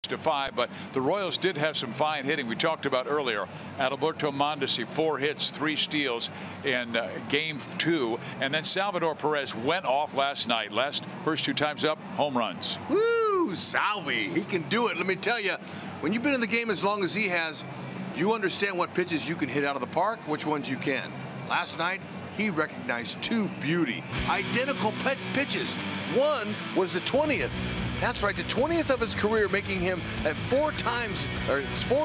to 5, but the Royals did have some fine hitting. We talked about earlier. Adalberto Mondesi, 4 hits, 3 steals in game 2, and then Salvador Perez went off last night. First 2 times up, home runs. Woo, Salvi, he can do it. Let me tell you, when you've been in the game as long as he has, you understand what pitches you can hit out of the park, which ones you can. Last night, he recognized 2 beauty, identical pitches. One was the 20th. That's right, the 20th of his career, making him at 4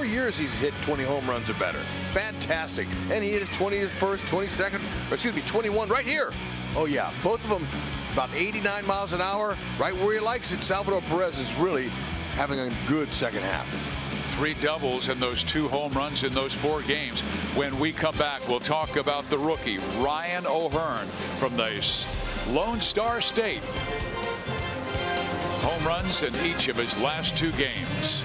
years he's hit 20 home runs or better. Fantastic. And he hit his 21st, 22nd, or excuse me, 21 right here. Oh yeah, both of them about 89 miles an hour, right where he likes it. Salvador Perez is really having a good second half. 3 doubles and those 2 home runs in those 4 games. When we come back, we'll talk about the rookie, Ryan O'Hearn from the Lone Star State. Home runs in each of his last 2 games.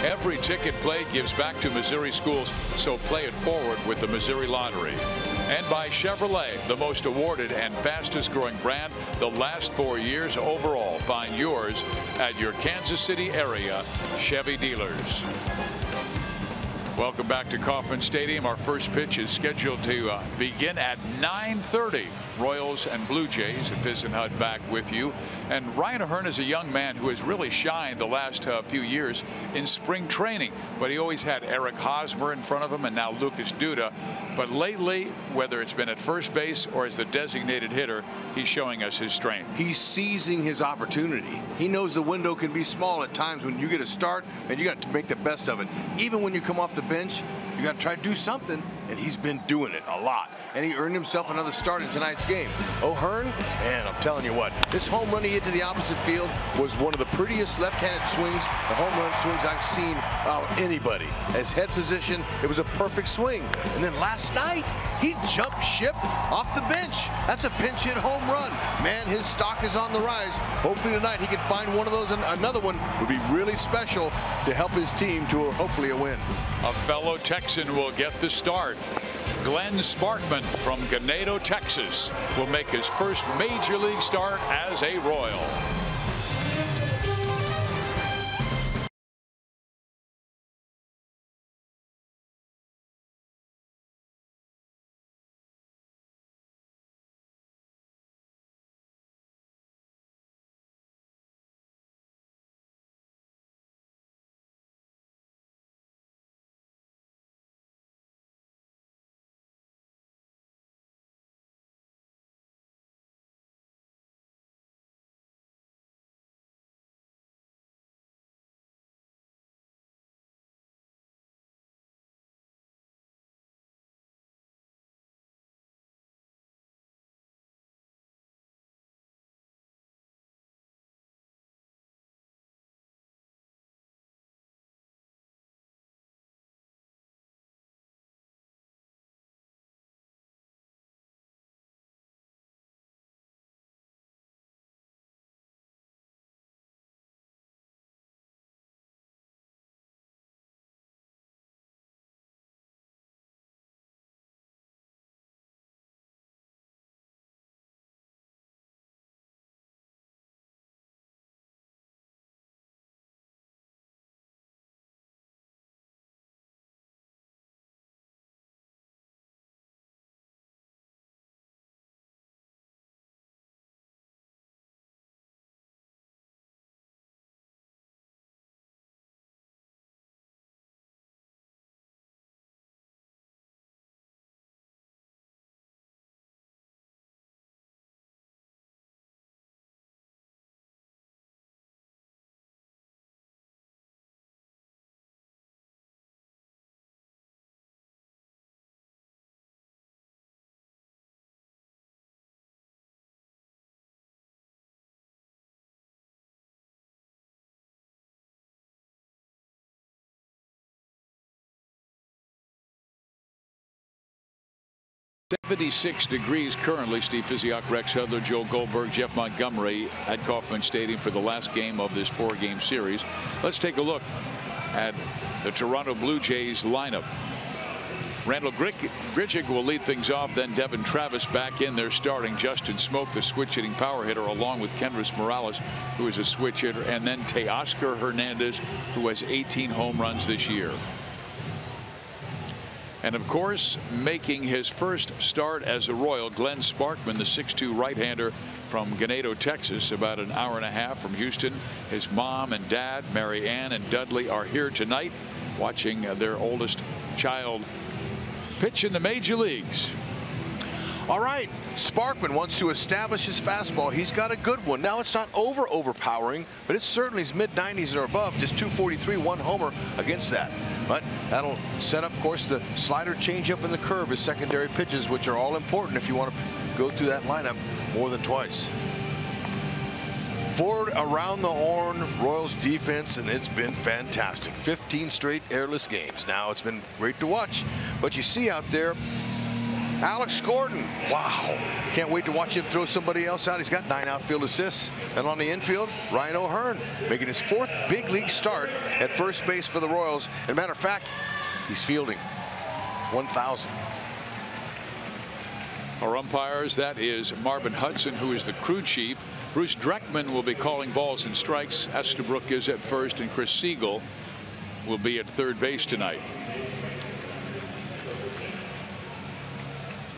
Every ticket played gives back to Missouri schools, so play it forward with the Missouri Lottery. And by Chevrolet, the most awarded and fastest growing brand the last 4 years overall. Find yours at your Kansas City area Chevy dealers. Welcome back to Kauffman Stadium. Our first pitch is scheduled to begin at 9:30. Royals and Blue Jays and Hud back with you. And Ryan O'Hearn is a young man who has really shined the last few years in spring training, but he always had Eric Hosmer in front of him and now Lucas Duda. But lately, whether it's been at first base or as the designated hitter, he's showing us his strength. He's seizing his opportunity. He knows the window can be small at times when you get a start, and you got to make the best of it. Even when you come off the bench, you got to try to do something, and he's been doing it a lot. And he earned himself another start in tonight's game. O'Hearn, and I'm telling you what, this home run he hit to the opposite field was one of the prettiest left-handed swings, the home run swings I've seen out anybody. As head position, it was a perfect swing. And then last night, he jumped ship off the bench. That's a pinch hit home run. Man, his stock is on the rise. Hopefully tonight he can find one of those, and another one would be really special to help his team to hopefully a win. A fellow Texan will get the start. Glenn Sparkman from Ganado, Texas, will make his first major league start as a Royal. 76 degrees currently. Steve Physiok, Rex Hudler, Joe Goldberg, Jeff Montgomery at Kauffman Stadium for the last game of this 4-game series. Let's take a look at the Toronto Blue Jays lineup. Randall Grichuk will lead things off. Then Devin Travis back in there starting. Justin Smoke, the switch hitting power hitter, along with Kendrys Morales, who is a switch hitter, and then Teoscar Hernandez, who has 18 home runs this year. And of course, making his first start as a Royal, Glenn Sparkman, the 6'2" right-hander from Ganado, Texas, about an hour and a half from Houston. His mom and dad, Mary Ann and Dudley, are here tonight watching their oldest child pitch in the major leagues. All right, Sparkman wants to establish his fastball. He's got a good one. Now it's not overpowering, but it's certainly mid-90s or above. Just 243, 1 homer against that. But that'll set up, of course, the slider, changeup, and the curve as secondary pitches, which are all important if you want to go through that lineup more than twice. Forward around the horn, Royals defense, and it's been fantastic. 15 straight airless games. Now it's been great to watch. But you see out there, Alex Gordon. Wow. Can't wait to watch him throw somebody else out. He's got 9 outfield assists. And on the infield, Ryan O'Hearn making his 4th big league start at first base for the Royals. As a matter of fact, he's fielding 1,000. Our umpires, that is Marvin Hudson, who is the crew chief. Bruce Dreckman will be calling balls and strikes. Estabrook is at first, and Chris Siegel will be at third base tonight.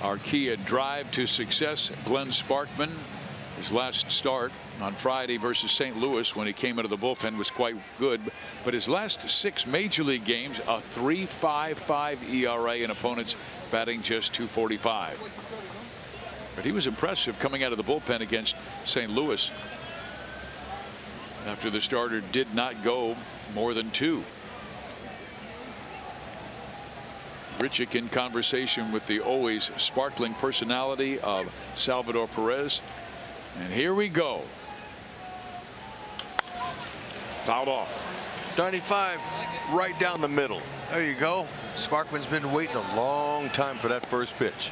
Our Kia drive to success, Glenn Sparkman. His last start on Friday versus St. Louis when he came out of the bullpen was quite good, but his last 6 major league games, a 3.55 ERA and opponents batting just .245. But he was impressive coming out of the bullpen against St. Louis after the starter did not go more than 2. Grichuk in conversation with the always sparkling personality of Salvador Perez. And here we go. Fouled off. 95 right down the middle. There you go. Sparkman's been waiting a long time for that first pitch.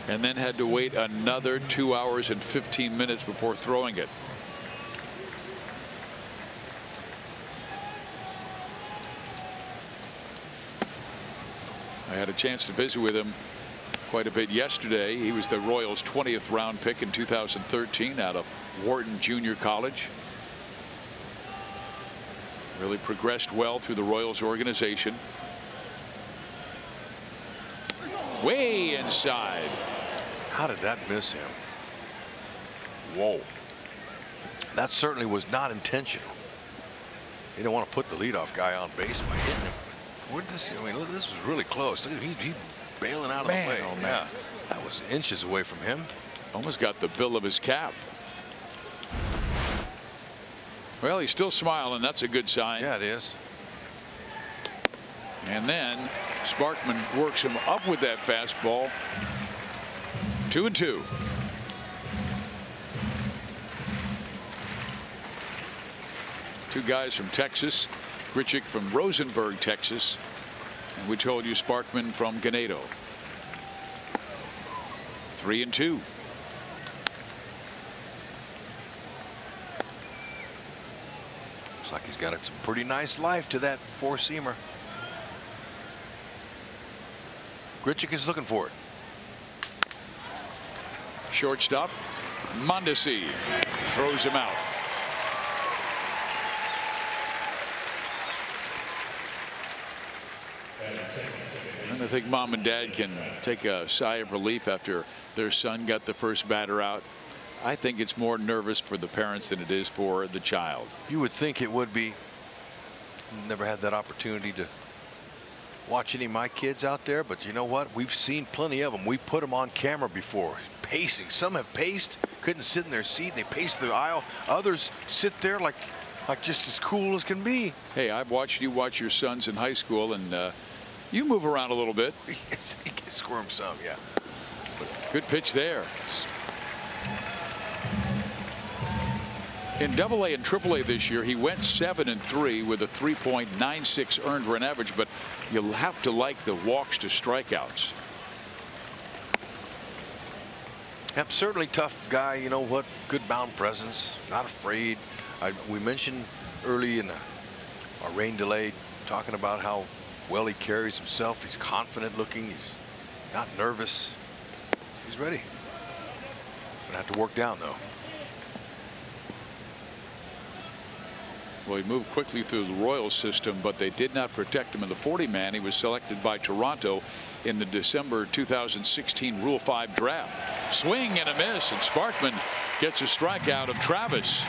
And then had to wait another 2 hours and 15 minutes before throwing it. I had a chance to visit with him quite a bit yesterday. He was the Royals' 20th round pick in 2013 out of Wharton Junior College. Really progressed well through the Royals organization. Way inside. How did that miss him? Whoa. That certainly was not intentional. He didn't want to put the leadoff guy on base by hitting him. Where did this? I mean, this was really close. Look at he's bailing out of the way. Oh, man. Yeah, that was inches away from him. Almost got the bill of his cap. Well, he's still smiling. That's a good sign. Yeah, it is. And then Sparkman works him up with that fastball. 2-2. Two guys from Texas. Grichuk from Rosenberg, Texas. And we told you Sparkman from Ganado. 3-2. Looks like he's got some pretty nice life to that 4-seamer. Grichuk is looking for it. Shortstop Mondesi throws him out. And I think mom and dad can take a sigh of relief after their son got the first batter out. I think it's more nervous for the parents than it is for the child. You would think it would be. Never had that opportunity to watch any of my kids out there, but you know what? We've seen plenty of them. We put them on camera before. Pacing. Some have paced, couldn't sit in their seat. They paced the aisle. Others sit there like just as cool as can be. Hey, I've watched you watch your sons in high school, and you move around a little bit. Yes, he can squirm some, yeah. Good pitch there. In AA and AAA this year, he went 7-3 with a 3.96 earned run average, but you'll have to like the walks to strikeouts. Yep, certainly tough guy. You know what? Good mound presence, not afraid. We mentioned early in our rain delay, talking about how well he carries himself. He's confident looking. He's not nervous. He's ready. Gonna have to work down though. Well, he moved quickly through the Royals system, but they did not protect him in the 40-man. He was selected by Toronto in the December 2016 Rule 5 draft. Swing and a miss, and Sparkman gets a strikeout of Travis.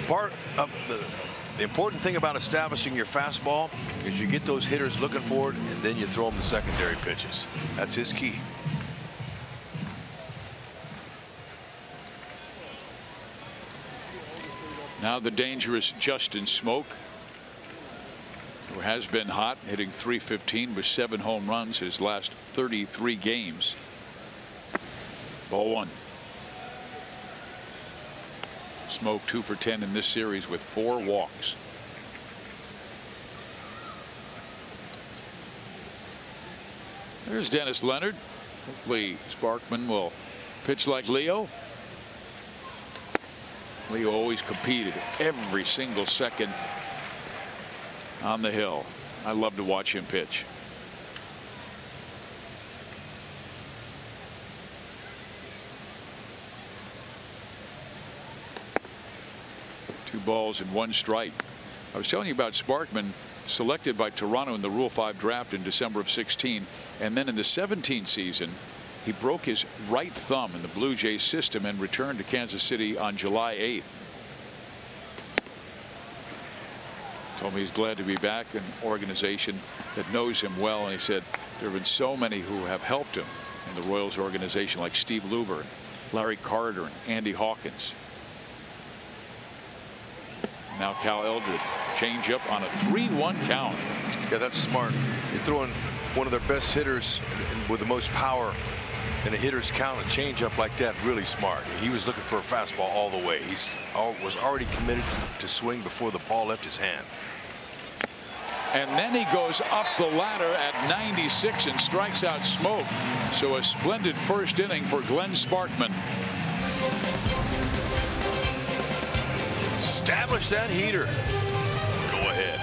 Part of the important thing about establishing your fastball is you get those hitters looking for it, and then you throw them the secondary pitches. That's his key. Now the dangerous Justin Smoke, who has been hot, hitting .315 with 7 home runs his last 33 games. Ball 1. Smoke 2 for 10 in this series with 4 walks. There's Dennis Leonard. Hopefully Sparkman will pitch like Leo. Leo always competed every single second on the hill. I love to watch him pitch. Two balls and 1 strike. I was telling you about Sparkman, selected by Toronto in the Rule 5 draft in December of 16, and then in the 17 season he broke his right thumb in the Blue Jays system and returned to Kansas City on July 8th. Told me he's glad to be back in an organization that knows him well, and he said there have been so many who have helped him in the Royals organization, like Steve Luber, Larry Carter, and Andy Hawkins. Now Cal Eldred, changeup on a 3-1 count. Yeah, that's smart. You're throwing one of their best hitters with the most power in a hitter's count, a changeup like that, really smart. He was looking for a fastball all the way. He was already committed to swing before the ball left his hand. And then he goes up the ladder at 96 and strikes out Smoke. So a splendid first inning for Glenn Sparkman. Establish that heater. Go ahead.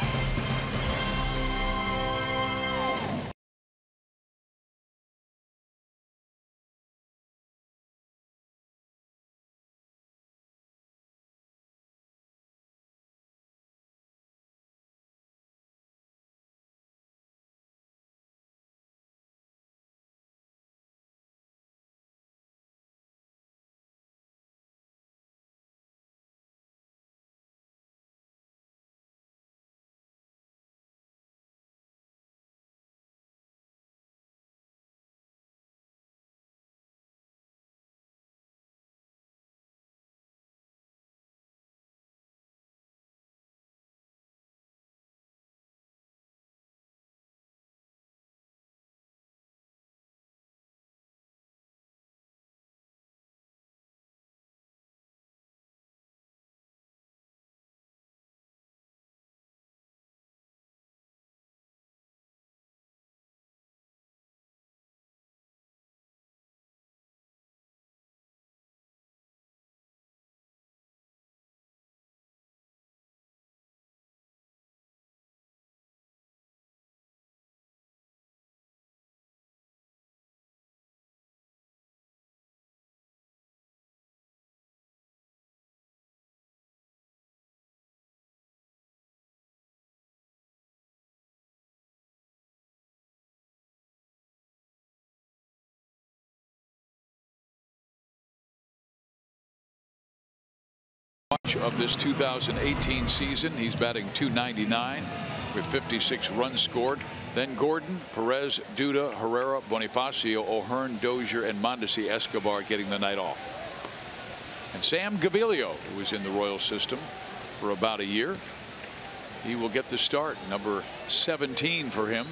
Much of this 2018 season, he's batting .299 with 56 runs scored. Then Gordon, Perez, Duda, Herrera, Bonifacio, O'Hearn, Dozier, and Mondesi Escobar getting the night off. And Sam Gaviglio, who was in the Royal system for about a year, he will get the start, number 17 for him.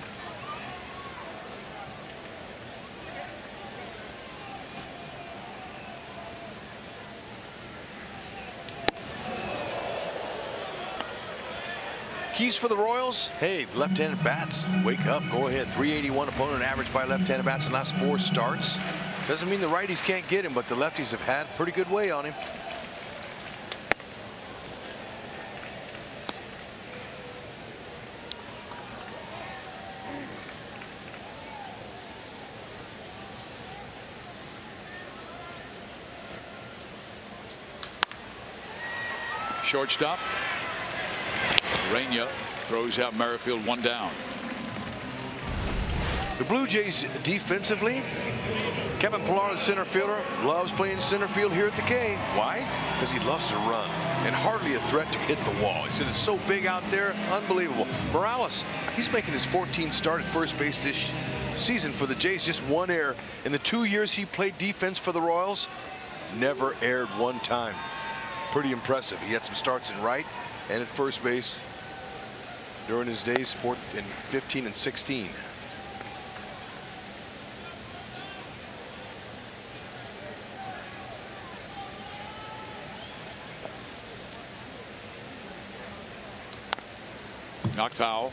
keys for the Royals? Hey, left-handed bats, wake up, go ahead. 381 opponent average by left-handed bats in the last 4 starts. Doesn't mean the righties can't get him, but the lefties have had pretty good way on him. Shortstop. Rainier throws out Merrifield, 1 down. The Blue Jays defensively, Kevin Pillar, the center fielder, loves playing center field here at the K. Why? Because he loves to run and hardly a threat to hit the wall. He said it's so big out there, unbelievable. Morales, he's making his 14th start at first base this season for the Jays, just 1 error. In the 2 years he played defense for the Royals, never erred 1 time. Pretty impressive. He had some starts in right and at first base during his days in 15 and 16. Knocked foul.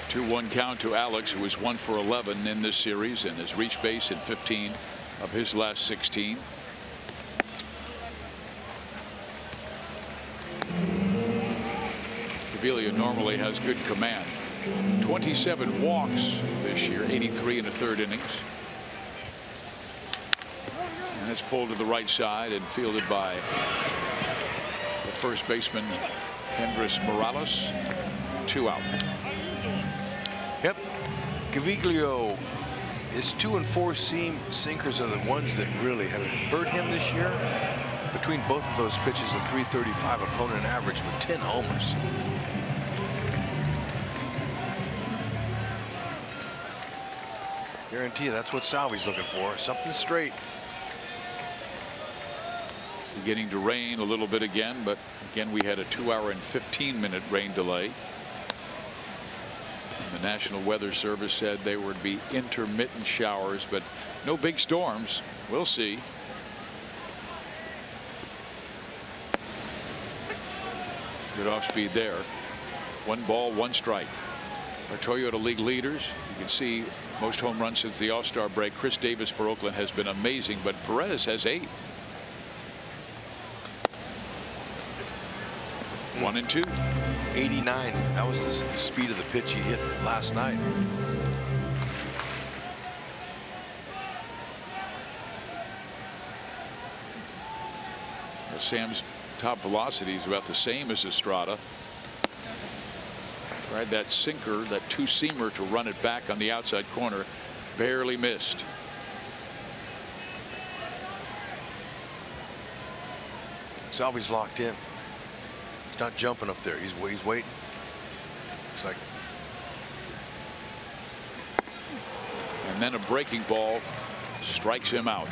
Two-one count to Alex, who is 1 for 11 in this series and has reached base in 15 of his last 16. Gavilia normally has good command. 27 walks this year, 83 in the 3rd innings. And it's pulled to the right side and fielded by the first baseman, Kendrys Morales. 2 out. Yep. Gaviglio, his 2 and 4 seam sinkers are the ones that really have hurt him this year. Between both of those pitches, a 335 opponent average with 10 homers. Guarantee you that's what Salvi's looking for. Something straight. Beginning to rain a little bit again, but again we had a 2-hour and 15-minute rain delay. The National Weather Service said there would be intermittent showers, but no big storms. We'll see. Good off speed there. 1 ball, 1 strike. Our Toyota League leaders, you can see most home runs since the All-Star break. Chris Davis for Oakland has been amazing, but Perez has 8. 1 and 2. 89. That was the speed of the pitch he hit last night. Well, Sam's top velocity is about the same as Estrada. Tried that sinker, that 2-seamer, to run it back on the outside corner. Barely missed. Salvi's locked in. He's not jumping up there. He's waiting. It's like. And then a breaking ball strikes him out.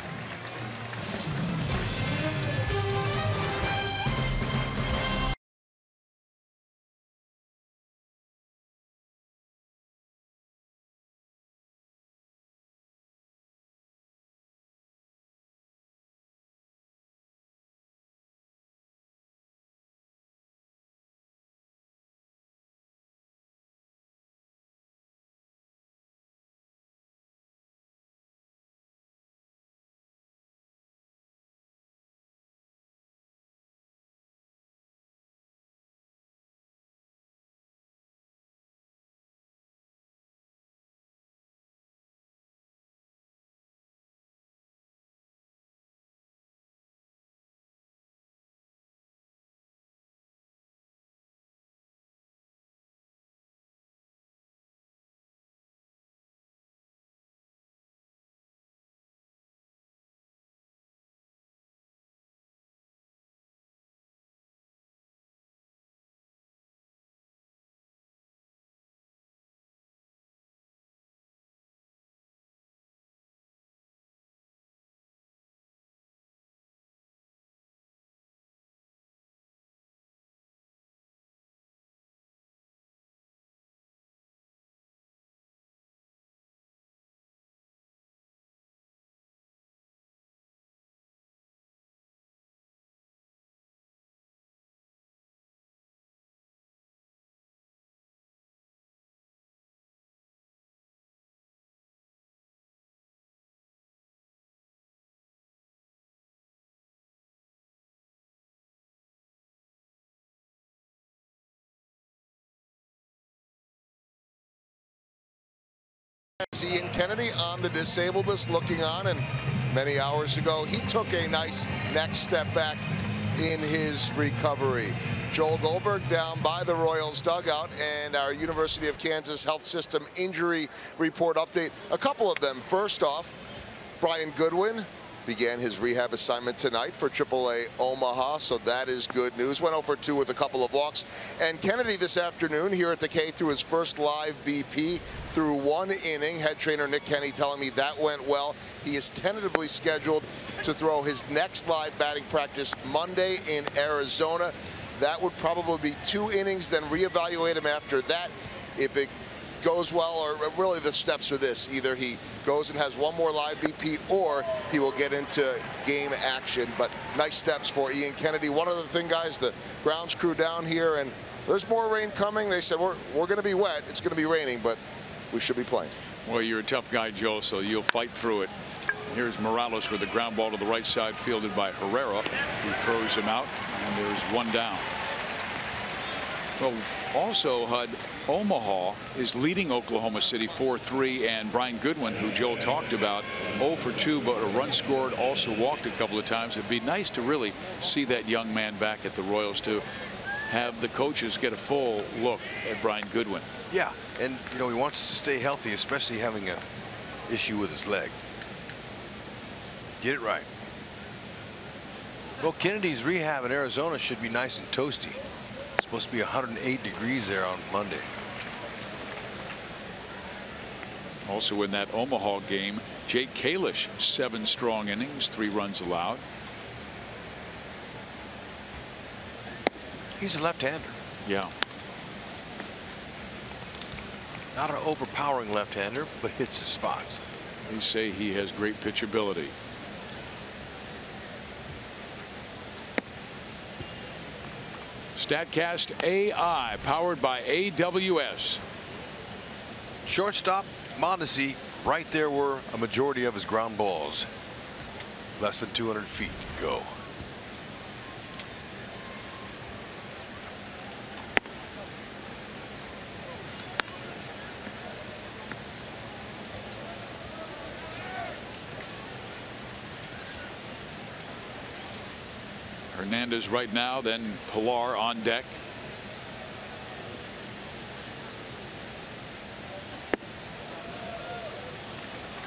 Ian Kennedy on the disabled list looking on, and many hours ago he took a nice next step back in his recovery. Joel Goldberg down by the Royals dugout, and our University of Kansas Health System injury report update. A couple of them. First off, Brian Goodwin began his rehab assignment tonight for AAA Omaha, so that is good news. Went 0 for 2 with a couple of walks. And Kennedy this afternoon here at the K threw his first live BP through 1 inning. Head trainer Nick Kenny telling me that went well. He is tentatively scheduled to throw his next live batting practice Monday in Arizona. That would probably be 2 innings, then reevaluate him after that. If it goes well, or really the steps are this: either he goes and has 1 more live BP, or he will get into game action. But nice steps for Ian Kennedy. One other thing, guys, the grounds crew down here, and there's more rain coming. They said we're going to be wet. It's going to be raining, but we should be playing. Well, you're a tough guy, Joe, so you'll fight through it. Here's Morales with a ground ball to the right side, fielded by Herrera, who throws him out, and there's 1 down. Well, also, HUD, Omaha is leading Oklahoma City 4-3, and Brian Goodwin, who Joe talked about, 0 for 2, but a run scored, also walked a couple of times. It'd be nice to really see that young man back at the Royals, to have the coaches get a full look at Brian Goodwin. Yeah, and you know, he wants to stay healthy, especially having an issue with his leg. Get it right. Well, Kennedy's rehab in Arizona should be nice and toasty. It's supposed to be 108 degrees there on Monday. Also in that Omaha game, Jake Kalish, 7 strong innings, 3 runs allowed. He's a left-hander. Yeah. Not an overpowering left-hander, but hits the spots. They say he has great pitchability. StatCast AI, powered by AWS. Shortstop Mondesi, right there where a majority of his ground balls. Less than 200 feet go. Hernandez right now, then Pilar on deck.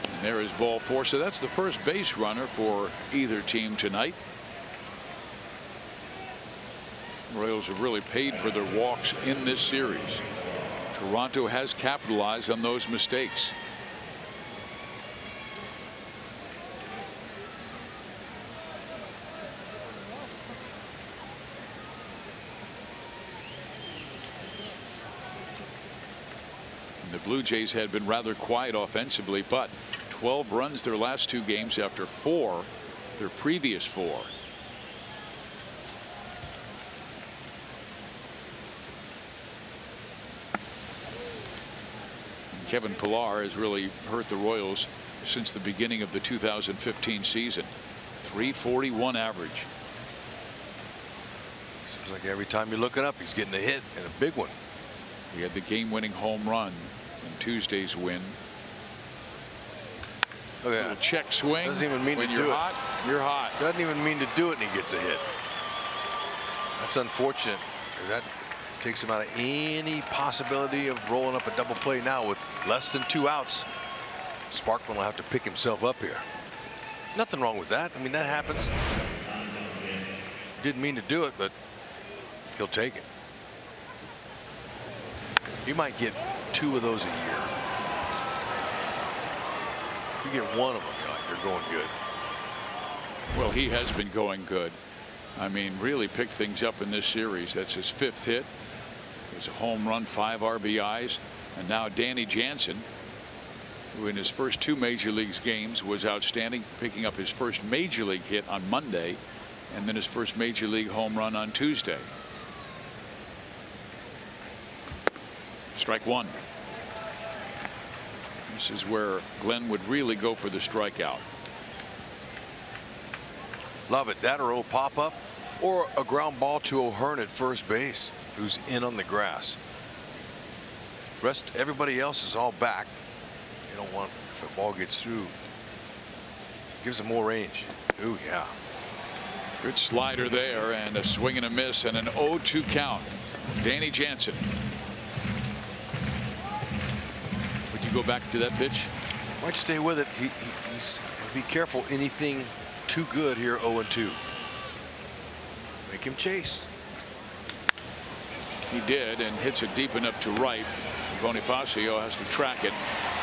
And there is ball 4. So that's the first base runner for either team tonight. Royals have really paid for their walks in this series. Toronto has capitalized on those mistakes. The Blue Jays had been rather quiet offensively, but 12 runs their last 2 games after 4 their previous 4. And Kevin Pilar has really hurt the Royals since the beginning of the 2015 season. .341 average. Seems like every time you're looking up, he's getting a hit, and a big one. He had the game-winning home run in Tuesday's win. Look at Little that. check swing. Doesn't even mean when to you're do it. hot, you're hot. Doesn't even mean to do it, and he gets a hit. That's unfortunate, because that takes him out of any possibility of rolling up a double play now with less than 2 outs. Sparkman will have to pick himself up here. Nothing wrong with that. I mean, that happens. Didn't mean to do it, but he'll take it. You might get 2 of those a year. If you get 1 of them, you're going good. Well, he has been going good. I mean, really picked things up in this series. That's his 5th hit. It was a home run, 5 RBIs. And now Danny Jansen, who in his first 2 major leagues games was outstanding, picking up his first major league hit on Monday, and then his first major league home run on Tuesday. Strike 1. This is where Glenn would really go for the strikeout. Love it. That or a pop up, or a ground ball to O'Hearn at first base, who's in on the grass. Everybody else is all back, You don't want, if a ball gets through, gives him more range. Ooh, yeah. Good slider there, and a swing and a miss, and an 0-2 count. Danny Jansen. Would you go back to that pitch? Might stay with it. He's be careful. Anything too good here. 0-2. Make him chase. He did, and hits it deep enough to right. Bonifacio has to track it.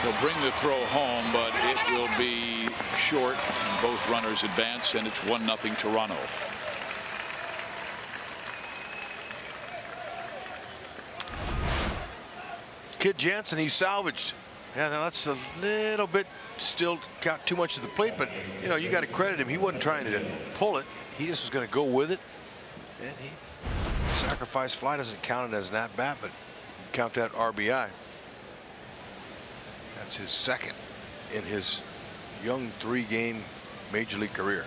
He'll bring the throw home, but it will be short. Both runners advance, and it's 1-0 Toronto. Kid Jansen, he's salvaged. Yeah, now that's a little bit still got too much of the plate, but you know, you got to credit him. He wasn't trying to pull it. He just was going to go with it, and he sacrifice fly doesn't count it as an at bat, but count that RBI. That's his second in his young 3-game major league career.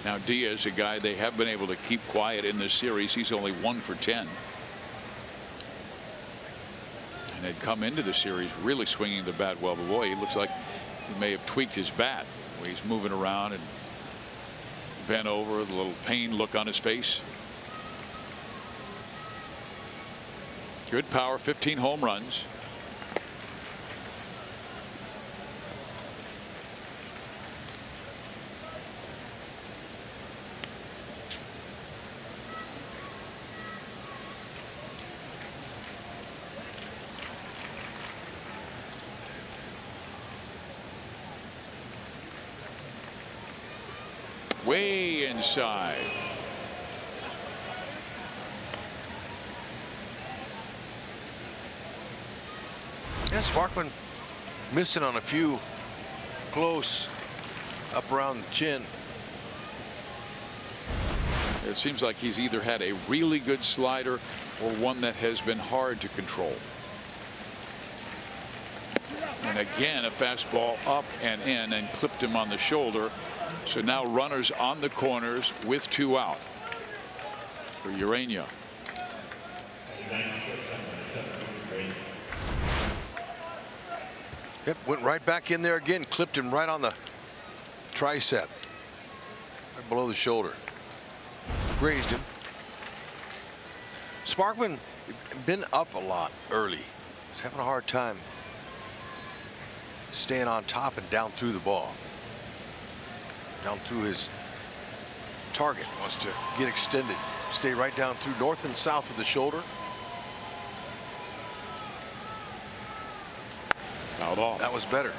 Now Diaz, a guy they have been able to keep quiet in this series. He's only 1 for 10. And had come into the series really swinging the bat well. But boy, he looks like he may have tweaked his bat. He's moving around and bent over, the little pain look on his face. Good power, 15 home runs. Way inside. Yeah, Sparkman missing on a few close up around the chin. It seems like he's either had a really good slider or one that has been hard to control. And again, a fastball up and in and clipped him on the shoulder. So now runners on the corners with 2 out for Urania. Yep, went right back in there again, clipped him right on the tricep, right below the shoulder. Grazed him. Sparkman been up a lot early. He's having a hard time staying on top and down through the ball. Down through his target. Wants to get extended. Stay right down through north and south with the shoulder. Fouled off. That was better.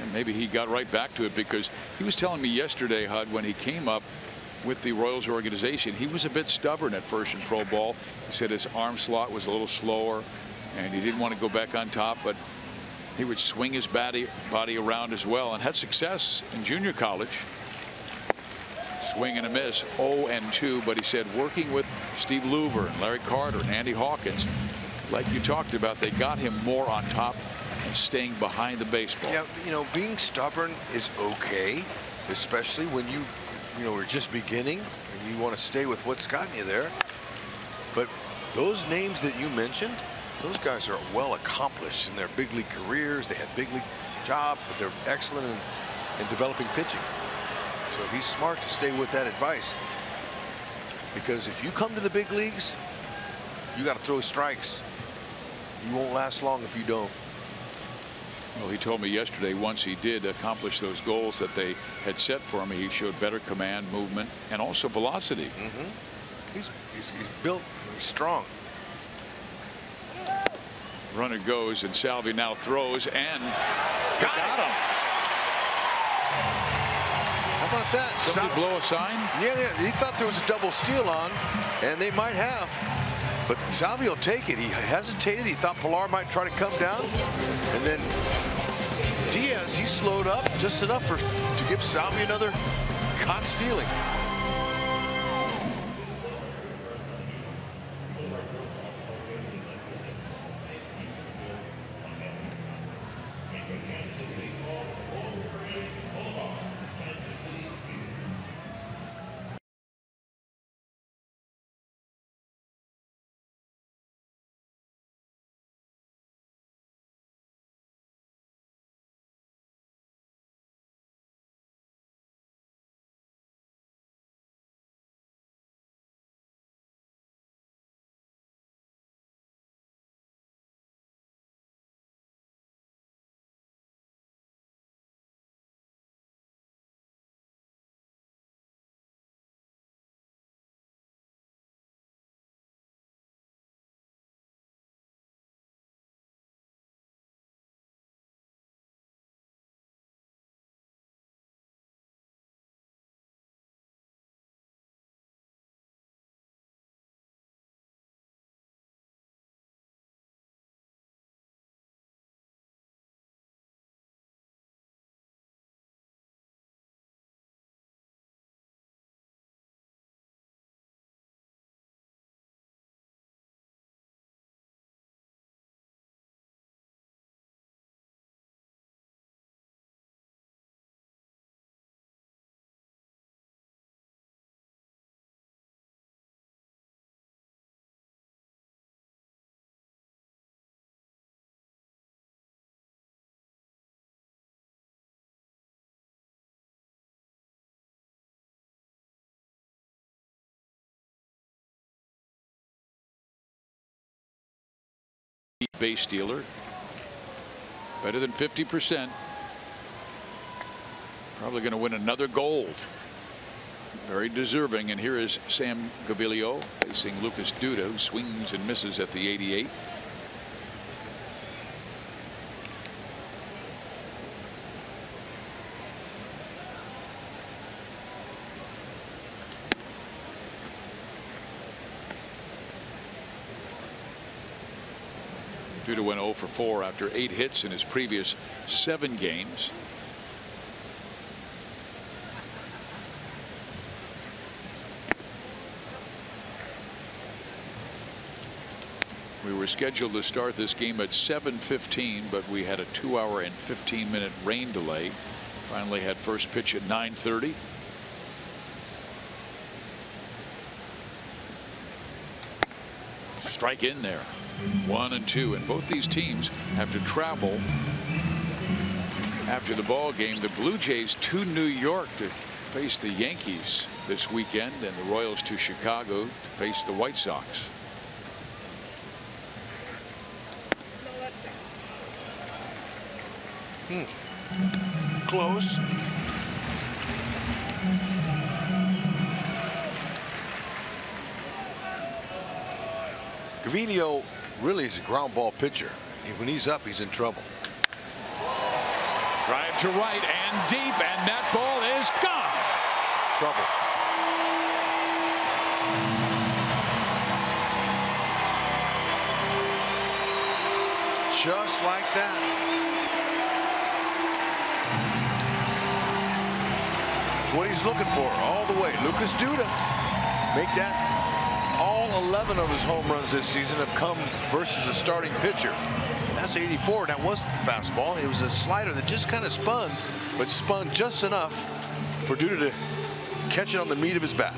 And maybe he got right back to it, because he was telling me yesterday, Hud, when he came up with the Royals organization, he was a bit stubborn at first in pro ball. He said his arm slot was a little slower and he didn't want to go back on top, but he would swing his body around as well, and had success in junior college. Swing and a miss, 0-2, but he said working with Steve Luber and Larry Carter and Andy Hawkins, like you talked about, they got him more on top and staying behind the baseball. Yeah, you know, being stubborn is okay, especially when you are just beginning and you want to stay with what's gotten you there. But those names that you mentioned, those guys are well accomplished in their big league careers. They had big league job, but they're excellent in developing pitching. So he's smart to stay with that advice, because if you come to the big leagues, you got to throw strikes. You won't last long if you don't. Well, he told me yesterday, once he did accomplish those goals that they had set for him, he showed better command, movement, and also velocity. He's built, he's strong. Runner goes, and Salvi now throws, and got him. How about that? Somebody blow a sign? Yeah, he thought there was a double steal on, and they might have. But Salvi will take it. He hesitated. He thought Pilar might try to come down. And then Diaz, he slowed up just enough to give Salvi another caught stealing. base stealer. Better than 50%. Probably going to win another gold. Very deserving. And here is Sam Gaviglio facing Lucas Duda, who swings and misses at the 88. Duda went 0 for 4 after 8 hits in his previous 7 games. We were scheduled to start this game at 7:15, but we had a 2-hour and 15-minute rain delay. Finally had first pitch at 9:30. Strike in there. 1 and 2, and both these teams have to travel after the ball game. The Blue Jays to New York to face the Yankees this weekend, and the Royals to Chicago to face the White Sox. Close. Gaviglio really is a ground ball pitcher. When he's up, he's in trouble. Drive to right and deep, and that ball is gone. Trouble. Just like that. That's what he's looking for all the way. Lucas Duda. Make that. All 11 of his home runs this season have come versus a starting pitcher. That's 84. That wasn't fastball. It was a slider that just kind of spun, but spun just enough for Duda to catch it on the meat of his bat.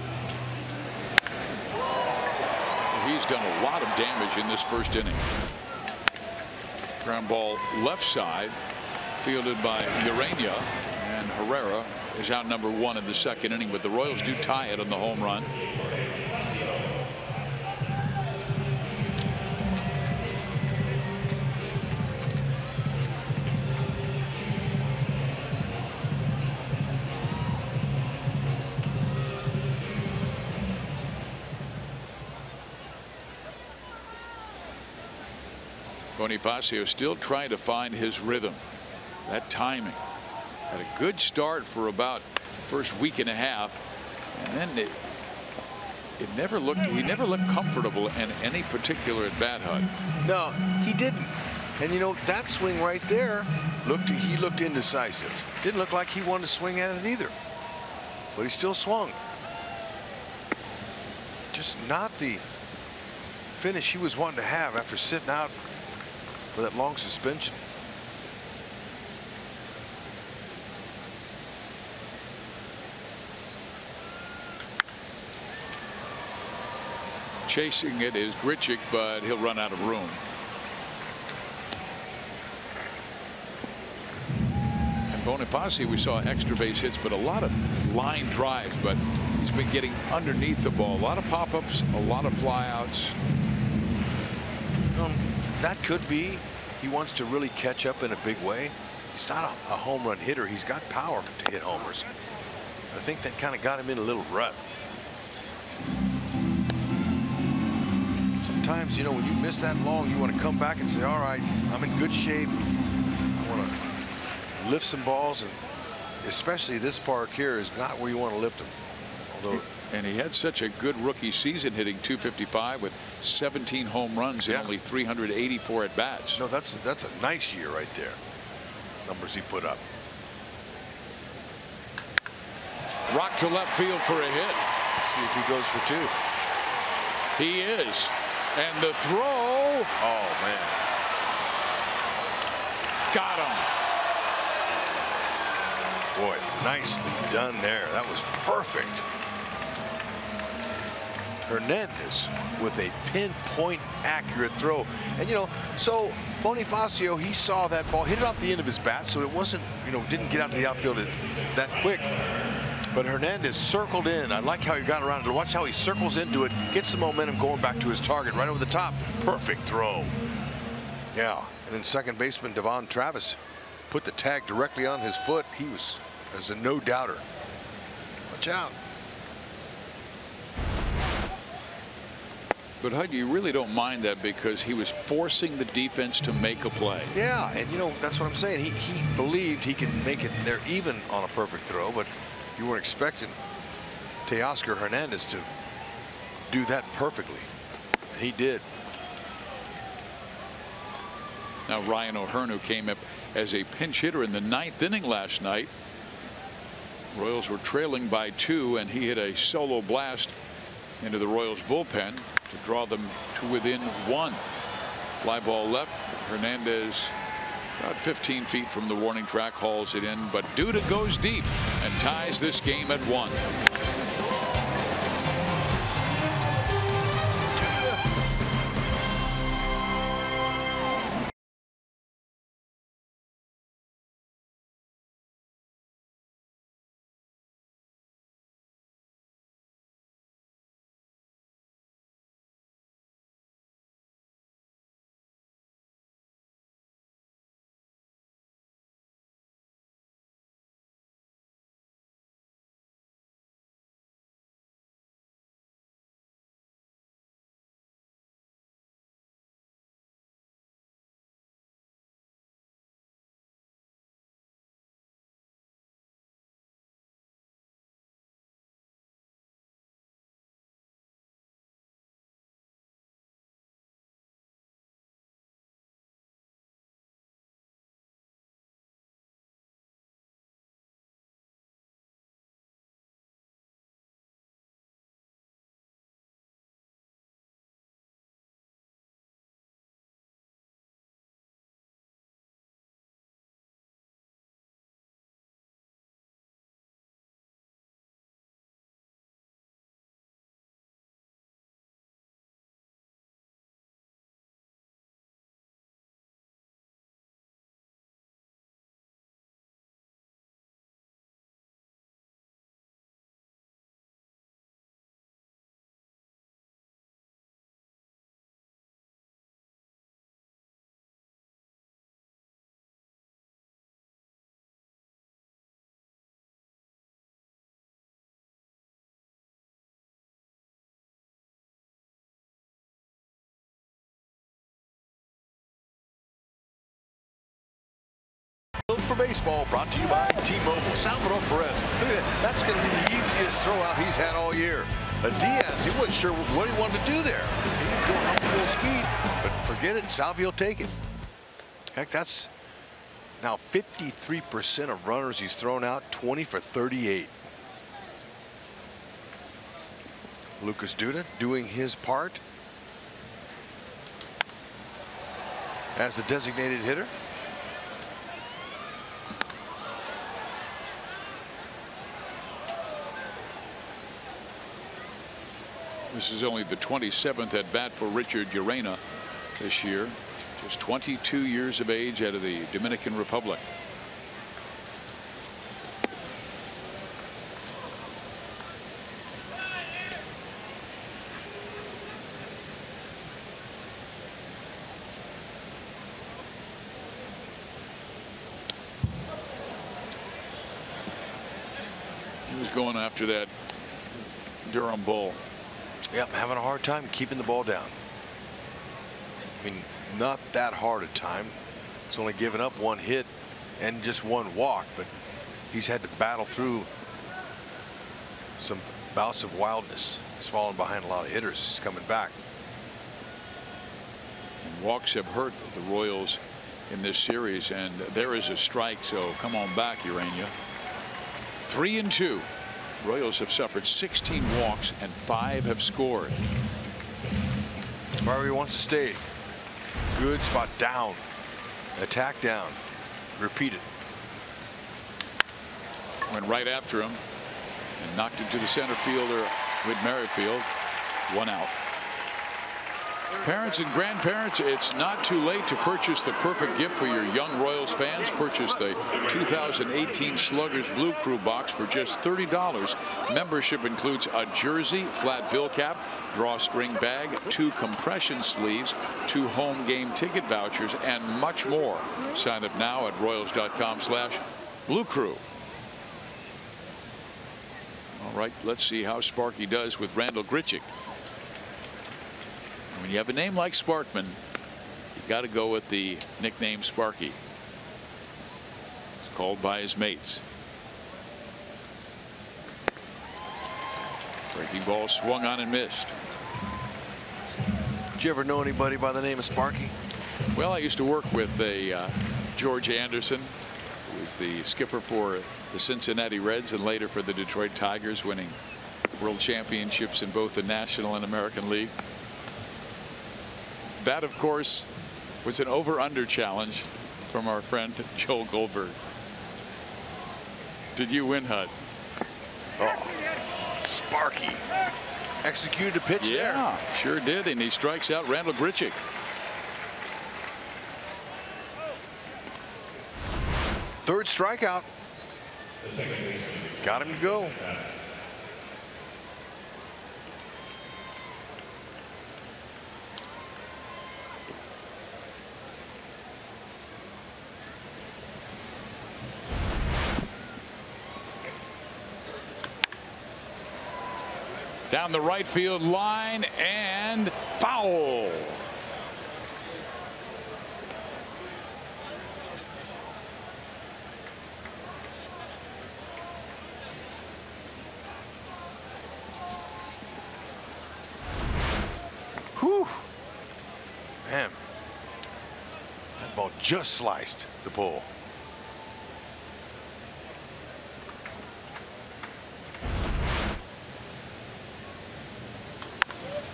He's done a lot of damage in this first inning. Ground ball left side, fielded by Urania, and Herrera is out number 1 in the second inning, but the Royals do tie it on the home run. Bonifacio still trying to find his rhythm. That timing. Had a good start for about first week and a half, and then he never looked comfortable in any particular at bat, Hud. No, he didn't. And you know, that swing right there he looked indecisive. Didn't look like he wanted to swing at it either. But he still swung. Just not the finish he was wanting to have after sitting out for that long suspension. Chasing it is Grichuk, but he'll run out of room. And Bonifacio, we saw extra base hits, but a lot of line drives, but he's been getting underneath the ball. A lot of pop-ups, a lot of flyouts. That could be he wants to really catch up in a big way. He's not a home run hitter. He's got power to hit homers. I think that kind of got him in a little rut. Sometimes, you know, when you miss that long, you want to come back and say, all right, I'm in good shape. I want to lift some balls, and especially this park here is not where you want to lift them. Although, and he had such a good rookie season, hitting .255 with 17 home runs and only 384 at bats. No, that's a nice year right there. Numbers he put up. Rock to left field for a hit. See if he goes for 2. He is. And the throw. Oh, man. Got him. Boy, nicely done there. That was perfect. Hernandez with a pinpoint accurate throw. And, you know, so Bonifacio, he saw that ball, hit it off the end of his bat, so it wasn't, you know, didn't get out to the outfield that quick. But Hernandez circled in. I like how he got around it. Watch how he circles into it, gets the momentum going back to his target right over the top. Perfect throw. Yeah, and then second baseman Devon Travis put the tag directly on his foot. He was as a no doubter. Watch out. But Hud, you really don't mind that because he was forcing the defense to make a play. Yeah, and you know, that's what I'm saying. He believed he could make it there even on a perfect throw, but you weren't expecting Teoscar Hernandez to do that perfectly. And he did. Now Ryan O'Hearn, who came up as a pinch hitter in the 9th inning last night. Royals were trailing by 2, and he hit a solo blast into the Royals bullpen to draw them to within 1. Fly ball left. Hernandez about 15 feet from the warning track hauls it in, but Duda goes deep and ties this game at 1. For baseball, brought to you by T-Mobile. Salvador Perez. Look at that. That's going to be the easiest throw out he's had all year. Diaz, he wasn't sure what he wanted to do there. He was going up full speed, but forget it. Salvio take it. Heck, that's now 53% of runners he's thrown out, 20 for 38. Lucas Duda doing his part as the designated hitter. This is only the 27th at bat for Richard Urena this year. Just 22 years of age out of the Dominican Republic. He was going after that Durham bull. Yep, having a hard time keeping the ball down. I mean, not that hard a time. It's only given up 1 hit and just 1 walk, but he's had to battle through some bouts of wildness. He's fallen behind a lot of hitters. He's coming back. And walks have hurt the Royals in this series, and there is a strike, so come on back, Urena. 3-2. Royals have suffered 16 walks and 5 have scored. Where he wants to stay. Good spot down. Attack down. Repeat it. Went right after him and knocked it to the center fielder with Merrifield. 1 out. Parents and grandparents, it's not too late to purchase the perfect gift for your young Royals fans. Purchase the 2018 Sluggers Blue Crew box for just $30. Membership includes a jersey, flat bill cap, drawstring bag, 2 compression sleeves, 2 home game ticket vouchers, and much more. Sign up now at Royals.com/Blue Crew. All right, let's see how Sparky does with Randall Grichuk. When you have a name like Sparkman, you got to go with the nickname Sparky. It's called by his mates. Breaking ball swung on and missed. Did you ever know anybody by the name of Sparky? Well, I used to work with George Anderson, who was the skipper for the Cincinnati Reds and later for the Detroit Tigers, winning world championships in both the National and American League. That, of course, was an over-under challenge from our friend Joel Goldberg. Did you win, Hud? Oh, Sparky executed a pitch there. Yeah, sure did, and he strikes out Randall Grichuk. Third strikeout. Got him to go. Down the right field line and foul. Whew. Man, that ball just sliced the pole.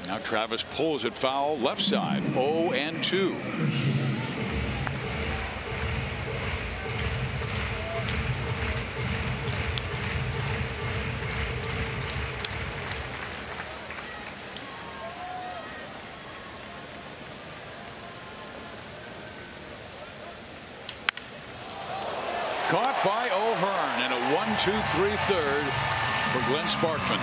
Now Travis pulls it foul left side. 0-2. Caught by O'Hearn, and a 1-2-3 third for Glenn Sparkman.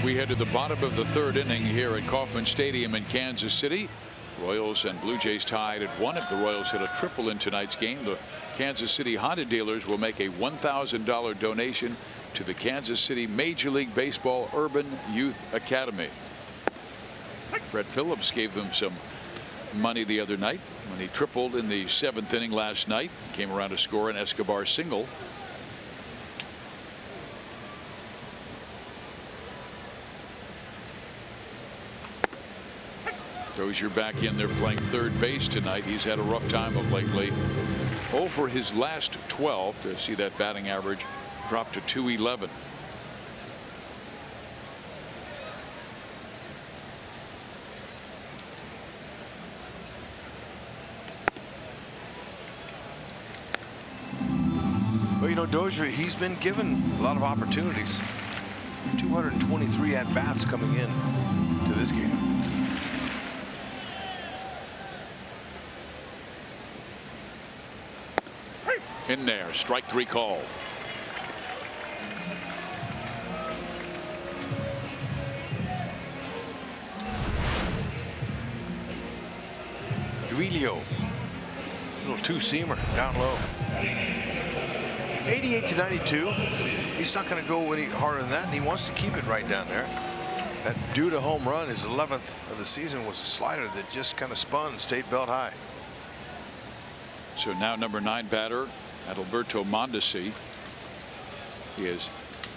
We head to the bottom of the third inning here at Kauffman Stadium in Kansas City. Royals and Blue Jays tied at 1. If the Royals hit a triple in tonight's game, the Kansas City Honda dealers will make a $1,000 donation to the Kansas City Major League Baseball Urban Youth Academy. Brett Phillips gave them some money the other night when he tripled in the 7th inning last night. Came around to score an Escobar single. Dozier back in there playing third base tonight. He's had a rough time of lately. Over his last 12 to see that batting average drop to 211. Well, you know, Dozier, he's been given a lot of opportunities. 223 at-bats coming in to this game. In there, strike 3 called. Duilio, little two-seamer down low. 88 to 92. He's not going to go any harder than that, and he wants to keep it right down there. That due to home run, his 11th of the season, was a slider that just kind of spun and stayed belt high. So now number 9 batter Adalberto Mondesi. He has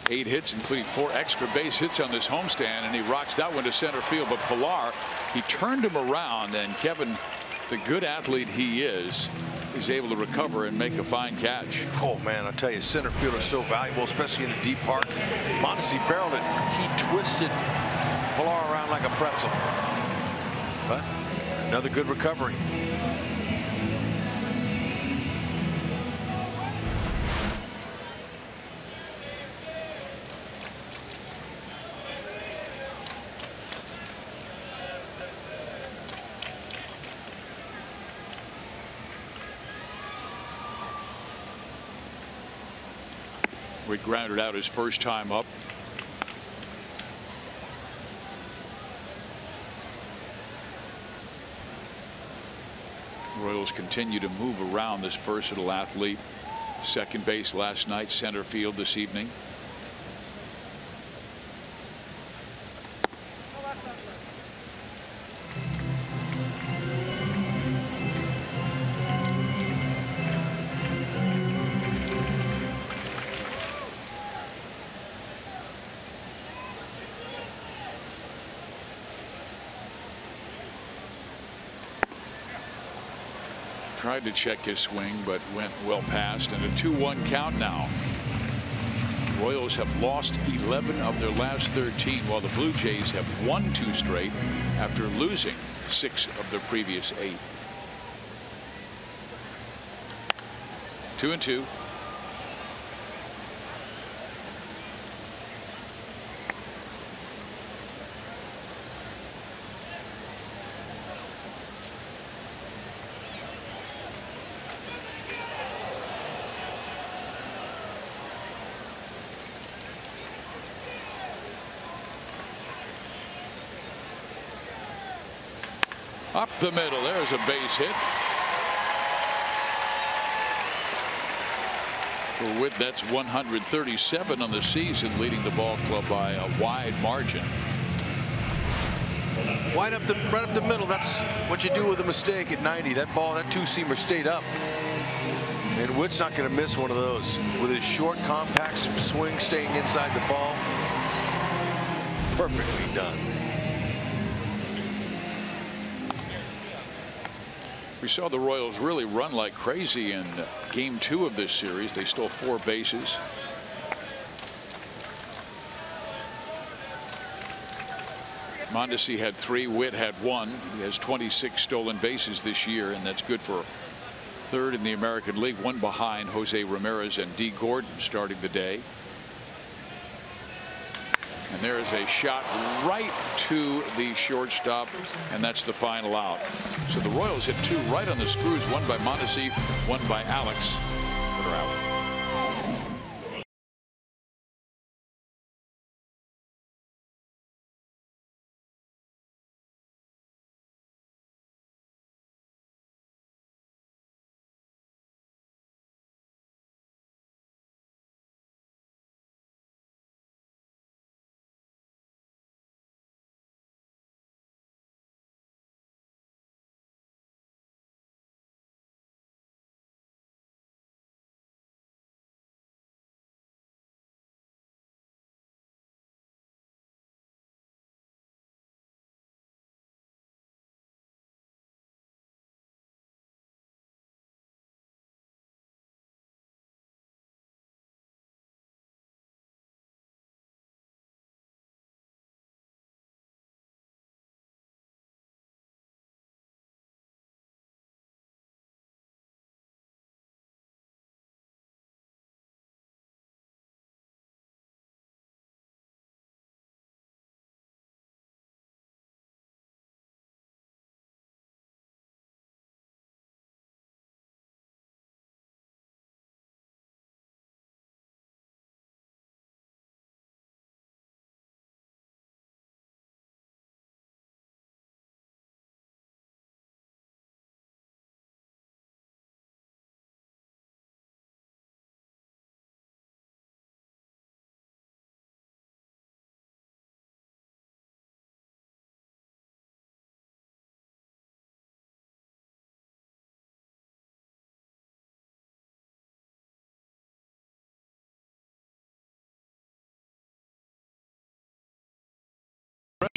8 hits, including 4 extra base hits on this homestand, and he rocks that one to center field. But Pilar, he turned him around, and Kevin, the good athlete he is able to recover and make a fine catch. Oh man, I'll tell you, center field is so valuable, especially in a deep park. Mondesi barreled it. He twisted Pilar around like a pretzel. But another good recovery. We grounded out his first time up. Royals continue to move around this versatile athlete. Second base last night, center field this evening. Tried to check his swing, but went well past, and a 2-1 count now. Royals have lost 11 of their last 13, while the Blue Jays have won 2 straight after losing 6 of their previous 8. 2-2. Up the middle. There's a base hit. For Witt, that's 137 on the season, leading the ball club by a wide margin. Right up the middle. That's what you do with a mistake at 90. That ball, that two-seamer stayed up. And Witt's not going to miss one of those. With his short, compact swing staying inside the ball. Perfectly done. We saw the Royals really run like crazy in game 2 of this series. They stole 4 bases. Mondesi had 3. Witt had 1. He has 26 stolen bases this year, and that's good for 3rd in the American League, 1 behind Jose Ramirez and D. Gordon starting the day. And there is a shot right to the shortstop, and that's the final out. So the Royals hit 2 right on the screws, 1 by Mondesi, 1 by Alex. They're out.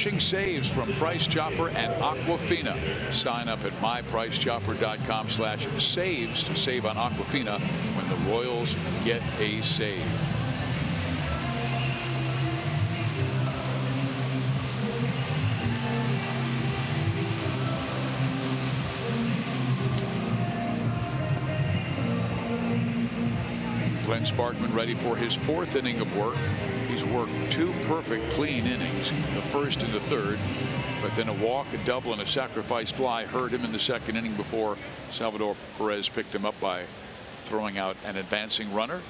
Saves from Price Chopper and Aquafina. Sign up at mypricechopper.com/saves to save on Aquafina when the Royals get a save. Glenn Sparkman ready for his 4th inning of work. He's worked 2 perfect clean innings, the first and the third, but then a walk, a double, and a sacrifice fly hurt him in the 2nd inning before Salvador Perez picked him up by throwing out an advancing runner.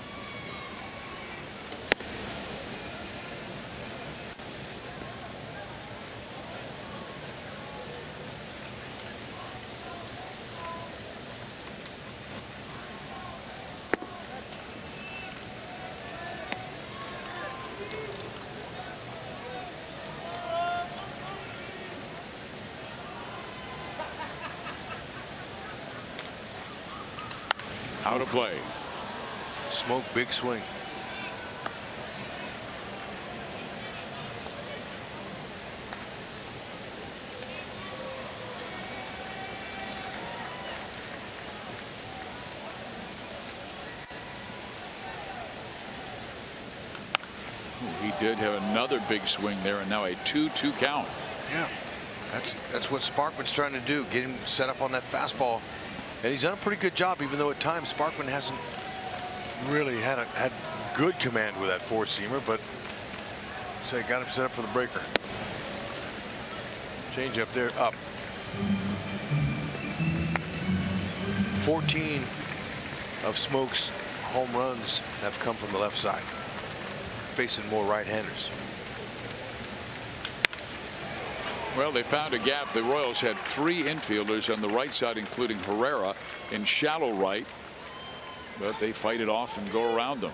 Out of play. Smoke, big swing. He did have another big swing there, and now a 2-2 count. Yeah, that's what Sparkman's trying to do, get him set up on that fastball. And he's done a pretty good job, even though at times Sparkman hasn't really had good command with that 4-seamer, but say got him set up for the breaker. Change up there, up. 14 of Smoke's home runs have come from the left side, facing more right-handers. Well, they found a gap. The Royals had 3 infielders on the right side, including Herrera in shallow right, but they fight it off and go around them.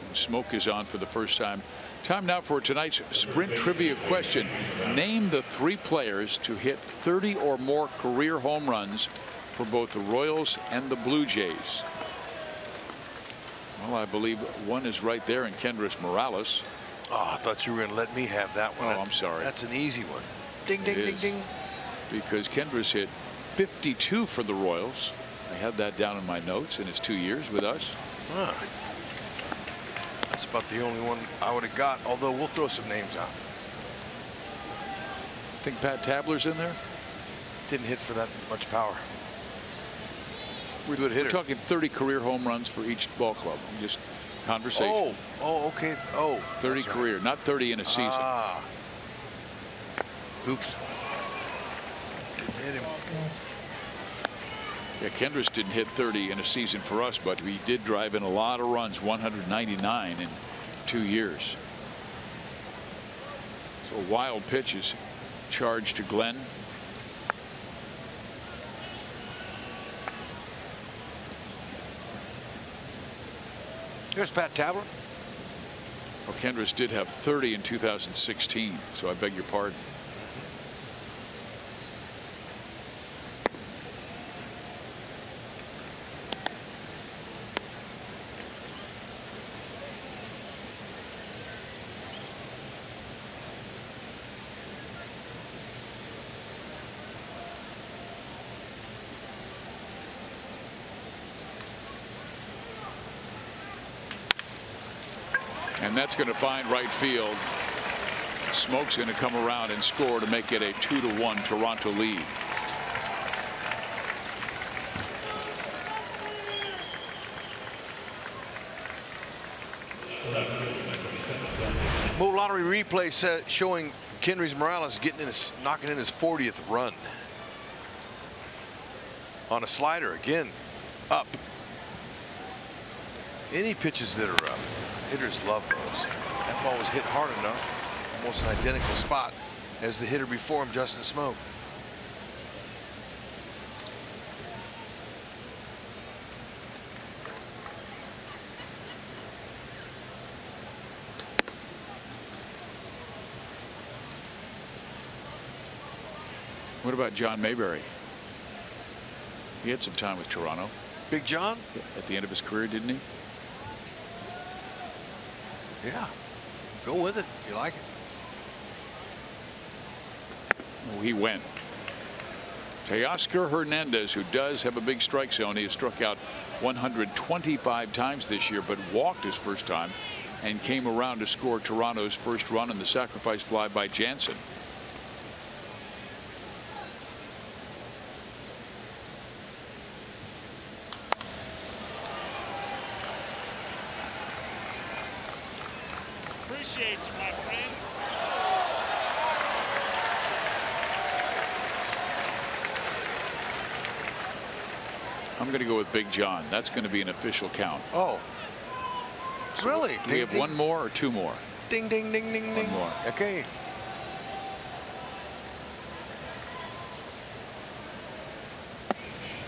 And Smoke is on for the first time. Time now for tonight's sprint trivia question. Name the 3 players to hit 30 or more career home runs for both the Royals and the Blue Jays. Well, I believe one is right there in Kendrys Morales. Oh, I thought you were going to let me have that one. Oh, I'm sorry. That's an easy one. Ding, ding, ding, ding. Because Kendrys hit 52 for the Royals. I had that down in my notes in his 2 years with us. Huh. That's about the only one I would have got, although we'll throw some names out. Think Pat Tabler's in there? Didn't hit for that much power. We're talking 30 career home runs for each ball club. Just conversation. Oh, okay. Oh, 30 career, right. Not 30 in a season. Ah. Oops. Didn't hit him. Yeah, Kendrys didn't hit 30 in a season for us, but he did drive in a lot of runs, 199 in 2 years. So wild pitch is charged to Glenn. Here's Pat Tabler. Well, Kendrys did have 30 in 2016, so I beg your pardon. And that's going to find right field. Smoke's going to come around and score to make it a 2-1 Toronto lead. Mo Lottery replay showing Kendrys Morales knocking in his 40th run on a slider again, up. Any pitches that are up, hitters love those. That ball was hit hard enough, almost an identical spot as the hitter before him, Justin Smoke. What about John Mayberry? He had some time with Toronto. Big John? At the end of his career, didn't he? Yeah. Go with it. You like it. Oh, he went. Teoscar Hernandez, who does have a big strike zone. He has struck out 125 times this year, but walked his first time and came around to score Toronto's first run in the sacrifice fly by Jansen. Appreciate you, my friend. I'm going to go with Big John. That's going to be an official count. Oh. So Really? Do we have one more or two more? Ding, ding, ding, ding, ding. One more. Okay.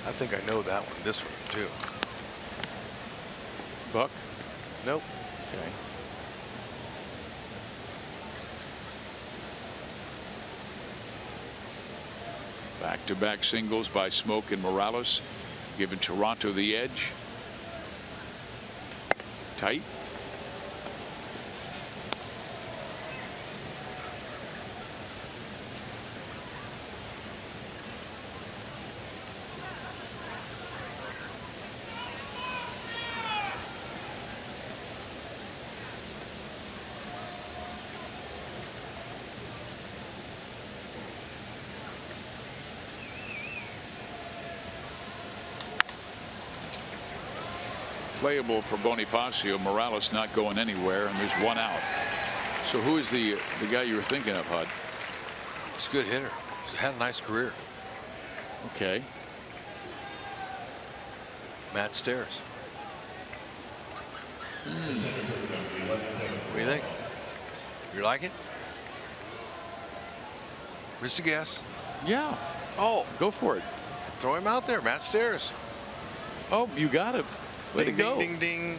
I think I know that one. This one, too. Buck? Nope. Okay. Back-to-back singles by Smoke and Morales, giving Toronto the edge. Tight. Playable for Bonifacio. Morales not going anywhere, and there's one out. So who is the guy you were thinking of, Hud? He's a good hitter. He's had a nice career. Okay. Matt Stairs. What do you think? You like it? Just a guess. Yeah. Oh, Go for it. throw him out there. Matt Stairs. Oh, you got it. Way to Ding, go. ding, ding, ding.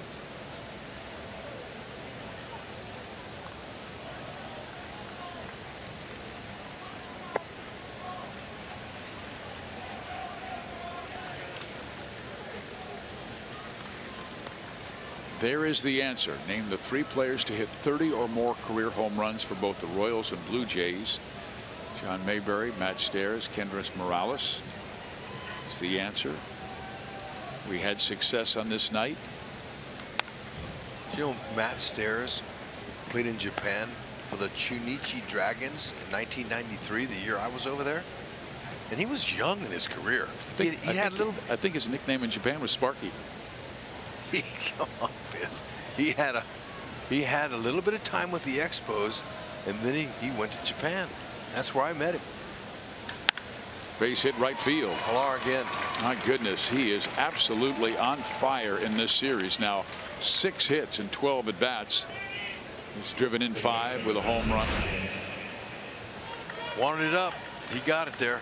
There is the answer. Name the 3 players to hit 30 or more career home runs for both the Royals and Blue Jays. John Mayberry, Matt Stairs, Kendrys Morales is the answer. We had success on this night. Do you know Matt Stairs played in Japan for the Chunichi Dragons in 1993, the year I was over there? And he was young in his career. I think his nickname in Japan was Sparky. Come on, Fizz. He had a little bit of time with the Expos, and then he went to Japan. That's where I met him. Base hit right field. Pilar again. My goodness, he is absolutely on fire in this series. Now 6 hits and 12 at bats. He's driven in 5 with a home run. Wanted it up. He got it there.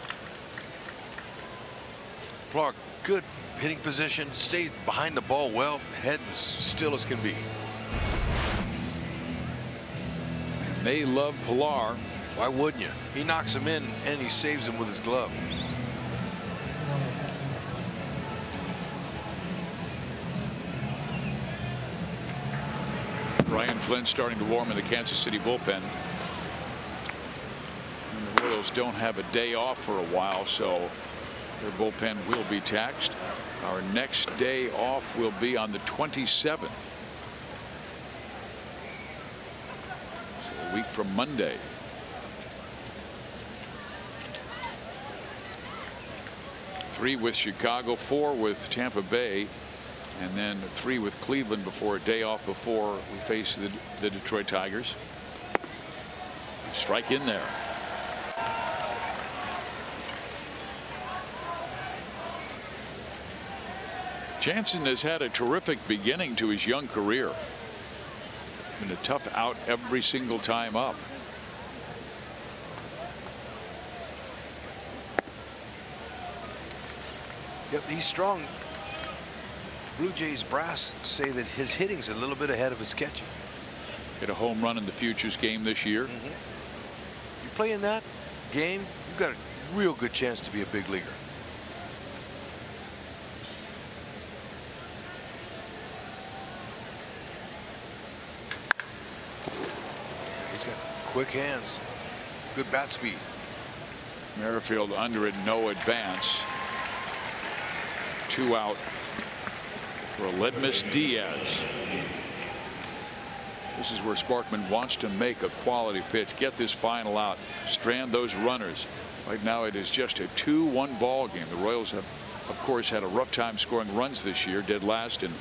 Pilar, good hitting position. Stayed behind the ball well. Head still as can be. They love Pilar. Why wouldn't you? He knocks him in and he saves him with his glove. Brian Flynn starting to warm in the Kansas City bullpen. And the Royals don't have a day off for a while, so their bullpen will be taxed. Our next day off will be on the 27th. So a week from Monday. Three with Chicago, 4 with Tampa Bay, and then 3 with Cleveland before a day off before we face the Detroit Tigers. Strike in there. Jansen has had a terrific beginning to his young career. Been a tough out every single time up. Yep, he's strong. Blue Jays brass say that his hitting's a little bit ahead of his catching. Hit a home run in the Futures game this year. You play in that game, you've got a real good chance to be a big leaguer. He's got quick hands, good bat speed. Merrifield under it, no advance. 2 out for Ledmus Diaz. This is where Sparkman wants to make a quality pitch, get this final out, strand those runners. Right now it is just a 2-1 ball game. The Royals have, of course, had a rough time scoring runs this year, dead last in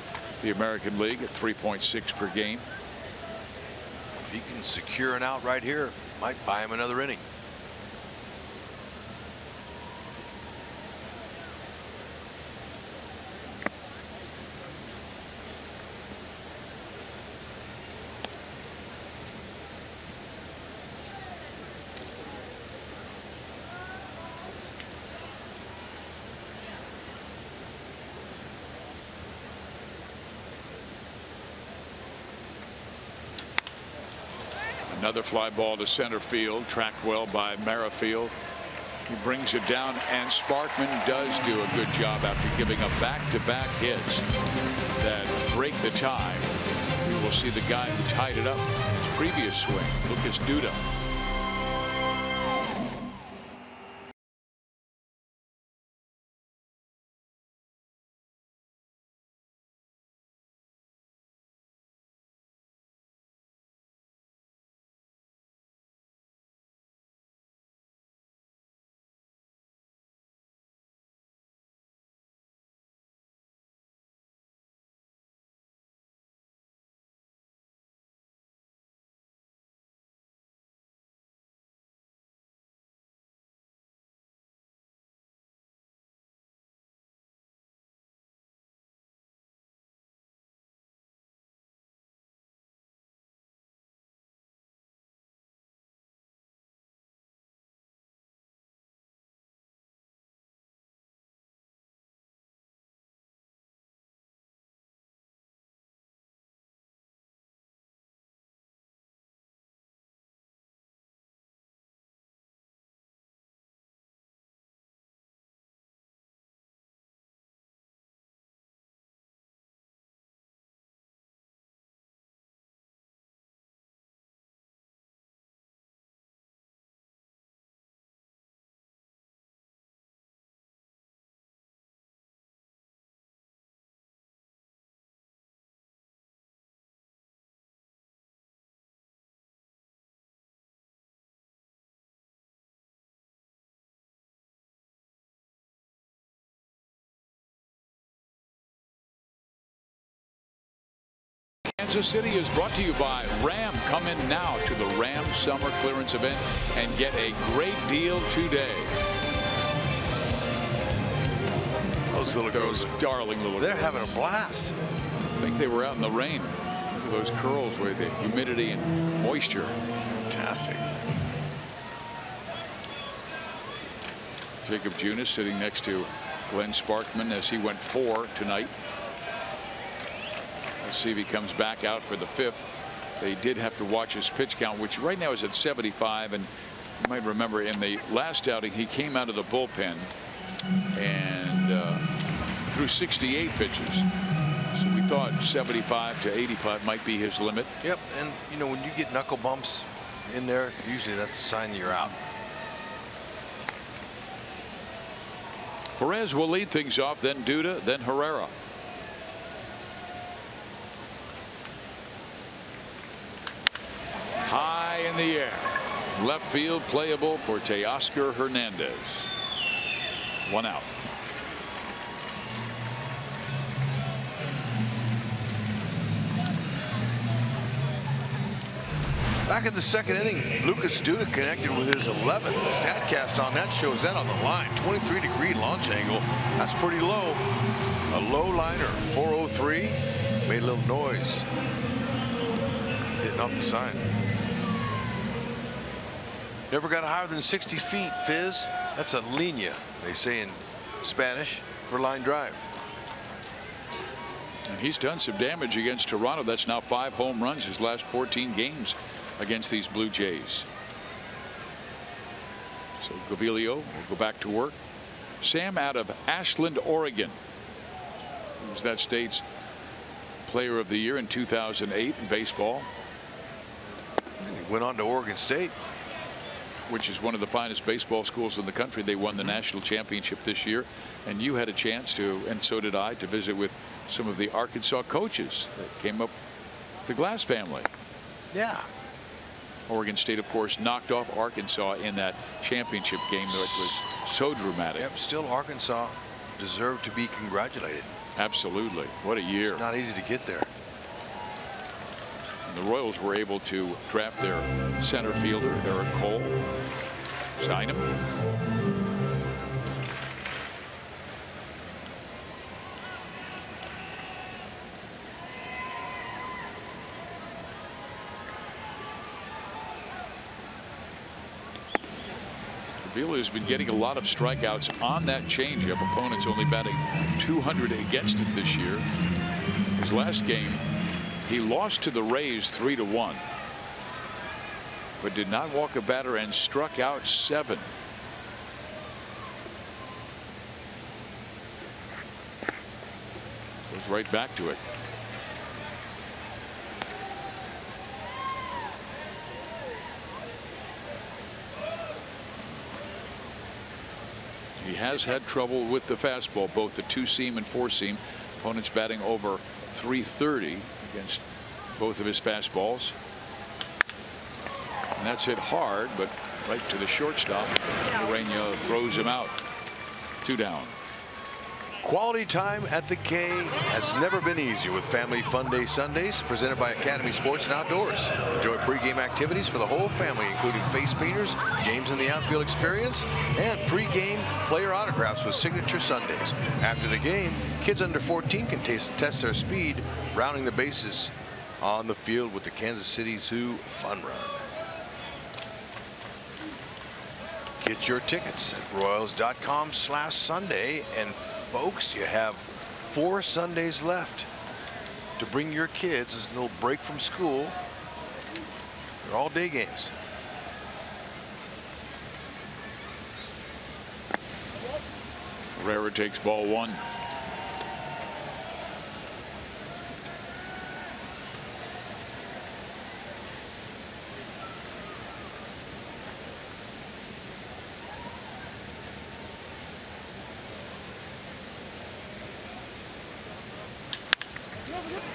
the American League at 3.6 per game. If he can secure an out right here, might buy him another inning. Another fly ball to center field, tracked well by Merrifield. He brings it down, and Sparkman does do a good job after giving up back-to-back hits that break the tie. We will see the guy who tied it up in his previous swing, Lucas Duda. Kansas City is brought to you by Ram. Come in now to the Ram Summer Clearance Event and get a great deal today. Those little girls are darling little They're girls. having a blast. I think they were out in the rain. Look at those curls with the humidity and moisture. Fantastic. Jacob Junis sitting next to Glenn Sparkman as he went 4 tonight. Let's see if he comes back out for the 5th. They did have to watch his pitch count, which right now is at 75. And you might remember in the last outing, he came out of the bullpen and threw 68 pitches. So we thought 75 to 85 might be his limit. Yep. And, you know, when you get knuckle bumps in there, usually that's a sign you're out. Perez will lead things off, then Duda, then Herrera. High in the air. Left field playable for Teoscar Hernandez. 1 out. Back in the 2nd inning, Lucas Duda connected with his 11th. The StatCast on that shows that on the line. 23-degree launch angle. That's pretty low. A low liner. 403. Made a little noise. Hitting off the sign. Never got higher than 60 feet, Fizz. That's a linea, they say in Spanish, for line drive. And he's done some damage against Toronto. That's now 5 home runs his last 14 games against these Blue Jays. So Gavilio will go back to work. Sam out of Ashland, Oregon. He was that state's player of the year in 2008 in baseball. And he went on to Oregon State. which is one of the finest baseball schools in the country. They won the national championship this year, and you had a chance to, and so did I, to visit with some of the Arkansas coaches that came up, the Glass family. Yeah. Oregon State, of course, knocked off Arkansas in that championship game, though it was so dramatic. Yep, still Arkansas deserved to be congratulated. Absolutely. What a year. It's not easy to get there. And the Royals were able to draft their center fielder, Eric Cole, sign him. Gavilia has been getting a lot of strikeouts on that changeup. Opponents only batting .200 against it this year. His last game, he lost to the Rays 3-1, but did not walk a batter and struck out 7. Goes right back to it. He has had trouble with the fastball, both the 2-seam and 4-seam. Opponents batting over .330 against both of his fastballs. And that's hit hard, but right to the shortstop. Urena throws him out. 2 down. Quality time at the K has never been easier with Family Fun Day Sundays presented by Academy Sports and Outdoors. Enjoy pregame activities for the whole family, including face painters, games in the outfield experience, and pregame player autographs with signature Sundays. After the game, kids under 14 can test their speed, rounding the bases on the field with the Kansas City Zoo Fun Run. Get your tickets at Royals.com/Sunday. And folks, you have 4 Sundays left to bring your kids as a little break from school. They're all day games. Herrera takes ball 1.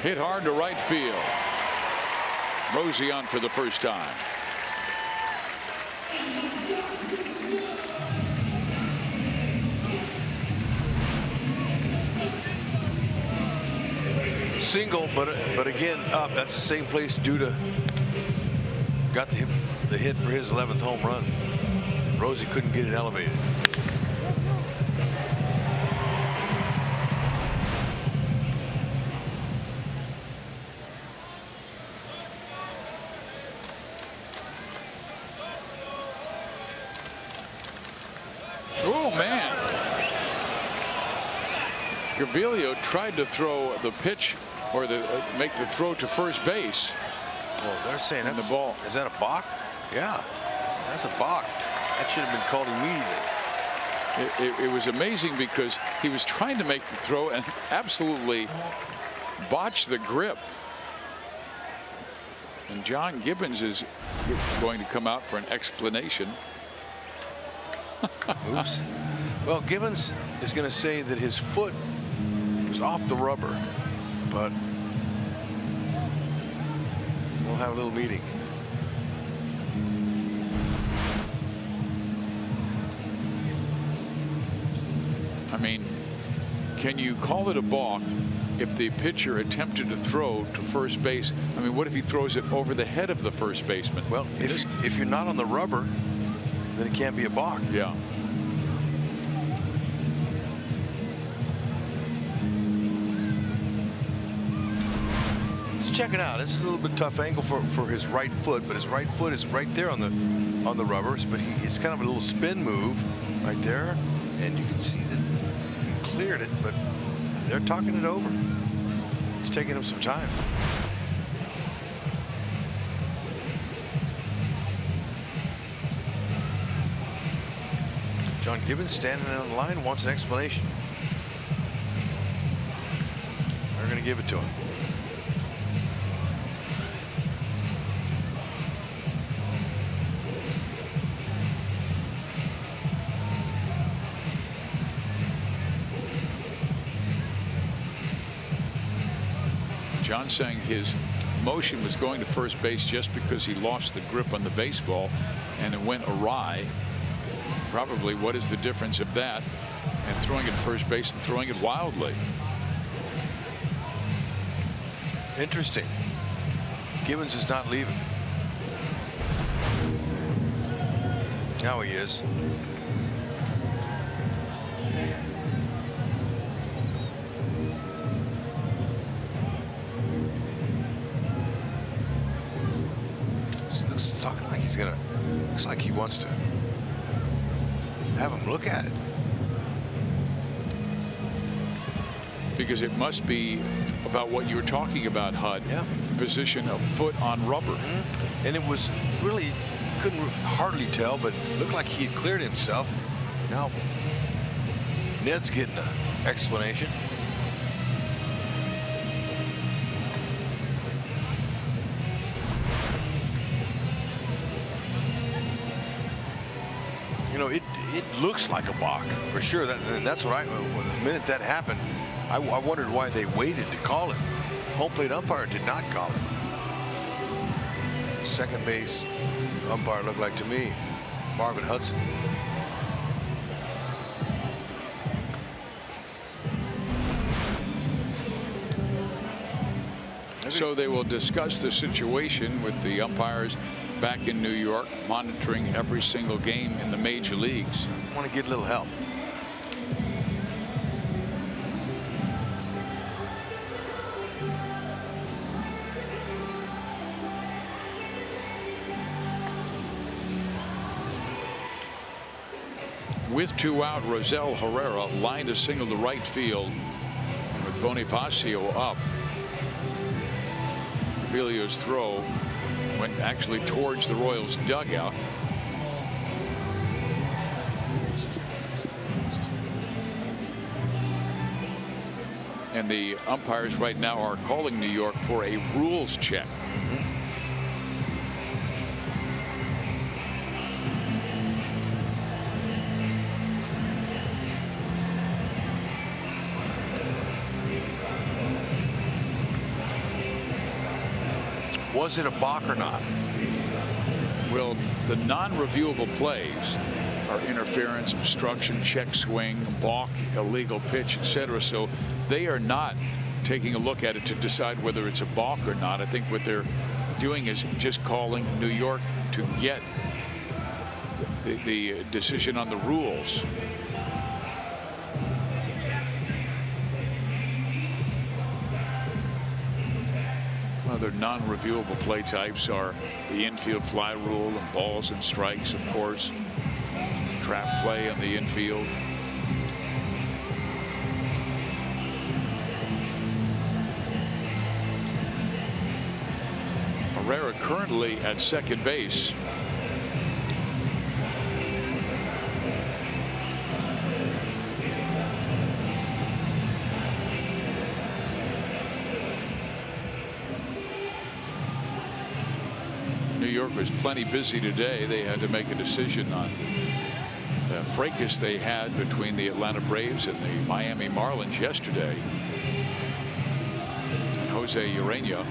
Hit hard to right field. Rosie on for the first time. Single, but again up. That's the same place Duda got the hit for his 11th home run. Rosie couldn't get it elevated. Gavilia tried to throw the pitch or make the throw to first base. Well, they're saying that's the ball. Is that a balk? Yeah, that's a balk. That should have been called immediately. It was amazing because he was trying to make the throw and absolutely botched the grip. And John Gibbons is going to come out for an explanation. Oops. Well, Gibbons is going to say that his foot was off the rubber, but we'll have a little meeting. I mean, can you call it a balk if the pitcher attempted to throw to first base? I mean, what if he throws it over the head of the first baseman? Well, if you're not on the rubber, then it can't be a balk. Yeah. Check it out. It's a little bit tough angle for his right foot, but his right foot is right there on the rubbers. But it's kind of a little spin move right there, and you can see that he cleared it. But they're talking it over. It's taking him some time. John Gibbons standing on the line wants an explanation. They're going to give it to him. John saying his motion was going to first base just because he lost the grip on the baseball and it went awry. Probably what is the difference of that and throwing it first base and throwing it wildly? Interesting. Gibbons is not leaving. Now he is. Looks talking like he's gonna. Looks like he wants to have him look at it. Because it must be about what you were talking about, Hud. Yeah. The position of foot on rubber. And it was really, couldn't hardly tell, but looked like he had cleared himself. Now Ned's getting an explanation. You know, it looks like a balk for sure. That's what the minute that happened, I wondered why they waited to call it. Home plate umpire did not call it. Second base umpire looked like to me Marvin Hudson. So they will discuss the situation with the umpires back in New York, monitoring every single game in the major leagues. I want to get a little help. With 2 out, Rosell Herrera lined a single to right field. And with Bonifacio up, Vilio's throw went actually towards the Royals dugout. And the umpires right now are calling New York for a rules check. Was it a balk or not? Well, the non-reviewable plays are interference, obstruction, check swing, balk, illegal pitch, etc. So they are not taking a look at it to decide whether it's a balk or not. I think what they're doing is just calling New York to get the decision on the rules. Other non-reviewable play types are the infield fly rule and balls and strikes, of course. Trap play on the infield. Herrera currently at second base. New York was plenty busy today. They had to make a decision on the fracas they had between the Atlanta Braves and the Miami Marlins yesterday. And Jose Urena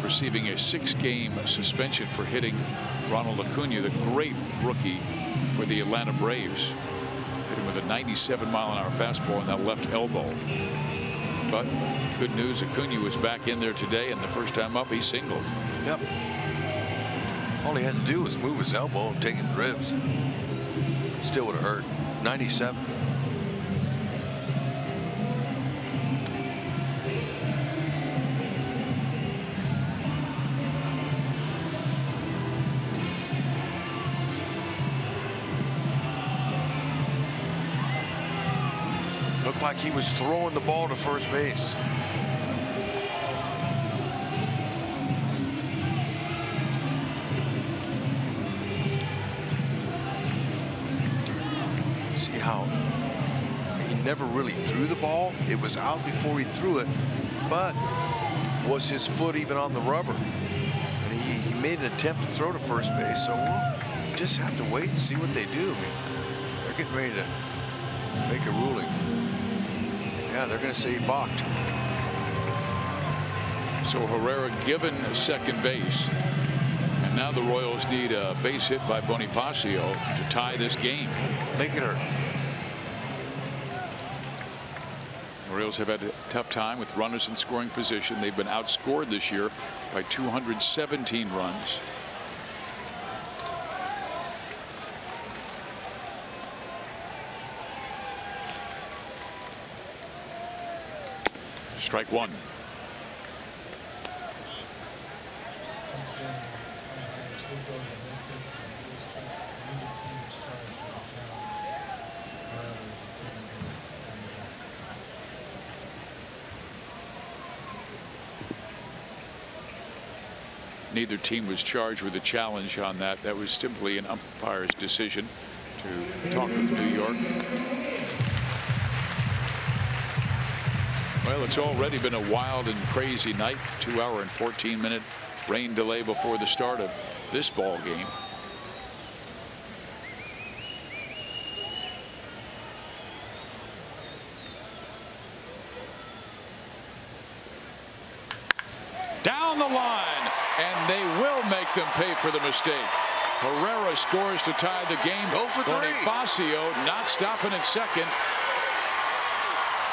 receiving a 6-game suspension for hitting Ronald Acuna, the great rookie for the Atlanta Braves. Hit him with a 97-mile-an-hour fastball on that left elbow. But good news, Acuna was back in there today, and the first time up he singled. Yep. All he had to do was move his elbow and take his ribs. Still would have hurt. 97. Looked like he was throwing the ball to first base. How he never really threw the ball. It was out before he threw it, but was his foot even on the rubber? And he made an attempt to throw to first base. So we'll just have to wait and see what they do. I mean, they're getting ready to make a ruling. Yeah, they're going to say he balked. So Herrera given second base. And now the Royals need a base hit by Bonifacio to tie this game. Make it hurt. The Royals have had a tough time with runners in scoring position. They've been outscored this year by 217 runs. Strike one. Neither team was charged with a challenge on that. That was simply an umpire's decision to talk with New York. Well, it's already been a wild and crazy night. 2 hour and 14-minute rain delay before the start of this ball game. Down the line, and they will make them pay for the mistake. Herrera scores to tie the game. Go for three. Bonifacio not stopping at second.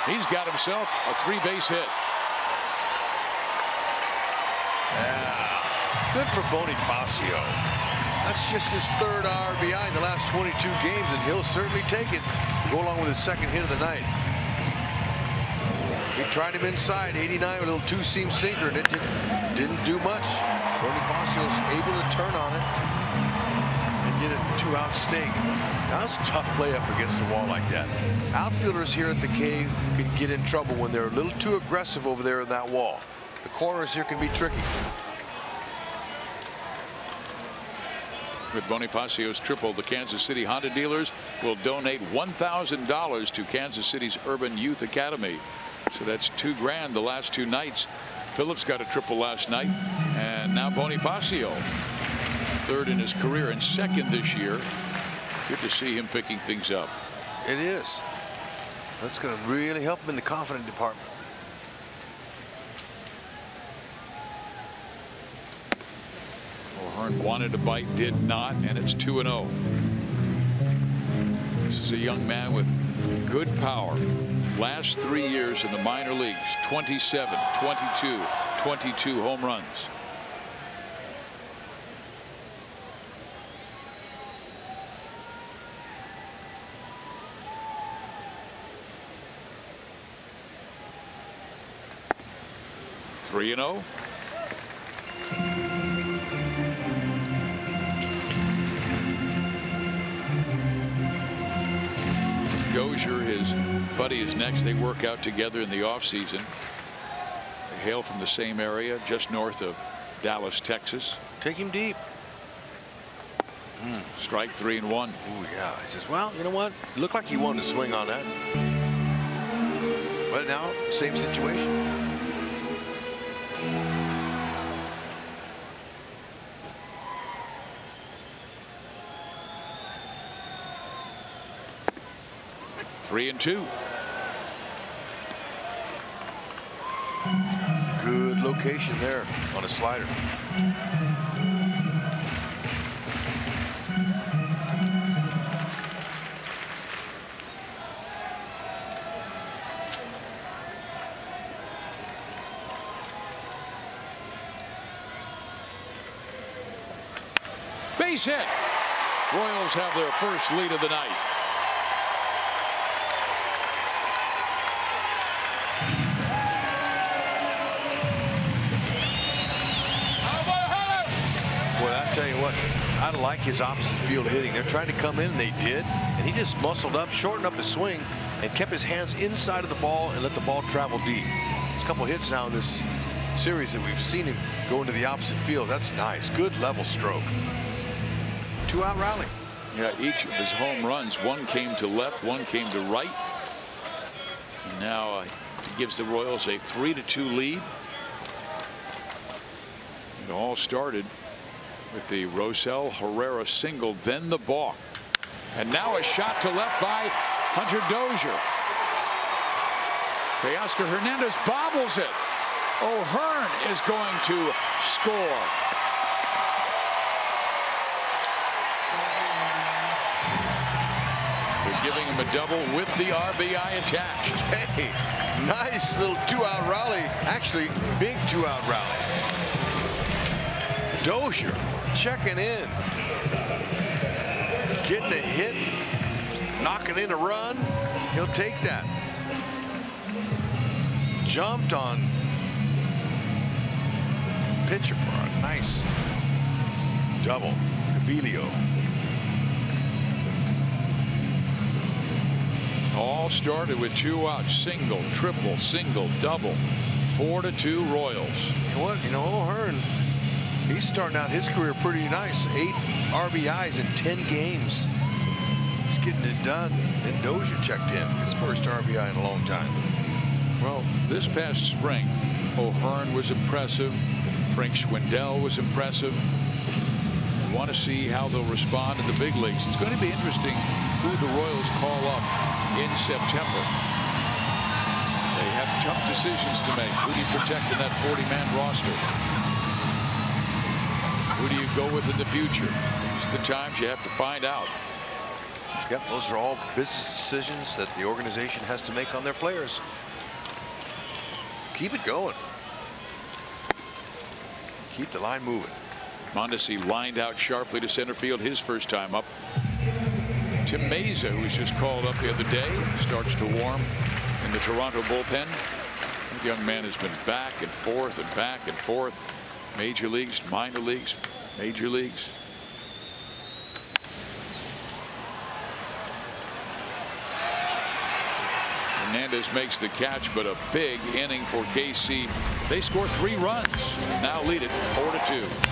He's got himself a 3-base hit. Yeah, good for Bonifacio. That's just his third RBI in the last 22 games, and he'll certainly take it. Go along with his second hit of the night. He tried him inside, 89 with a little two-seam sinker, and it didn't do much. Bonifacio's able to turn on it and get a two-out sting. Now that's a tough play up against the wall like that. Outfielders here at the Cave can get in trouble when they're a little too aggressive over there in that wall. The corners here can be tricky. With Bonifacio's triple, the Kansas City Honda dealers will donate $1,000 to Kansas City's Urban Youth Academy. So that's $2 grand the last two nights. Phillips got a triple last night, and now Bonifacio, third in his career and second this year. Good to see him picking things up. It is. That's going to really help him in the confidence department. O'Hearn wanted a bite, did not, and it's 2-0. This is a young man with good power. Last 3 years in the minor leagues, 27, 22, 22 home runs. Three and 0. Dozier, his buddy, is next. They work out together in the offseason. They hail from the same area, just north of Dallas, Texas. Take him deep. Strike 3 and 1. Oh yeah. He says, well, you know what? It looked like he wanted to swing on that. But now, same situation. Three and 2. Good location there on a slider. Base hit. Royals have their first lead of the night. Tell you what, I like his opposite field hitting. They're trying to come in, and they did, and he just muscled up, shortened up his swing, and kept his hands inside of the ball and let the ball travel deep. There's a couple hits now in this series that we've seen him go into the opposite field. That's nice. Good level stroke. 2-out rally. Yeah, each of his home runs, one came to left, one came to right. And now he gives the Royals a 3-2 lead. It all started with the Rosell Herrera single, then the balk. And now a shot to left by Hunter Dozier. Teoscar Hernandez bobbles it. O'Hearn is going to score. They're giving him a double with the RBI attached. Hey, nice little 2-out rally. Actually, big 2-out rally. Dozier checking in. Getting a hit. Knocking in a run. He'll take that. Jumped on pitcher for a nice double. Gavilio. All started with 2 outs. Single, triple, single, double. 4-2 Royals. You know what? You know, O'Hearn, he's starting out his career pretty nice. 8 RBIs in 10 games. He's getting it done. Then Dozier checked in. His first RBI in a long time. Well, this past spring, O'Hearn was impressive. Frank Schwindel was impressive. We want to see how they'll respond in the big leagues. It's going to be interesting who the Royals call up in September. They have tough decisions to make. Who do you protect in that 40-man roster? Who do you go with in the future? These are the times you have to find out. Yep, those are all business decisions that the organization has to make on their players. Keep it going. Keep the line moving. Mondesi lined out sharply to center field his first time up. Tim Meza, who was just called up the other day, starts to warm in the Toronto bullpen. The young man has been back and forth and back and forth. Major leagues, minor leagues, major leagues. Hernandez makes the catch, but a big inning for KC. They score 3 runs. Now lead it 4-2.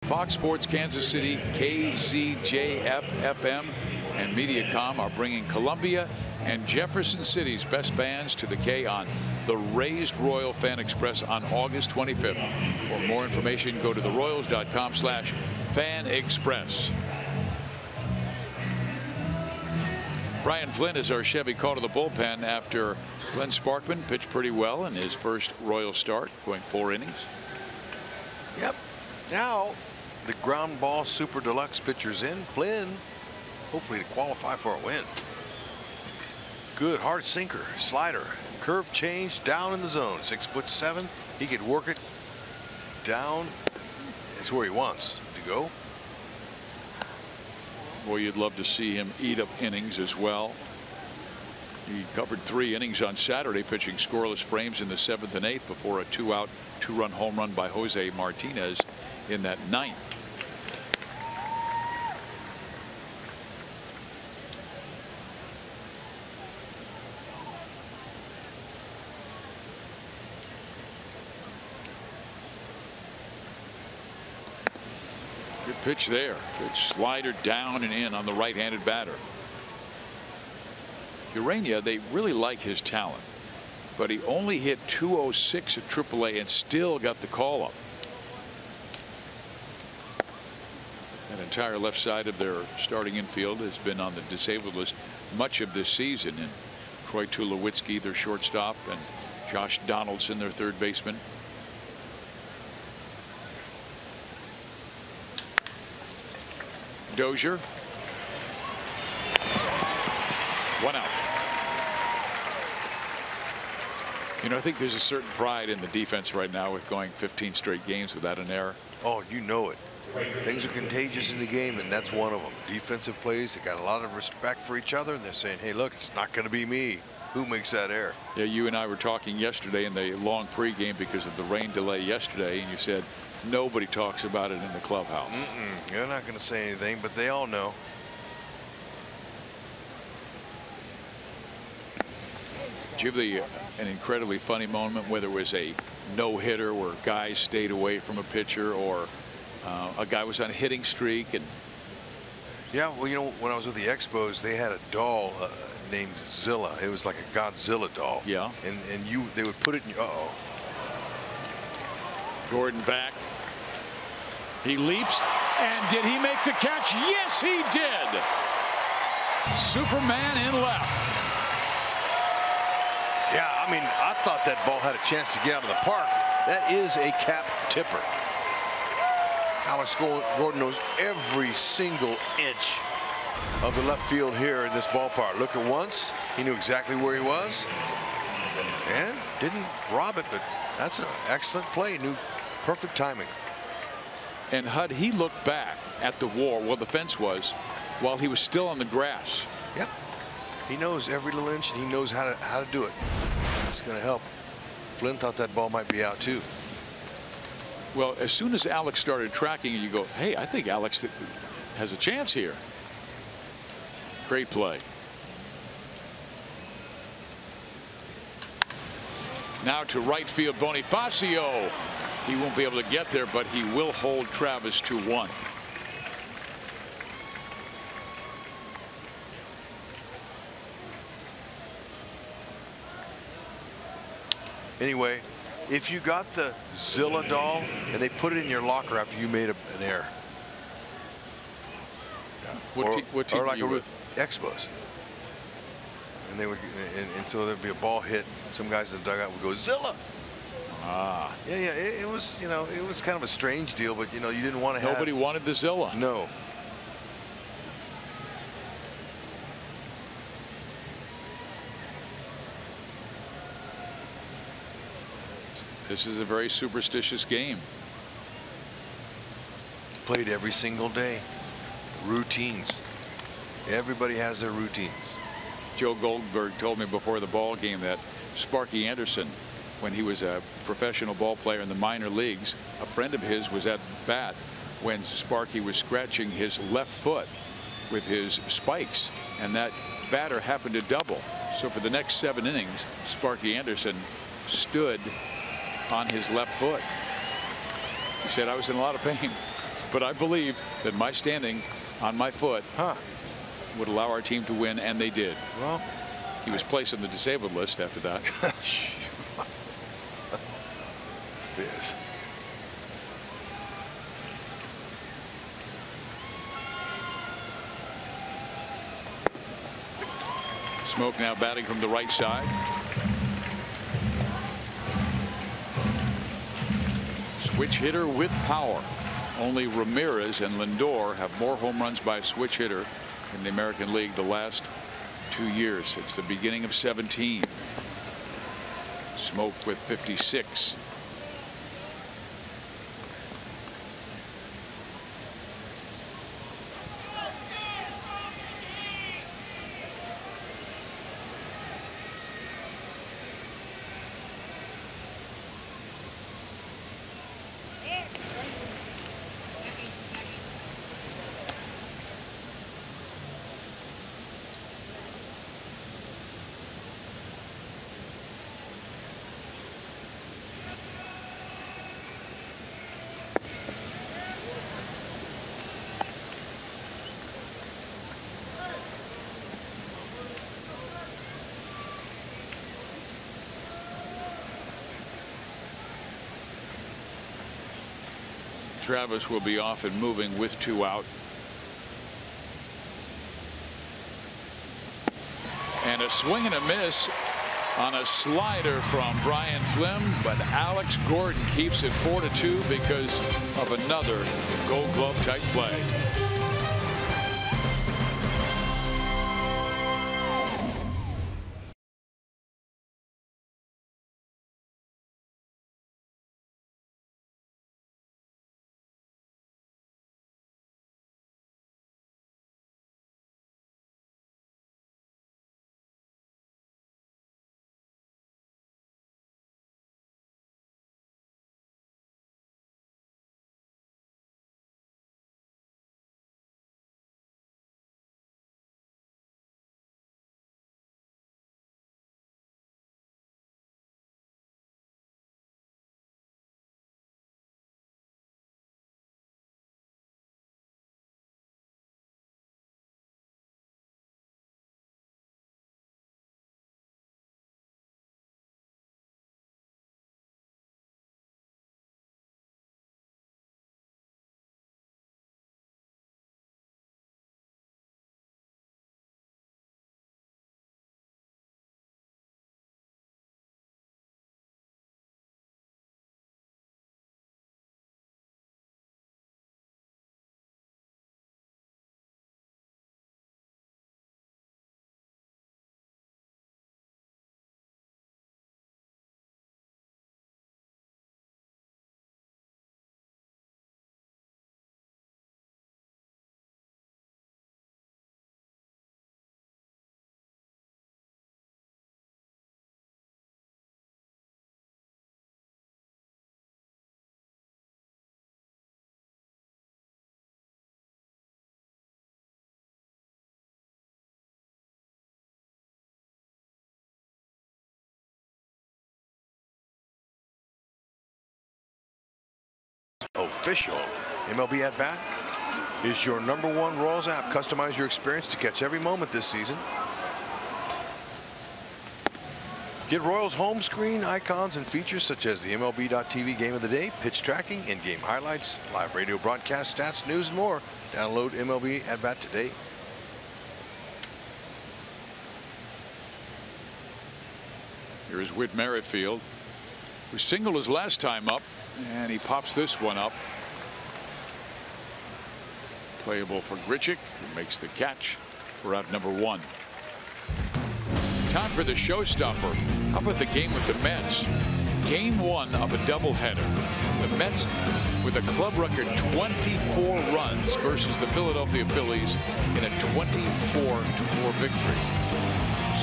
Fox Sports Kansas City, KZJF FM, and Mediacom are bringing Columbia and Jefferson City's best fans to the K on the Raised Royal Fan Express on August 25th. For more information, go to theroyals.com/Fan Express. Brian Flynn is our Chevy call to the bullpen after Glenn Sparkman pitched pretty well in his first Royal start, going 4 innings. Yep. Now the ground ball super deluxe pitcher's in. Flynn, hopefully to qualify for a win. Good hard sinker, slider, curve change down in the zone. 6'7". He could work it down. It's where he wants to go. Boy, you'd love to see him eat up innings as well. He covered 3 innings on Saturday, pitching scoreless frames in the 7th and 8th before a 2-out, 2-run home run by Jose Martinez in that 9th. pitch there. Good slider down and in on the right-handed batter. Urania, they really like his talent, but he only hit .206 at AAA and still got the call up. An entire left side of their starting infield has been on the disabled list much of this season, and Troy Tulowitzki, their shortstop, and Josh Donaldson, their third baseman. Dozier. 1 out. You know, I think there's a certain pride in the defense right now with going 15 straight games without an error. Oh, you know it. Things are contagious in the game, and that's one of them. Defensive plays, they got a lot of respect for each other, and they're saying, hey, look, it's not going to be me. Who makes that error? Yeah, you and I were talking yesterday in the long pregame because of the rain delay yesterday, and you said nobody talks about it in the clubhouse. You're not going to say anything, but they all know. Did you have an incredibly funny moment, whether it was a no-hitter where guys stayed away from a pitcher, or a guy was on a hitting streak? And yeah, well, you know, when I was with the Expos, they had a doll named Zilla. It was like a Godzilla doll. Yeah. And they would put it in your, Gordon back. He leaps, and did he make the catch? Yes, he did. Superman in left. Yeah, I mean, I thought that ball had a chance to get out of the park. That is a cap tipper. Alex Gordon knows every single inch of the left field here in this ballpark. Look at once, he knew exactly where he was and didn't rob it, but that's an excellent play. Knew perfect timing. And Hud, he looked back at the wall where the fence was while he was still on the grass. Yep. He knows every little inch, and he knows how to do it. It's going to help. Flynn thought that ball might be out too. Well, as soon as Alex started tracking it, you go, hey, I think Alex has a chance here. Great play. Now to right field, Bonifacio. He won't be able to get there, but he will hold Travis to 1. Anyway, if you got the Zilla doll and they put it in your locker after you made an error. Yeah. What team or like you with? Expos. And they would, and so there'd be a ball hit. Some guys in the dugout would go Zilla. Ah. Yeah, it was, you know, it was kind of a strange deal, but you know, you didn't want to have. Nobody wanted the Zilla. No. This is a very superstitious game. Played every single day. Routines. Everybody has their routines. Joe Goldberg told me before the ball game that Sparky Anderson, when he was a professional ball player in the minor leagues, a friend of his was at bat when Sparky was scratching his left foot with his spikes, and that batter happened to double. So for the next 7 innings, Sparky Anderson stood on his left foot. He said, I was in a lot of pain, but I believe that my standing on my foot would allow our team to win, and they did. Well, he was placed on the disabled list after that. Yes. Smoke now batting from the right side. Switch hitter with power. Only Ramirez and Lindor have more home runs by a switch hitter in the American League the last 2 years. It's the beginning of 17. Smoke with 56. Travis will be off and moving with 2 out. And a swing and a miss on a slider from Brian Flynn, but Alex Gordon keeps it 4-2 because of another Gold Glove type play. Official MLB at bat is your #1 Royals app. Customize your experience to catch every moment this season. Get Royals home screen icons and features such as the MLB.TV game of the day, pitch tracking, in-game highlights, live radio broadcast stats, news, and more. Download MLB at bat today. Here's Whit Merrifield, who singled his last time up, and he pops this one up. Playable for Grichuk, who makes the catch for out #1. Time for the showstopper. How about the game with the Mets? Game 1 of a doubleheader. The Mets with a club record 24 runs versus the Philadelphia Phillies in a 24-4 victory.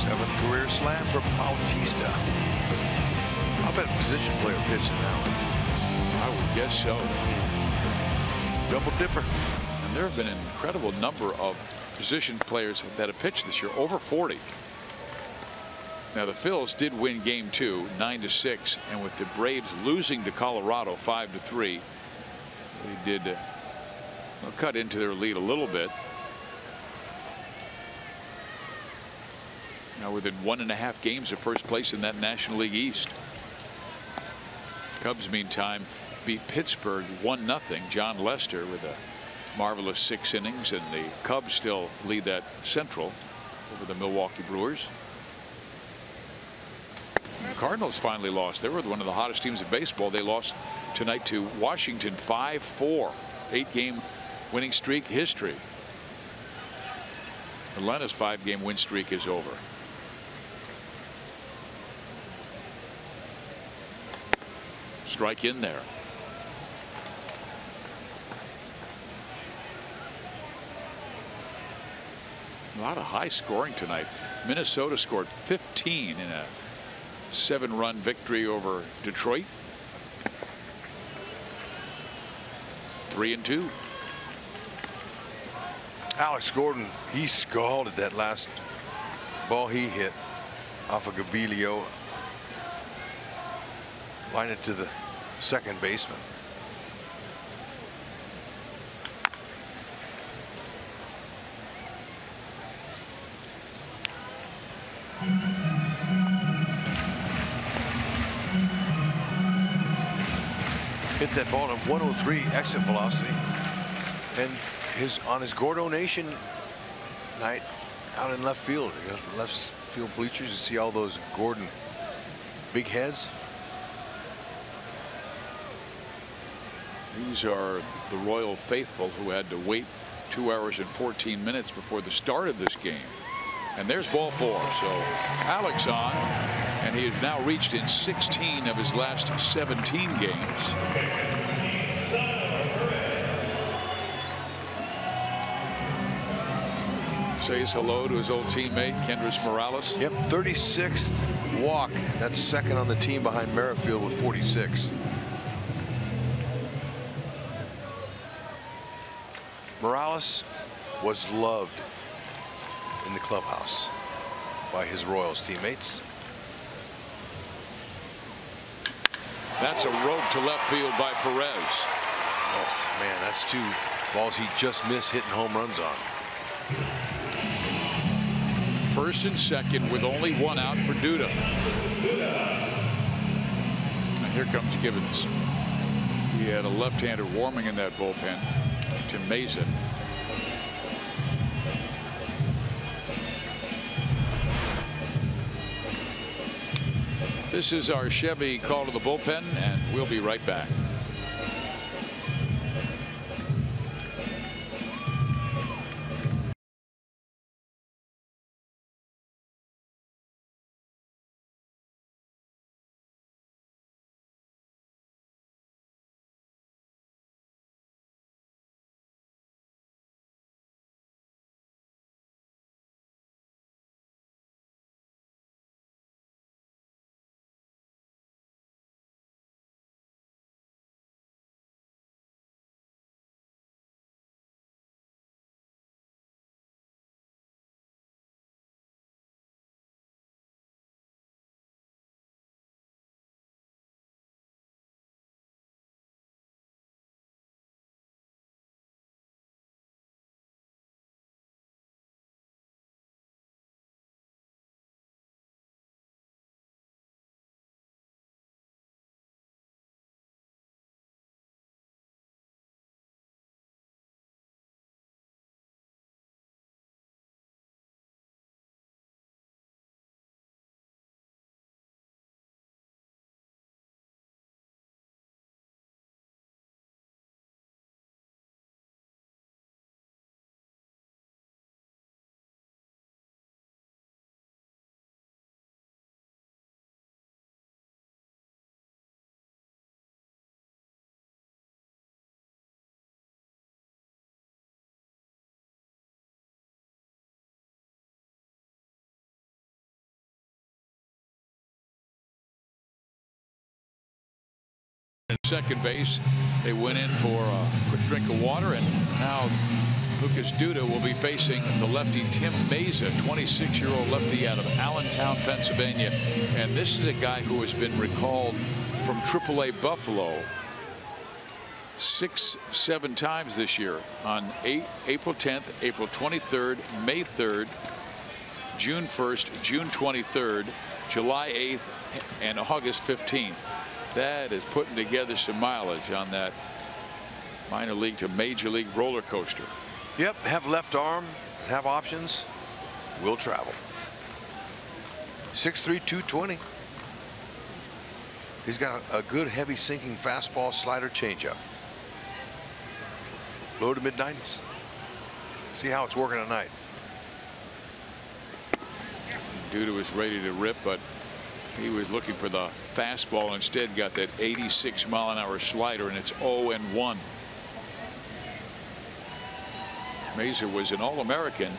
7th career slam for Bautista. I'll bet a position player pitched in that one. I would guess so. Double dipper. And there have been an incredible number of position players that have pitched this year, over 40. Now the Phils did win game 2, 9-6, and with the Braves losing to Colorado 5-3, they did cut into their lead a little bit. Now within 1.5 games of first place in that National League East. Cubs meantime beat Pittsburgh 1-0. John Lester with a marvelous 6 innings, and the Cubs still lead that Central over the Milwaukee Brewers. The Cardinals finally lost. They were one of the hottest teams in baseball. They lost tonight to Washington 5-4. 8-game winning streak history. Atlanta's 5-game win streak is over. Strike in there. A lot of high scoring tonight. Minnesota scored 15 in a 7-run victory over Detroit. 3-2. Alex Gordon, he scalded that last ball he hit off of Gavilio. Line it to the second baseman. hit that ball at 103 exit velocity. And on his Gordo Nation night out in left field, you got the left field bleachers. You see all those Gordon big heads. These are the Royal faithful who had to wait 2 hours and 14 minutes before the start of this game. And there's ball 4. So Alex on, and he has now reached in 16 of his last 17 games. Says hello to his old teammate Kendrys Morales. Yep, 36th walk. That's second on the team behind Merrifield with 46. Morales was loved in the clubhouse by his Royals teammates. That's a rope to left field by Perez. Oh man, that's 2 balls he just missed hitting home runs on. First and second with only 1 out for Duda. And here comes Gibbons. He had a left-hander warming in that bullpen. To Mesa. This is our Chevy call to the bullpen, and we'll be right back. Second base, they went in for a quick drink of water, and now Lucas Duda will be facing the lefty Tim Mesa, 26-year-old lefty out of Allentown, Pennsylvania. And this is a guy who has been recalled from AAA Buffalo 6-7 times this year on April 10th, April 23rd, May 3rd, June 1st, June 23rd, July 8th, and August 15th. That is putting together some mileage on that minor league to major league roller coaster. Yep, have left arm, have options, will travel. 6'3", 220. He's got a good heavy sinking fastball, slider, changeup. Low to mid 90s. See how it's working tonight. Duda was ready to rip, but he was looking for the fastball. Instead got that 86-mile-an-hour slider, and it's 0-1. Mesa was an All-American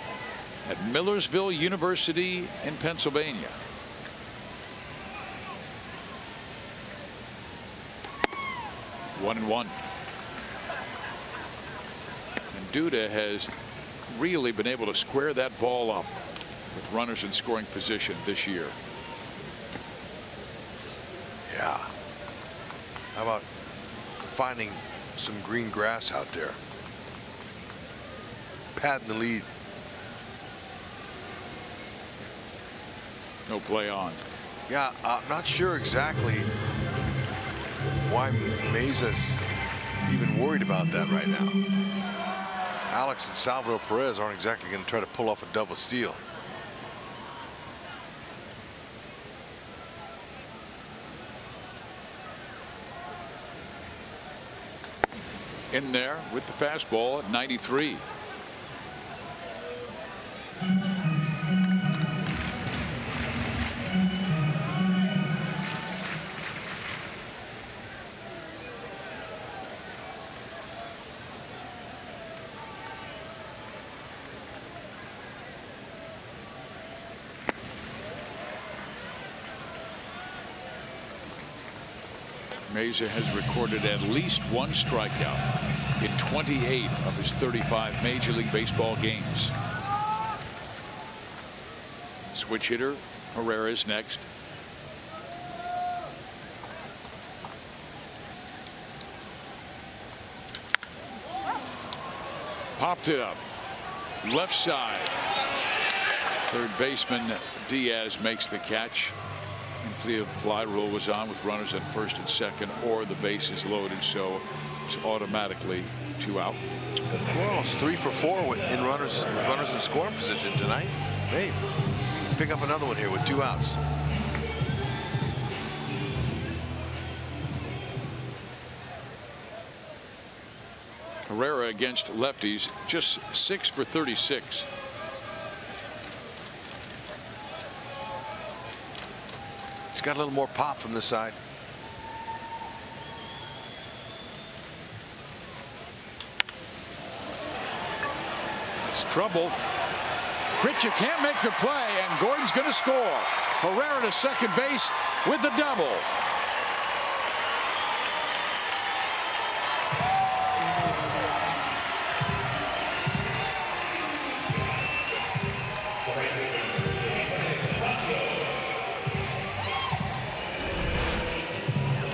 at Millersville University in Pennsylvania. One and one. And Duda has really been able to square that ball up with runners in scoring position this year. Yeah. How about finding some green grass out there? Padding the lead. No play on. Yeah, I'm not sure exactly why Mesa's even worried about that right now. Alex and Salvador Perez aren't exactly going to try to pull off a double steal. In there with the fastball at 93. Mesa has recorded at least one strikeout in 28 of his 35 Major League Baseball games. Switch hitter Herrera is next. Popped it up left side. Third baseman Diaz makes the catch. If the fly rule was on with runners at first and second, or the base is loaded, so it's automatically 2 out. Well, it's 3 for 4 in runners in scoring position tonight. Hey, pick up another one here with 2 outs. Herrera against lefties, just 6 for 36. He's got a little more pop from this side. It's trouble. Pritchett can't make the play, and Gordon's going to score. Herrera to second base with the double.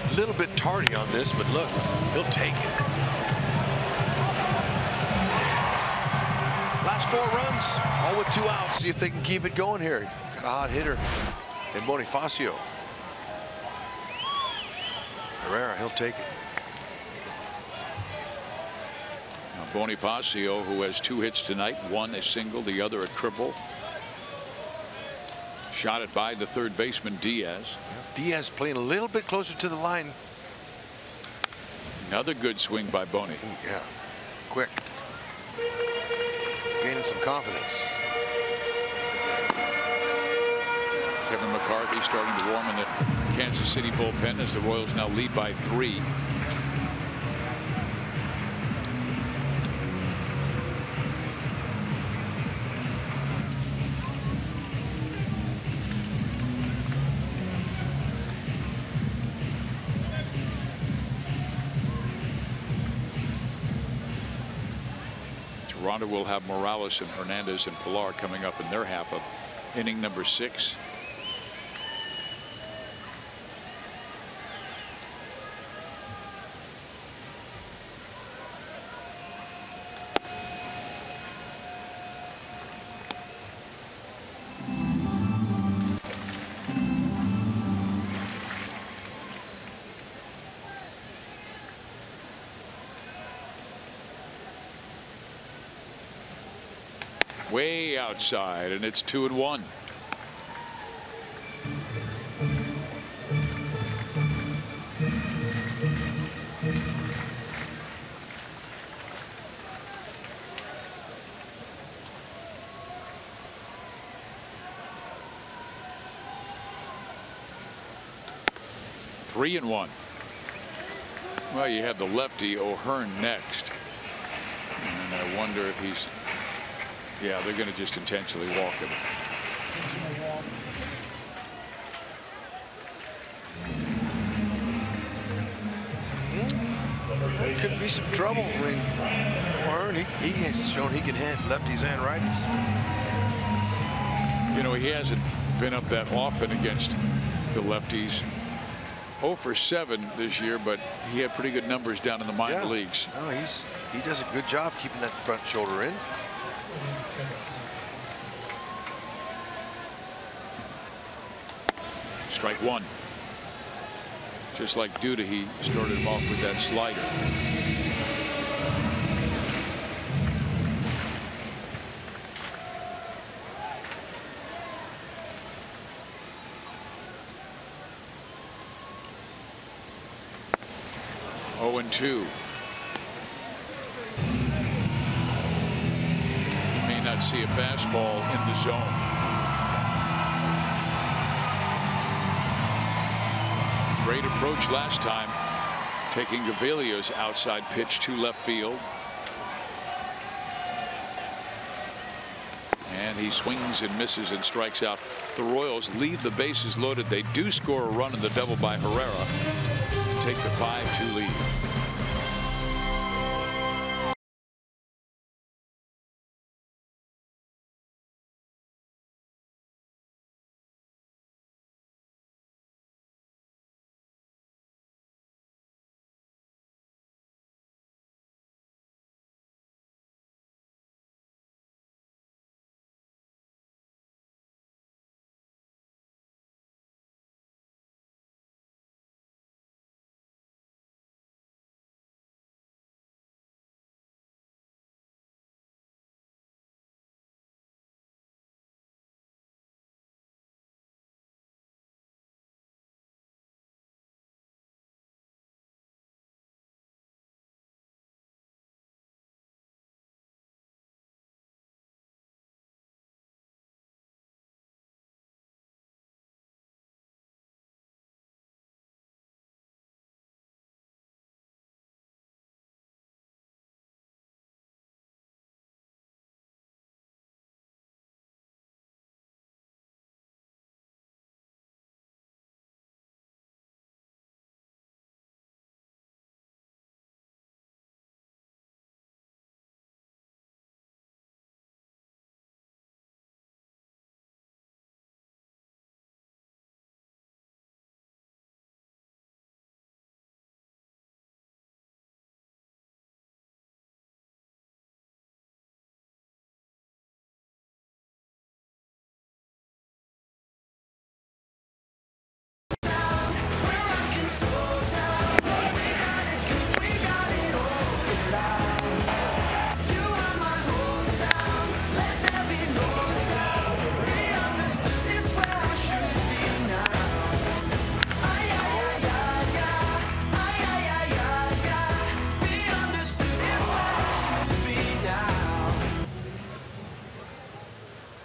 A little bit tardy on this, but look, he'll take it. Last 4 runs, all with 2 outs. See if they can keep it going here. Got a hot hitter in Bonifacio. Herrera, he'll take it. Now Bonifacio, who has 2 hits tonight, one a single, the other a triple. Shot it by the third baseman Diaz. Diaz playing a little bit closer to the line. Another good swing by Boney. Ooh, yeah, quick. Gaining some confidence. Kevin McCarthy starting to warm in the Kansas City bullpen as the Royals now lead by 3. Toronto will have Morales and Hernandez and Pilar coming up in their half of inning number 6. Way outside, and it's 2-1. Three and 1. Well, you have the lefty O'Hearn next, and I wonder if he's. Yeah, they're going to just intentionally walk him. Could be some trouble. I mean, O'Hearn, he has shown he can hit lefties and righties. You know, he hasn't been up that often against the lefties. 0 for 7 this year, but he had pretty good numbers down in the minor leagues. No, he does a good job keeping that front shoulder in. Strike 1. Just like Duda, he started him off with that slider. Oh, and 2. You may not see a fastball in the zone. Great approach last time, taking Gaviglia's outside pitch to left field. And he swings and misses and strikes out. The Royals leave the bases loaded. They do score a run in the double by Herrera. Take the 5-2 lead.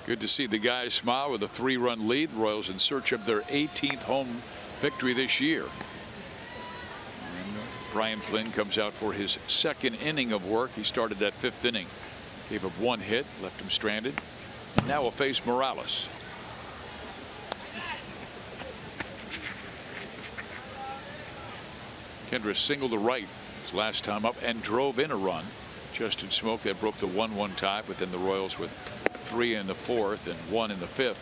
Good to see the guys smile with a 3-run lead. Royals in search of their 18th home victory this year. And Brian Flynn comes out for his 2nd inning of work. He started that 5th inning. Gave up 1 hit, left him stranded. And now will face Morales. Kendra singled to right his last time up and drove in a run. Justin Smoke that broke the 1-1 tie, but then the Royals with 3 in the 4th and 1 in the 5th.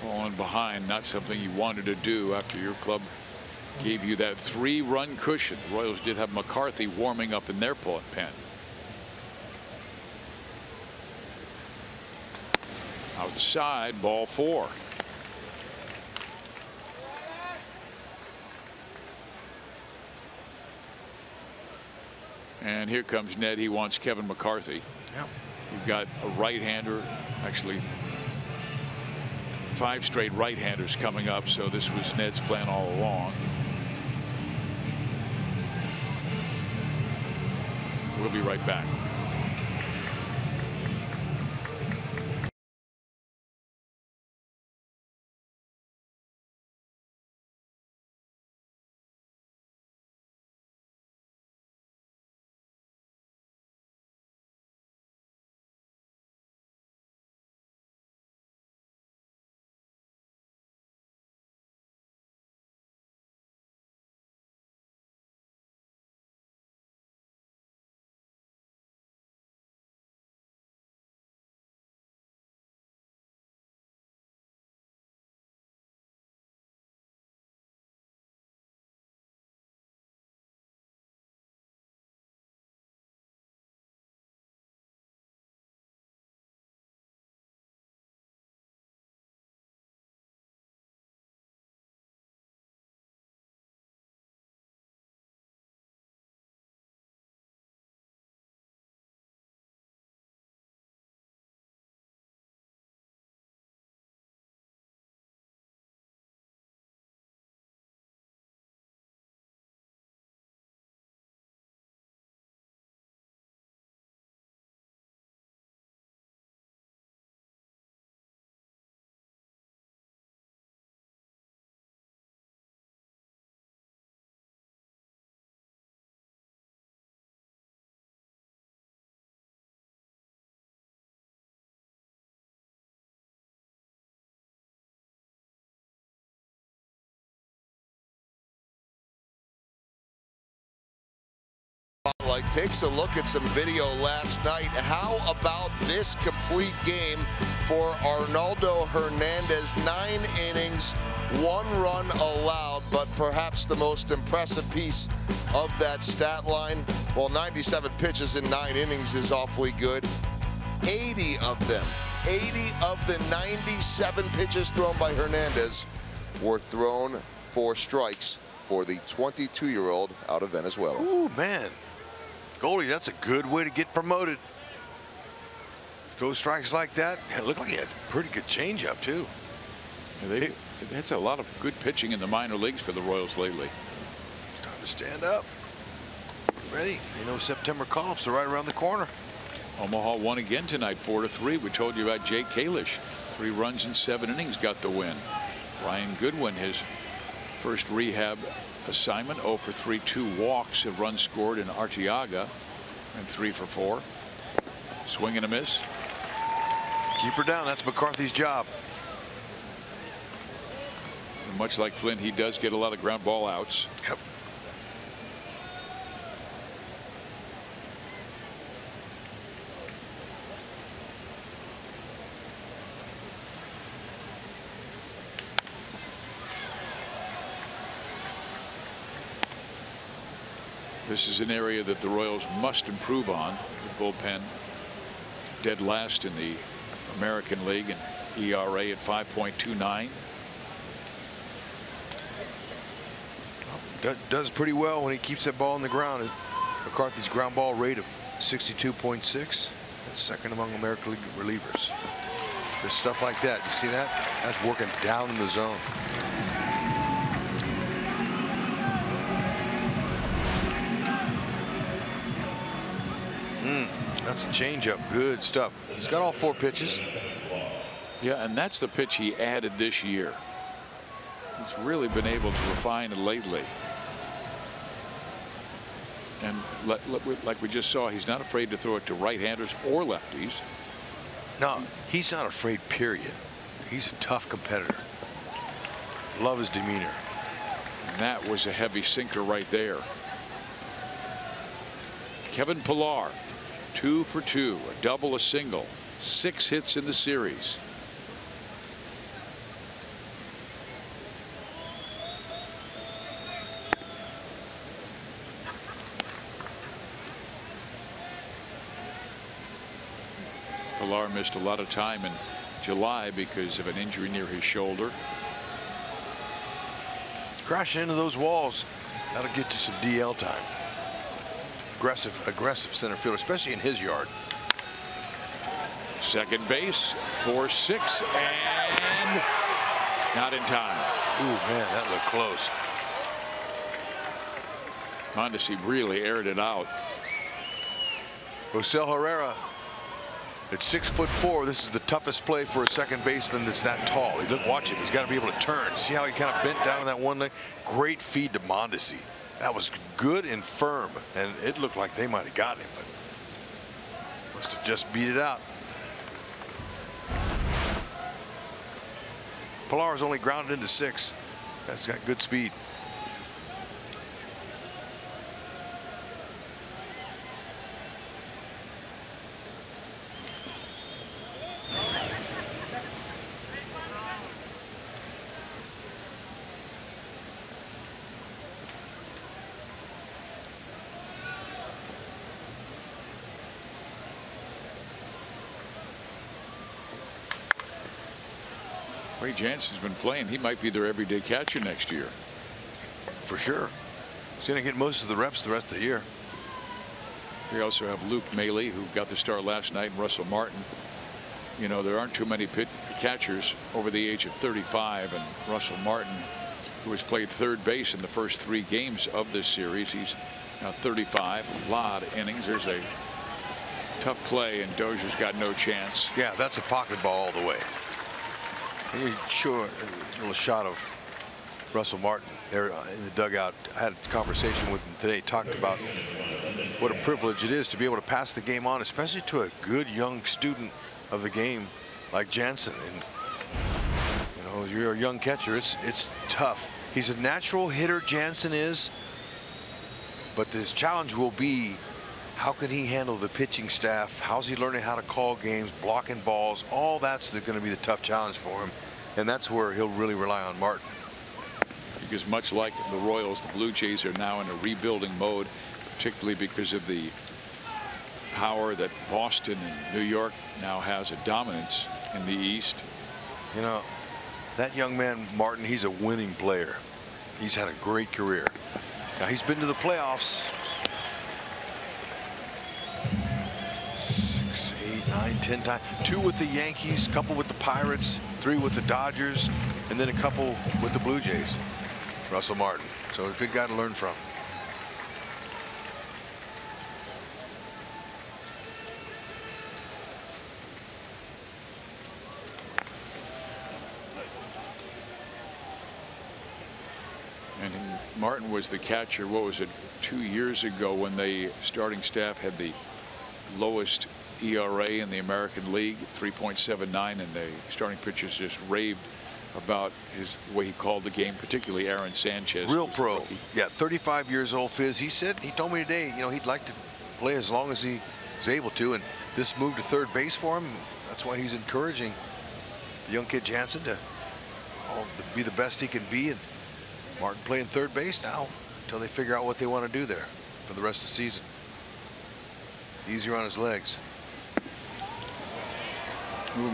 Falling behind, not something you wanted to do after your club gave you that 3-run cushion. The Royals did have McCarthy warming up in their pen. Outside, ball 4. And here comes Ned. He wants Kevin McCarthy. Yep. You've got a right-hander, actually 5 straight right-handers coming up, so this was Ned's plan all along. We'll be right back. takes a look at some video last night. How about this complete game for Arnoldo Hernandez? 9 innings, 1 run allowed, but perhaps the most impressive piece of that stat line, well, 97 pitches in 9 innings is awfully good. 80 of them, 80 of the 97 pitches thrown by Hernandez were thrown for strikes for the 22-year-old out of Venezuela. Ooh, man. Goldie, that's a good way to get promoted. Throw strikes like that. It looked like he had a pretty good changeup, too. That's a lot of good pitching in the minor leagues for the Royals lately. Time to stand up. Ready? You know, September call-ups are right around the corner. Omaha won again tonight, 4-3. We told you about Jake Kalish. 3 runs in 7 innings got the win. Ryan Goodwin, his first rehab assignment, 0 for 3, 2 walks, a run scored in Arteaga, and 3 for 4. Swing and a miss. Keep her down. That's McCarthy's job. And much like Flynn, he does get a lot of ground ball outs. Yep. This is an area that the Royals must improve on. The bullpen dead last in the American League, and ERA at 5.29. Does pretty well when he keeps that ball on the ground. McCarthy's ground ball rate of 62.6. That's second among American League relievers. Just stuff like that. You see that? That's working down in the zone. That's a changeup. Good stuff. He's got all 4 pitches. Yeah, and that's the pitch he added this year. He's really been able to refine it lately. And like we just saw, he's not afraid to throw it to right-handers or lefties. No, he's not afraid, period. He's a tough competitor. Love his demeanor. And that was a heavy sinker right there. Kevin Pillar, 2 for 2, a double, a single, 6 hits in the series. Pillar missed a lot of time in July because of an injury near his shoulder. Crashing into those walls, that'll get you some DL time. Aggressive center fielder, especially in his yard. Second base, 4-6, and not in time. Ooh, man, that looked close. Mondesi really aired it out. Rosel Herrera at 6'4". This is the toughest play for a second baseman that's that tall. Look, watch him. He's got to be able to turn. See how he kind of bent down on that one leg? Great feed to Mondesi. That was good and firm, and it looked like they might have got him, but must have just beat it out. Pillar's only grounded into 6. That's got good speed. Ray Jansen's been playing. He might be their everyday catcher next year. For sure. He's going to get most of the reps the rest of the year. They also have Luke Maley, who got the start last night, and Russell Martin. You know, there aren't too many catchers over the age of 35, and Russell Martin, who has played third base in the first 3 games of this series, he's now 35. A lot of innings. There's a tough play, and Dozier's got no chance. Yeah, that's a pocket ball all the way. You show a little shot of Russell Martin there in the dugout. I had a conversation with him today, talked about what a privilege it is to be able to pass the game on, especially to a good young student of the game like Jansen. And you know, you're a young catcher. It's tough. He's a natural hitter, Jansen is, but this challenge will be how can he handle the pitching staff? How's he learning how to call games, blocking balls? All that's going to be the tough challenge for him, and that's where he'll really rely on Martin. Because much like the Royals, the Blue Jays are now in a rebuilding mode, particularly because of the power that Boston and New York now has a dominance in the East. You know, that young man Martin, he's a winning player. He's had a great career. Now he's been to the playoffs 6, 8, 9, 10 times. 2 with the Yankees, couple with the Pirates, 3 with the Dodgers, and then a couple with the Blue Jays. Russell Martin. So a big guy to learn from. And Martin was the catcher, what was it, 2 years ago, when the starting staff had the lowest ERA in the American League, 3.79, and the starting pitchers just raved about the way he called the game, particularly Aaron Sanchez. Real pro. Yeah, 35 years old, Fizz. He told me today, you know, he'd like to play as long as he is able to, and this move to third base for him, that's why he's encouraging the young kid Jansen to be the best he can be, and Martin playing third base now until they figure out what they want to do there for the rest of the season. Easier on his legs.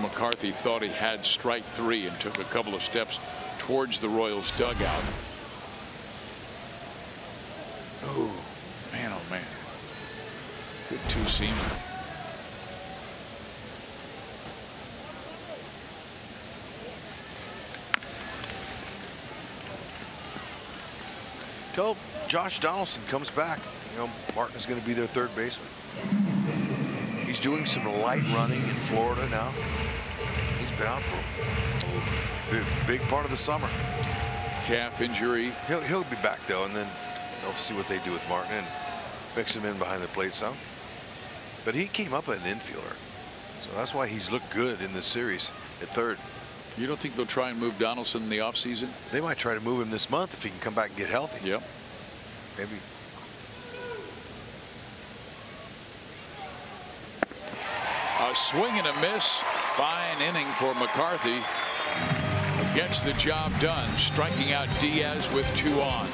McCarthy thought he had strike 3 and took a couple of steps towards the Royals dugout. Oh man, good two-seamer. Till Josh Donaldson comes back, you know, Martin is going to be their third baseman. He's doing some light running in Florida now. He's been out for a big part of the summer. Calf injury. He'll be back though, and then they'll see what they do with Martin and mix him in behind the plate some. But he came up as an infielder, so that's why he's looked good in this series at third. You don't think they'll try and move Donaldson in the offseason? They might try to move him this month if he can come back and get healthy. Yep. Maybe. A swing and a miss. Fine inning for McCarthy. Gets the job done, striking out Diaz with 2 on.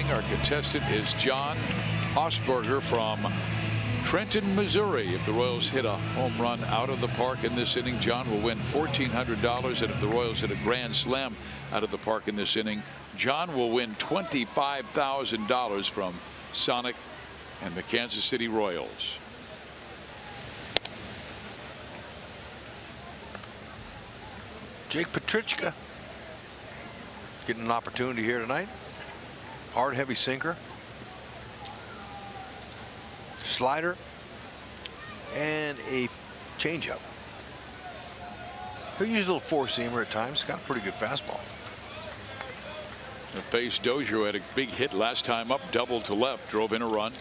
Our contestant is John Osberger from Trenton, Missouri. If the Royals hit a home run out of the park in this inning, John will win $1,400, and if the Royals hit a grand slam out of the park in this inning, John will win $25,000 from Sonic and the Kansas City Royals. Jake Petrichka getting an opportunity here tonight. Hard, heavy sinker, slider, and a changeup. He'll use a little four-seamer at times. Got a pretty good fastball. Faced Dozier, who had a big hit last time up, double to left, drove in a run.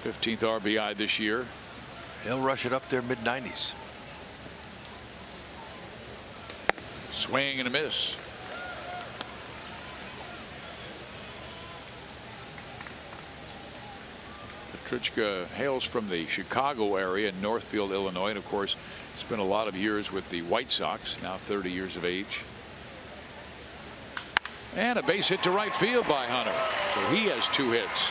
15th RBI this year. He'll rush it up there mid-90s. Swing and a miss. Petrichka hails from the Chicago area in Northfield, Illinois, and of course spent a lot of years with the White Sox, now 30 years of age. And a base hit to right field by Hunter, so he has 2 hits.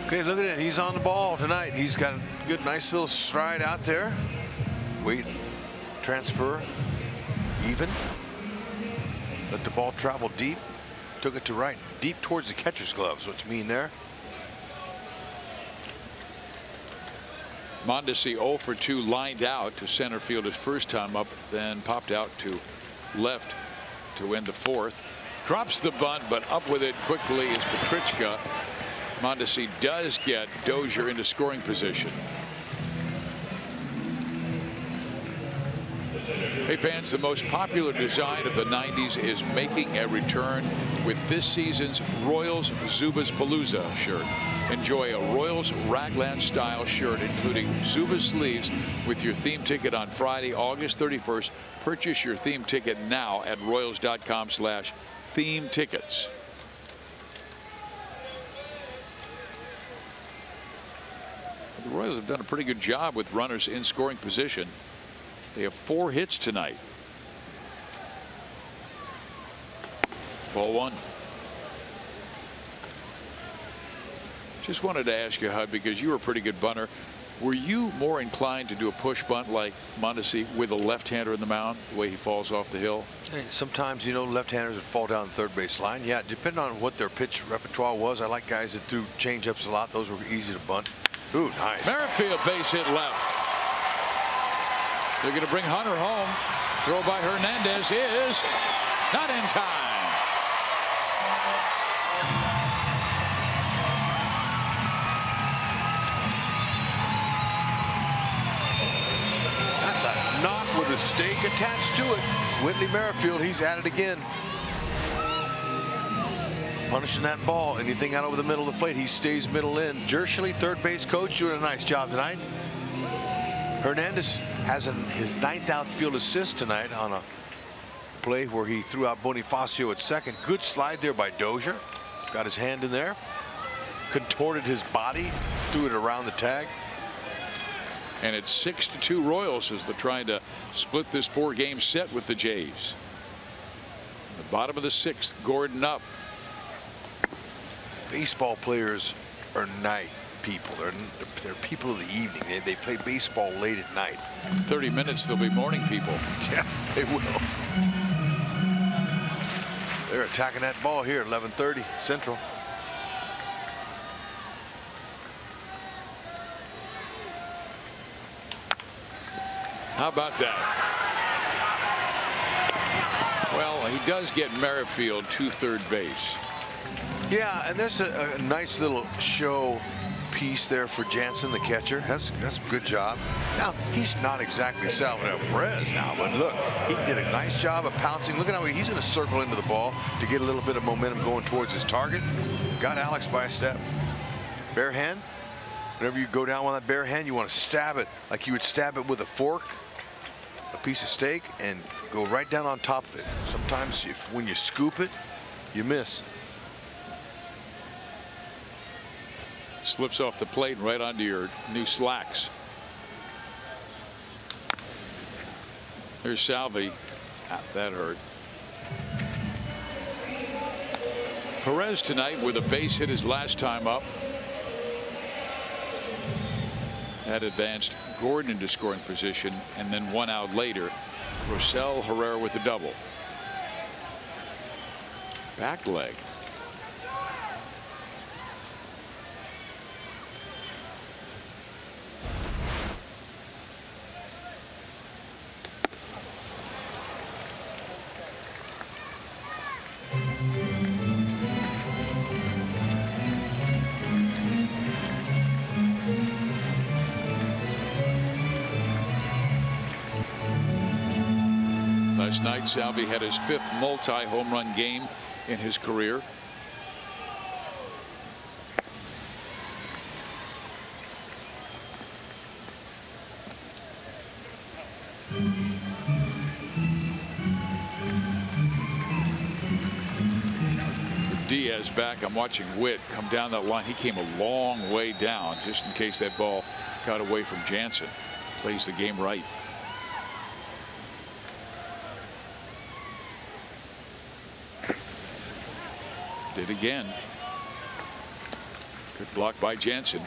Okay, look at it. He's on the ball tonight. He's got a good, nice little stride out there. Wait, transfer, even. Let the ball travel deep. Took it to right, deep towards the catcher's glove. So what's mean there? Mondesi 0 for 2, lined out to center field his first time up, then popped out to left to end the 4th. Drops the bunt, but up with it quickly is Petrichka. Mondesi does get Dozier into scoring position. Hey fans, the most popular design of the 90s is making a return with this season's Royals Zubaz Palooza shirt. Enjoy a Royals Raglan style shirt including Zubaz sleeves with your theme ticket on Friday, August 31st. Purchase your theme ticket now at royals.com/theme tickets. The Royals have done a pretty good job with runners in scoring position. They have 4 hits tonight. Ball 1. Just wanted to ask you, Hud, because you were a pretty good bunter. Were you more inclined to do a push bunt like Mondesi with a left-hander in the mound, the way he falls off the hill? Hey, sometimes, you know, left-handers would fall down the third base line. Yeah, depending on what their pitch repertoire was. I like guys that threw change-ups a lot. Those were easy to bunt. Ooh, nice. Merrifield base hit left. They're going to bring Hunter home. Throw by Hernandez is not in time. That's a knot with a stake attached to it. Whitley Merrifield, he's at it again. Punishing that ball. Anything out over the middle of the plate, he stays middle in. Jershely, third base coach, doing a nice job tonight. Hernandez has his 9th outfield assist tonight on a play where he threw out Bonifacio at second. Good slide there by Dozier. Got his hand in there. Contorted his body. Threw it around the tag. And it's 6-2 Royals as they're trying to split this 4-game set with the Jays. The bottom of the 6th, Gordon up. Baseball players are night people. They're people of the evening. They play baseball late at night. 30 minutes, they'll be morning people. Yeah, they will. They're attacking that ball here at 11:30 Central. How about that? Well, he does get Merrifield to third base. Yeah, and there's a nice little show piece there for Jansen, the catcher. That's a good job. Now, he's not exactly Salvador Perez now, but look, he did a nice job of pouncing. Look at how he's going to circle into the ball to get a little bit of momentum going towards his target. Got Alex by a step. Bare hand. Whenever you go down with that bare hand, you want to stab it like you would stab it with a fork, a piece of steak, and go right down on top of it. Sometimes when you scoop it, you miss. Slips off the plate and right onto your new slacks. There's Salvi. That hurt. Perez tonight with a base hit his last time up. That advanced Gordon into scoring position, and then 1 out later, Rosell Herrera with the double. Back leg. Last night, Salvi had his 5th multi-home run game in his career. With Diaz back, I'm watching Witt come down that line. He came a long way down just in case that ball got away from Jansen. Plays the game right. Did again. Good block by Jansen.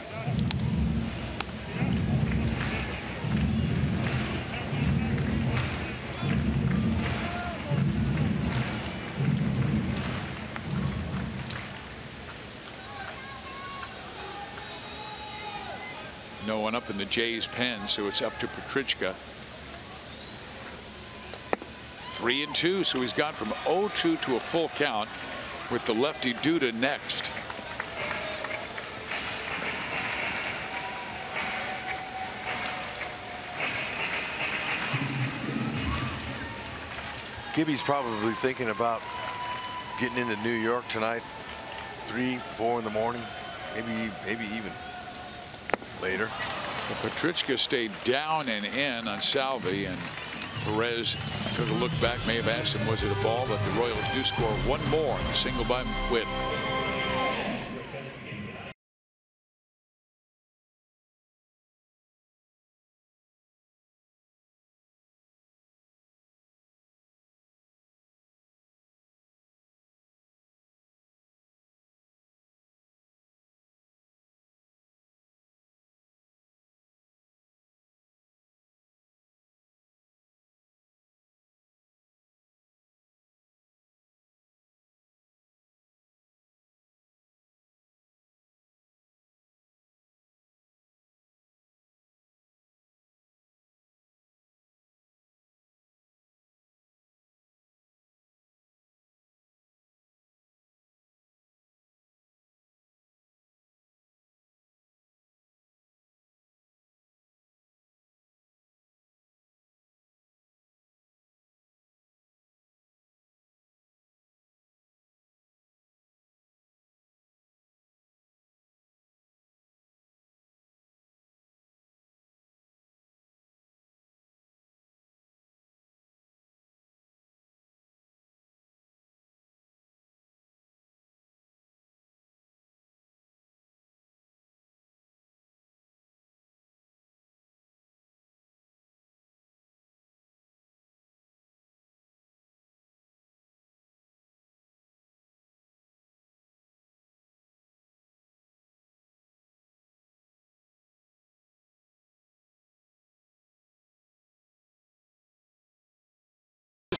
No one up in the Jays pen, so it's up to Petrichka. 3-2, so he's gone from 0-2 to a full count with the lefty Duda next. Gibby's probably thinking about getting into New York tonight, 3, 4 in the morning, maybe even later. Well, Petrichka stayed down and in on Salvi, and Perez took a look back, may have asked him was it a ball, but the Royals do score one more. Single by Witt.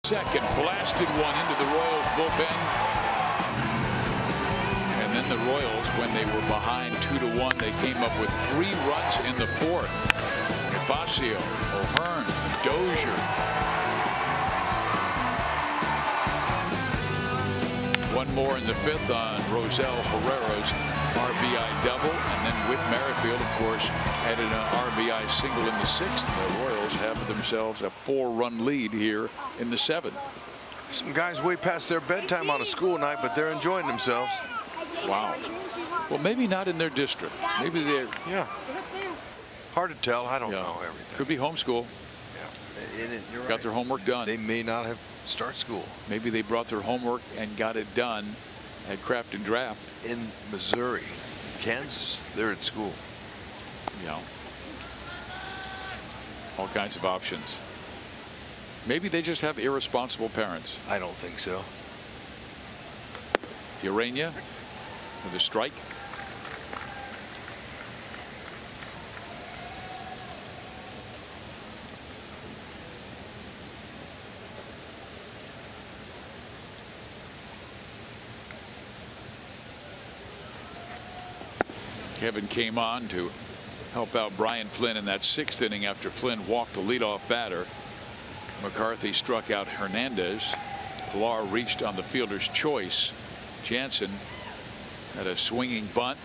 Second, blasted one into the Royals bullpen. And then the Royals, when they were behind 2-1, they came up with 3 runs in the 4th. Facio, O'Hearn, Dozier. One more in the 5th on Rosell Herrera's RBI double, and then with Merrifield, of course, added an RBI single in the 6th. And the Royals have themselves a 4-run lead here in the 7th. Some guys way past their bedtime on a school night, but they're enjoying themselves. Wow. Well, maybe not in their district. Maybe they're. Yeah. Hard to tell. I don't know everything. Could be homeschool. Yeah. You're right. Got their homework done. They may not have start school. Maybe they brought their homework and got it done at Craft and Draft. In Missouri, Kansas, they're at school. Yeah. All kinds of options. Maybe they just have irresponsible parents. I don't think so. Urania with a strike. Kevin came on to help out Brian Flynn in that 6th inning after Flynn walked the leadoff batter. McCarthy struck out Hernandez. Pilar reached on the fielder's choice. Jansen had a swinging bunt,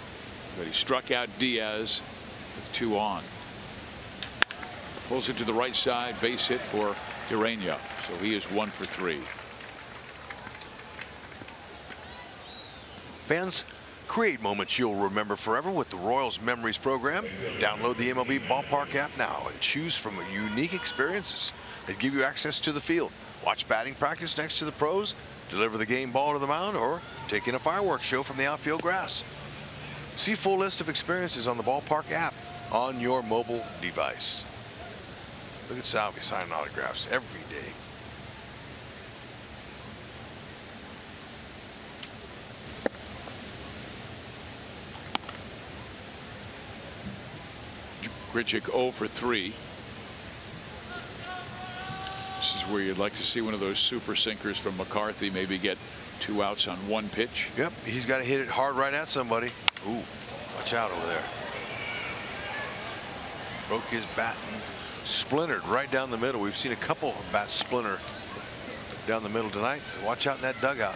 but he struck out Diaz with 2 on. Pulls it to the right side, base hit for Urania. So he is 1 for 3. Fans, create moments you'll remember forever with the Royals Memories program. Download the MLB Ballpark app now and choose from unique experiences that give you access to the field. Watch batting practice next to the pros, deliver the game ball to the mound, or take in a fireworks show from the outfield grass. See full list of experiences on the Ballpark app on your mobile device. Look at Salvi signing autographs every day. Grichuk 0 for 3. This is where you'd like to see one of those super sinkers from McCarthy maybe get 2 outs on 1 pitch. Yep, he's got to hit it hard right at somebody. Ooh, watch out over there. Broke his bat and splintered right down the middle. We've seen a couple of bats splinter down the middle tonight. Watch out in that dugout.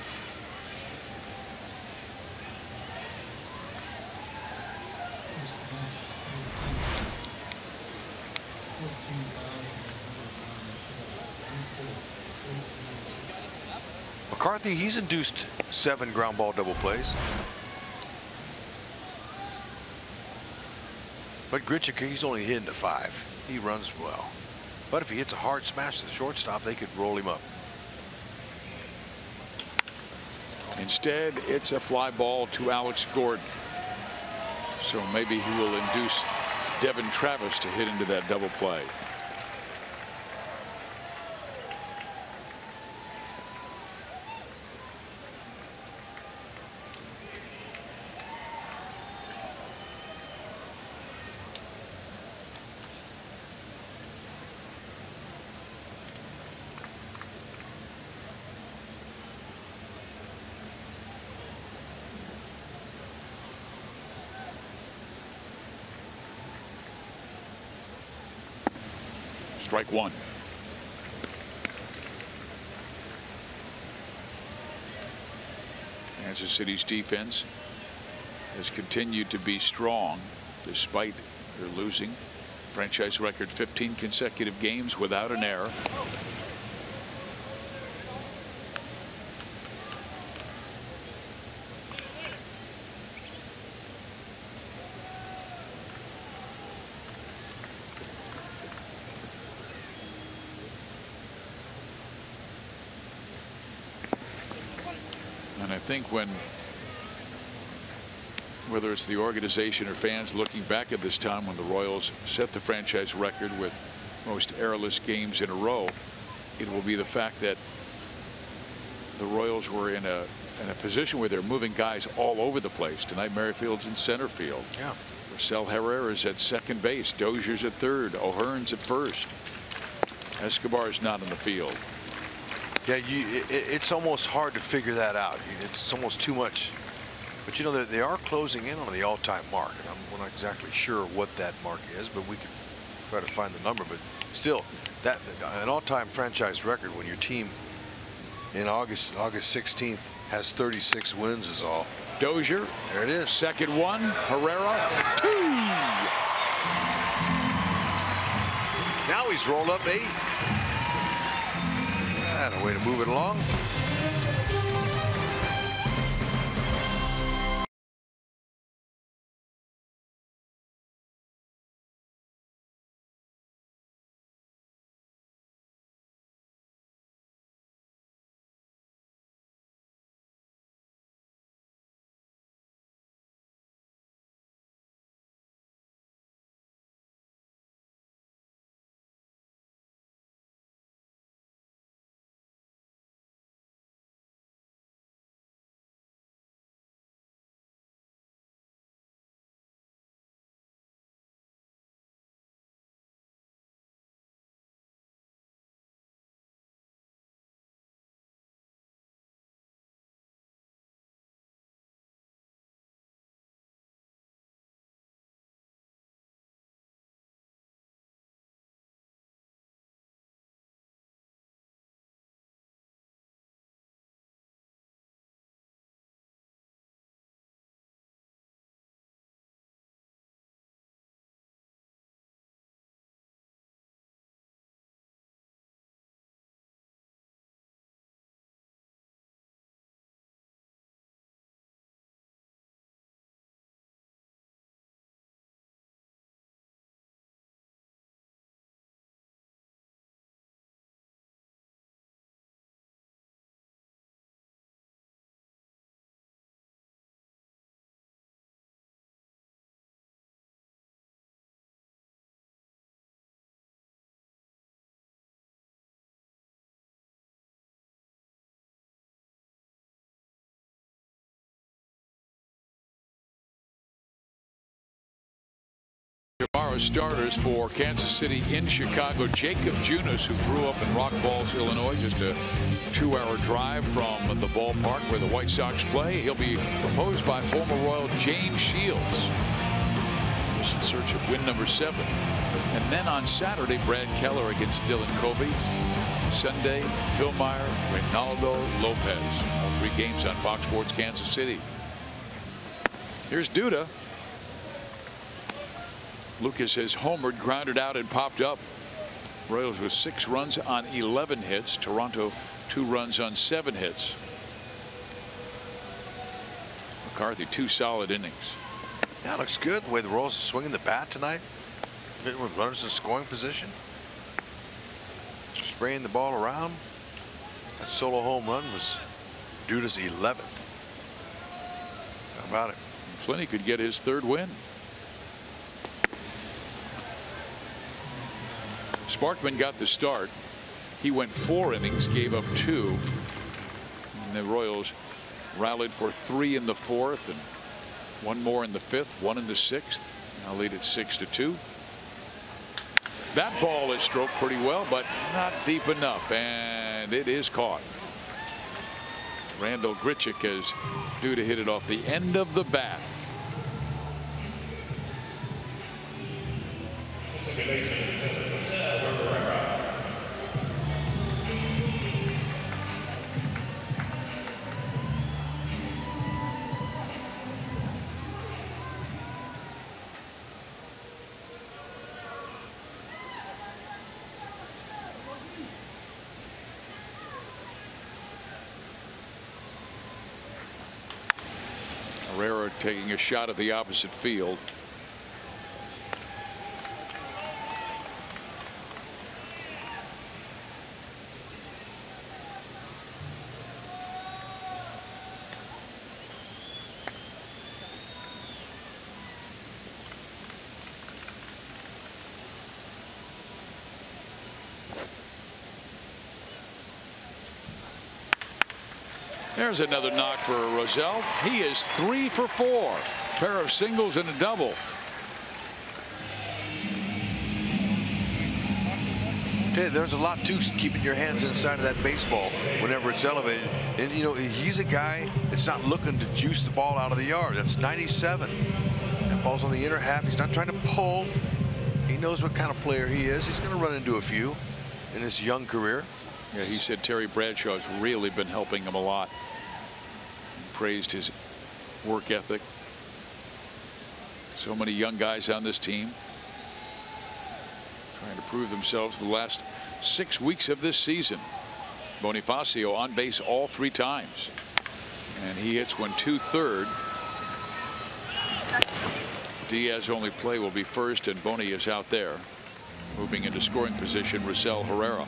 McCarthy, he's induced 7 ground ball double plays. But Grichuk, he's only hitting to 5. He runs well. But if he hits a hard smash to the shortstop, they could roll him up. Instead, it's a fly ball to Alex Gordon. So maybe he will induce Devin Travis to hit into that double play. Strike 1. Kansas City's defense has continued to be strong despite their losing. Franchise record 15 consecutive games without an error. And I think whether it's the organization or fans looking back at this time when the Royals set the franchise record with most errorless games in a row, it will be the fact that the Royals were in a position where they're moving guys all over the place. Tonight Merrifield's in center field. Yeah. Marcel Herrera's at second base. Dozier's at third. O'Hearn's at first. Escobar's not in the field. Yeah, it's almost hard to figure that out. It's almost too much. But you know, they are closing in on the all-time mark, and we're not exactly sure what that mark is, but we could try to find the number. But still, that an all-time franchise record when your team in August 16th has 36 wins is all. Dozier, there it is. Second one. Herrera, 2. Now he's rolled up 8. And a way to move it along. Tomorrow's starters for Kansas City in Chicago. Jacob Junis, who grew up in Rock Falls, Illinois, just a 2-hour drive from the ballpark where the White Sox play. He'll be proposed by former Royal James Shields. He's in search of win number 7. And then on Saturday, Brad Keller against Dylan Covey. Sunday, Phil Meyer, Reynaldo Lopez. All 3 games on Fox Sports Kansas City. Here's Duda. Lucas has homered, grounded out, and popped up. Royals with 6 runs on 11 hits. Toronto 2 runs on 7 hits. McCarthy 2 solid innings. Yeah, looks good the way the Royals are swinging the bat tonight. Hitting with runners in scoring position. Spraying the ball around. That solo home run was Duda's 11th. How about it? Flinney could get his 3rd win. Sparkman got the start. He went 4 innings, gave up 2. And the Royals rallied for 3 in the 4th and 1 more in the 5th, 1 in the 6th. Now lead at 6-2. That ball is stroked pretty well, but not deep enough, and it is caught. Randall Grichuk is due to hit it off the end of the bat. Herrera taking a shot at the opposite field. There's another knock for Rosell. He is 3 for 4. Pair of singles and a double. Okay, there's a lot to keeping your hands inside of that baseball whenever it's elevated. And you know, he's a guy that's not looking to juice the ball out of the yard. That's 97. That ball's on the inner half. He's not trying to pull. He knows what kind of player he is. He's going to run into a few in his young career. Yeah, he said Terry Bradshaw's really been helping him a lot. He praised his work ethic. So many young guys on this team trying to prove themselves the last 6 weeks of this season. Bonifacio on base all 3 times, and he hits one 2/3. Diaz only play will be first, and Boney is out there. Moving into scoring position, Rosell Herrera.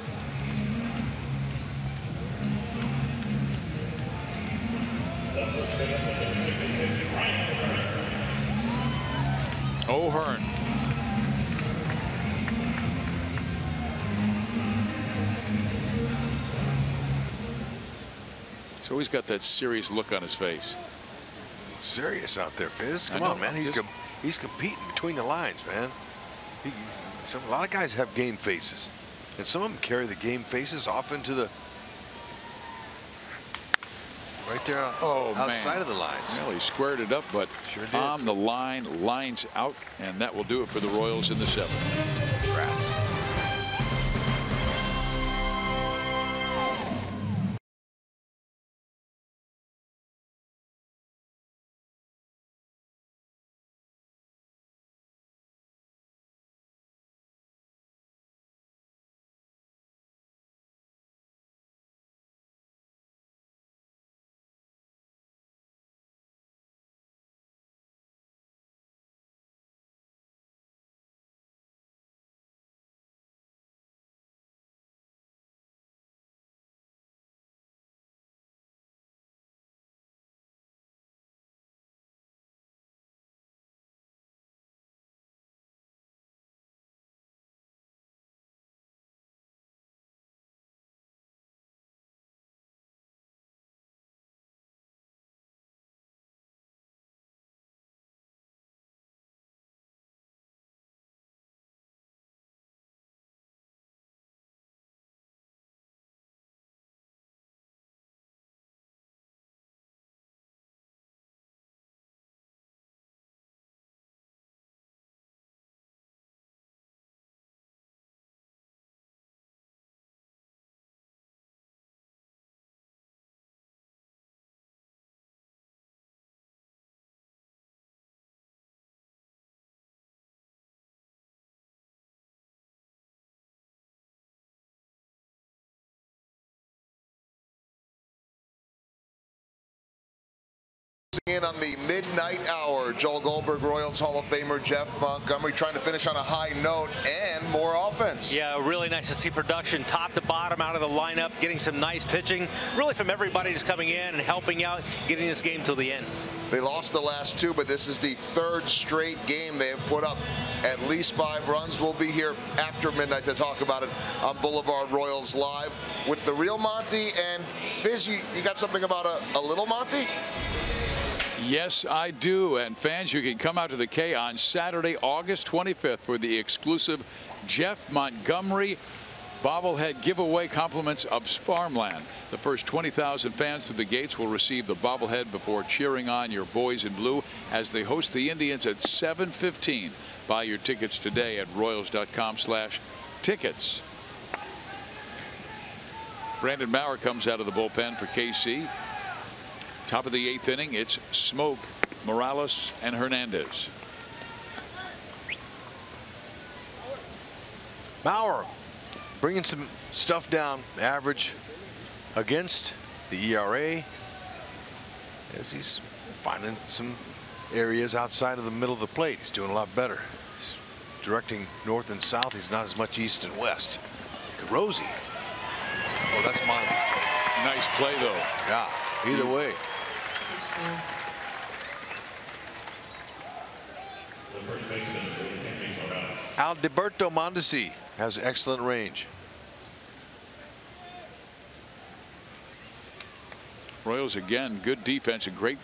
O'Hearn. So he's got that serious look on his face. Serious out there, Fizz. Come on, man. He's competing between the lines, man. A lot of guys have game faces, and some of them carry the game faces off into the right there outside of the lines. Well, he squared it up, but sure did. On the line, lines out, and that will do it for the Royals in the 7th. Rats. in on the midnight hour. Joel Goldberg, Royals Hall of Famer Jeff Montgomery trying to finish on a high note and more offense. Yeah, really nice to see production top to bottom out of the lineup, getting some nice pitching, really from everybody just coming in and helping out, getting this game till the end. They lost the last two, but this is the third straight game they have put up at least 5 runs. We'll be here after midnight to talk about it on Boulevard Royals Live with the real Monty. And Fizz, you got something about a little Monty? Yes, I do. And fans, you can come out to the K on Saturday, August 25th for the exclusive Jeff Montgomery bobblehead giveaway, compliments of Farmland. The first 20,000 fans through the gates will receive the bobblehead before cheering on your boys in blue as they host the Indians at 7:15. Buy your tickets today at royals.com/tickets. Brandon Maurer comes out of the bullpen for KC. Top of the 8th inning, it's Smoke, Morales, and Hernandez. Maurer bringing some stuff down, average against the ERA, as he's finding some areas outside of the middle of the plate. He's doing a lot better. He's directing north and south. He's not as much east and west. Rosie. Oh, that's mine. Nice play, though. Yeah, either way. Alberto Mondesi has excellent range. Royals again, good defense, a great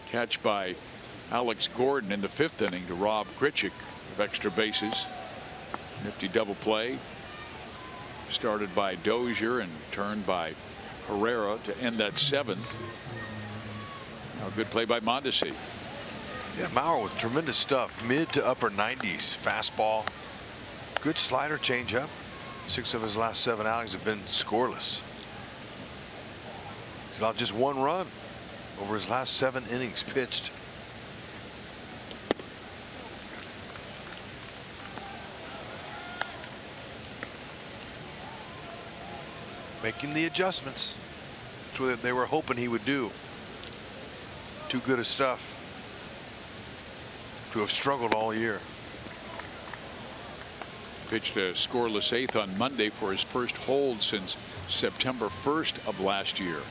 catch by Alex Gordon in the 5th inning to rob Grichuk of extra bases. Nifty double play started by Dozier and turned by Herrera to end that 7th. Now a good play by Mondesi. Yeah, Maurer with tremendous stuff, mid to upper 90s fastball, good slider, changeup. 6 of his last 7 outings have been scoreless. He's allowed just 1 run over his last 7 innings pitched. Making the adjustments. That's what they were hoping he would do. Too good of stuff to have struggled all year. Pitched a scoreless 8th on Monday for his first hold since September 1st of last year.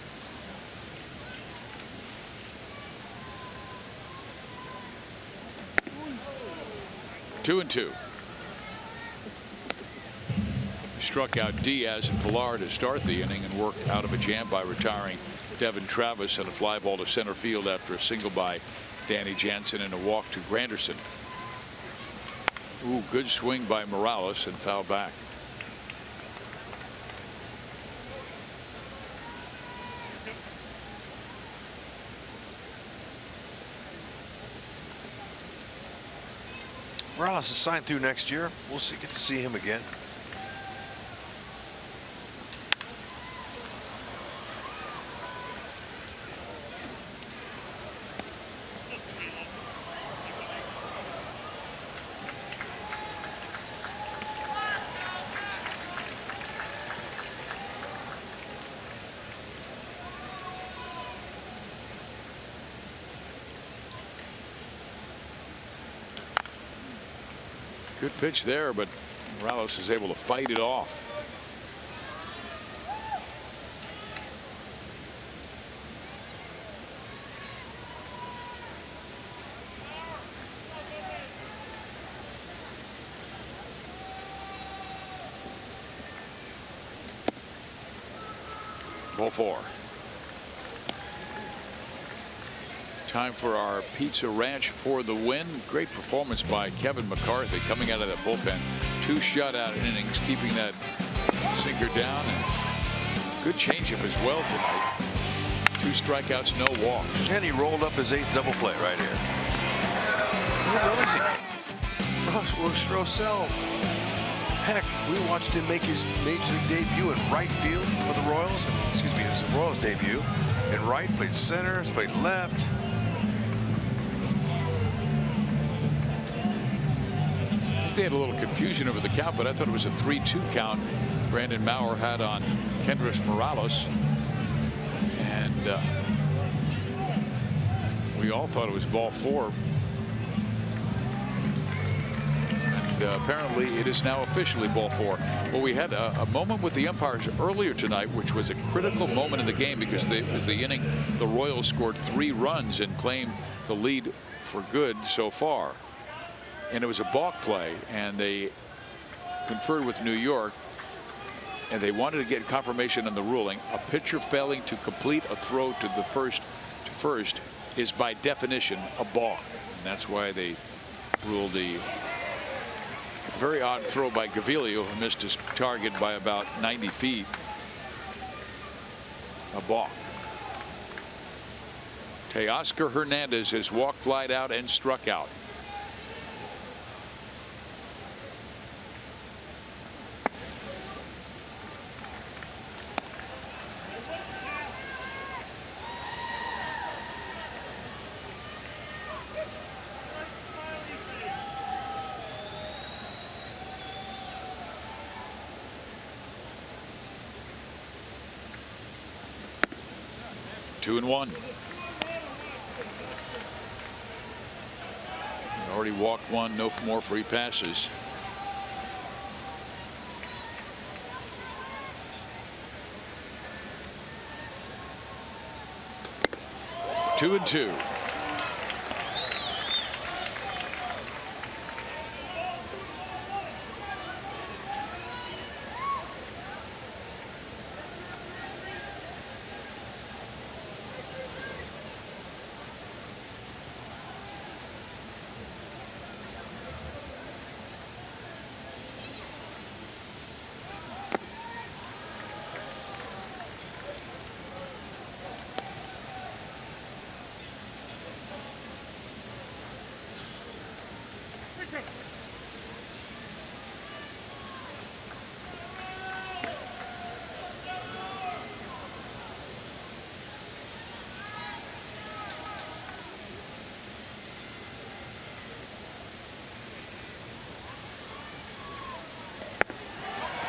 Two and two. Struck out Diaz and Pilar to start the inning and worked out of a jam by retiring Devin Travis and a fly ball to center field after a single by Danny Jansen and a walk to Granderson. Ooh, good swing by Morales and foul back. Morales is signed through next year. We'll get to see him again. Good pitch there, but Morales is able to fight it off. Ball 4. Time for our Pizza Ranch for the win. Great performance by Kevin McCarthy coming out of that bullpen. 2 shutout innings, keeping that sinker down. And good changeup as well tonight. 2 strikeouts, no walks. And he rolled up his 8th double play right here. Rossell. Heck, we watched him make his major league debut in right field for the Royals. Excuse me, it was the Royals debut. In right, played center, played left. They had a little confusion over the count, but I thought it was a 3-2 count Brandon Maurer had on Kendrys Morales. And We all thought it was ball 4. And apparently it is now officially ball 4. Well, we had a moment with the umpires earlier tonight, which was a critical moment in the game because it was the inning the Royals scored 3 runs and claimed the lead for good so far. And it was a balk play, and they conferred with New York, and they wanted to get confirmation on the ruling. A pitcher failing to complete a throw to the first is by definition a balk, and that's why they ruled the very odd throw by Gaviglio, who missed his target by about 90 feet, a balk. Teoscar Hernandez has walked, flied out, and struck out. Two and one. Already walked one, no more free passes. Two and two.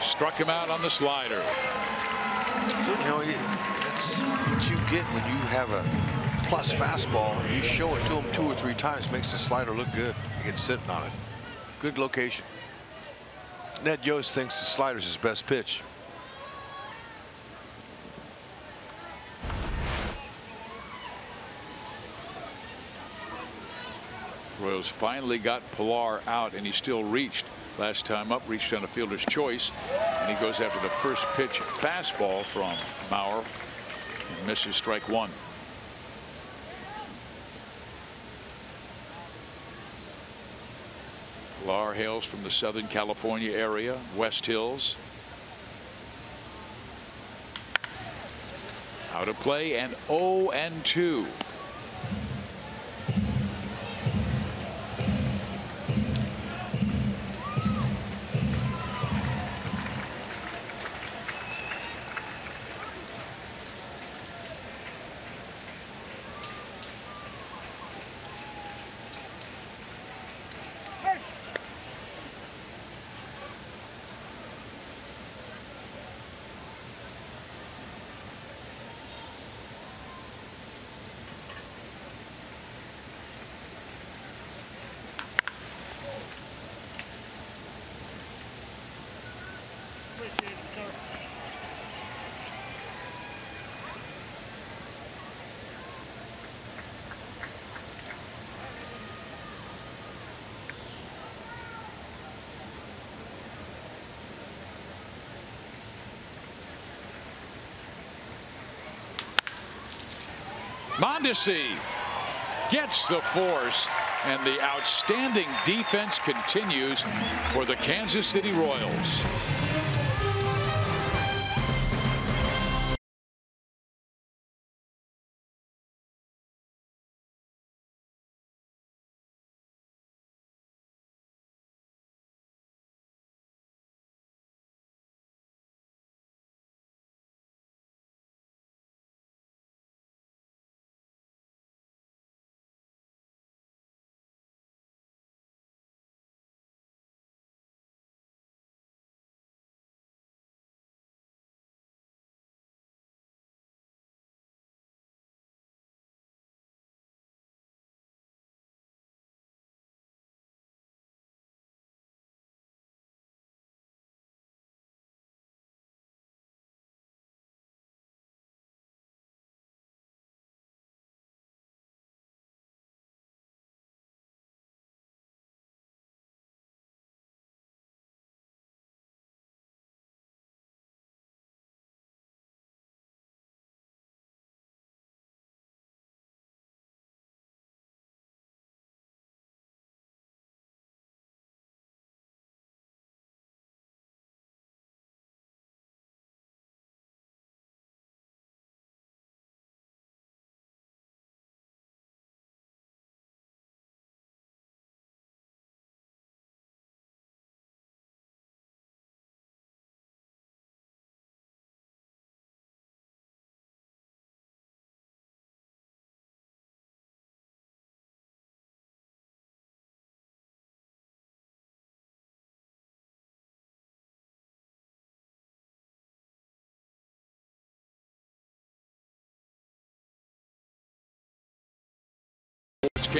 Struck him out on the slider. You know, that's what you get when you have a plus fastball and you show it to him 2 or 3 times. Makes the slider look good. He gets sitting on it. Good location. Ned Yost thinks the slider's his best pitch. Royals finally got Pilar out, and he still reached. Last time up, reached on a fielder's choice, and he goes after the first pitch fastball from Mauer and misses strike 1. Pilar hails from the Southern California area, West Hills. Out of play and 0-2. Mondesi gets the force, and the outstanding defense continues for the Kansas City Royals.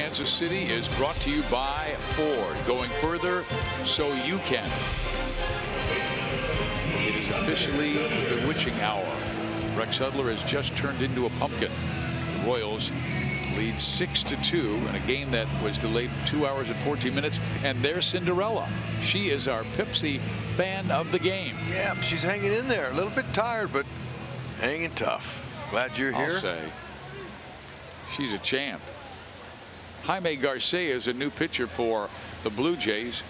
Kansas City is brought to you by Ford. Going further so you can. It is officially the witching hour. Rex Hudler has just turned into a pumpkin. The Royals lead 6-2 in a game that was delayed 2 hours and 14 minutes. And there's Cinderella. She is our Pepsi fan of the game. Yeah, she's hanging in there. A little bit tired, but hanging tough. Glad you're here. I'll say. She's a champ. Jaime Garcia is a new pitcher for the Blue Jays.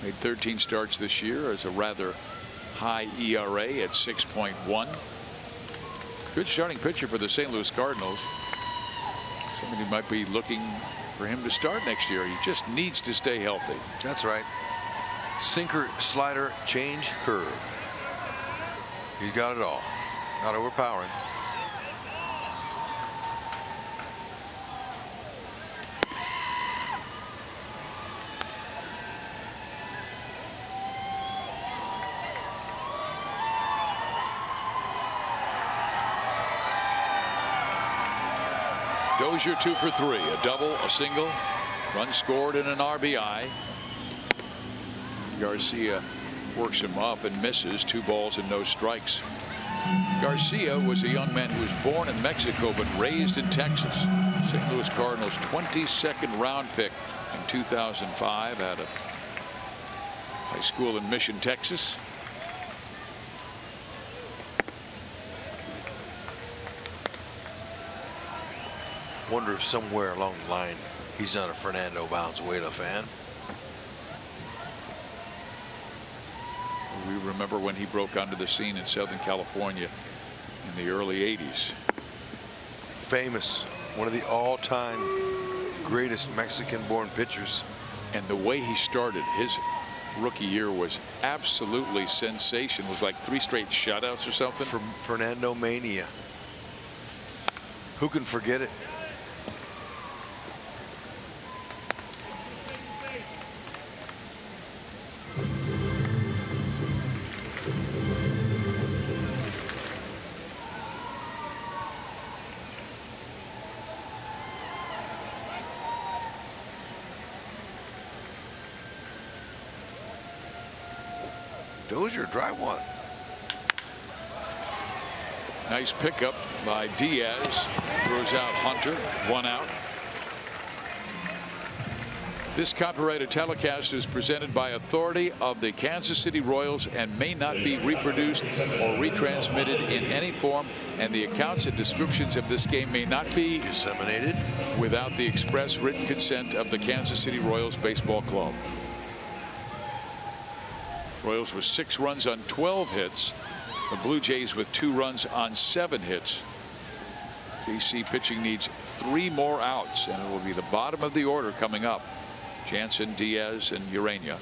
Made 13 starts this year as a rather high ERA at 6.1. Good starting pitcher for the St. Louis Cardinals. Somebody might be looking for him to start next year. He just needs to stay healthy. That's right. Sinker, slider, change, curve. He's got it all. Not overpowering. Dozier 2 for 3, a double, a single, run scored, and an RBI. Garcia works him up and misses. 2 balls and no strikes. Garcia was a young man who was born in Mexico but raised in Texas. St. Louis Cardinals 22nd round pick in 2005 at a high school in Mission, Texas. Wonder if somewhere along the line he's not a Fernando Valenzuela fan. We remember when he broke onto the scene in Southern California in the early 80s. Famous, one of the all-time greatest Mexican-born pitchers. And the way he started his rookie year was absolutely sensational. It was like 3 straight shutouts or something. From Fernando Mania. Who can forget it? Dozier, drive one. Nice pickup by Diaz. Throws out Hunter. 1 out. This copyrighted telecast is presented by authority of the Kansas City Royals and may not be reproduced or retransmitted in any form, and the accounts and descriptions of this game may not be disseminated without the express written consent of the Kansas City Royals Baseball Club. Royals with 6 runs on 12 hits. The Blue Jays with 2 runs on 7 hits. KC pitching needs 3 more outs, and it will be the bottom of the order coming up. Jansen, Diaz, and Urania.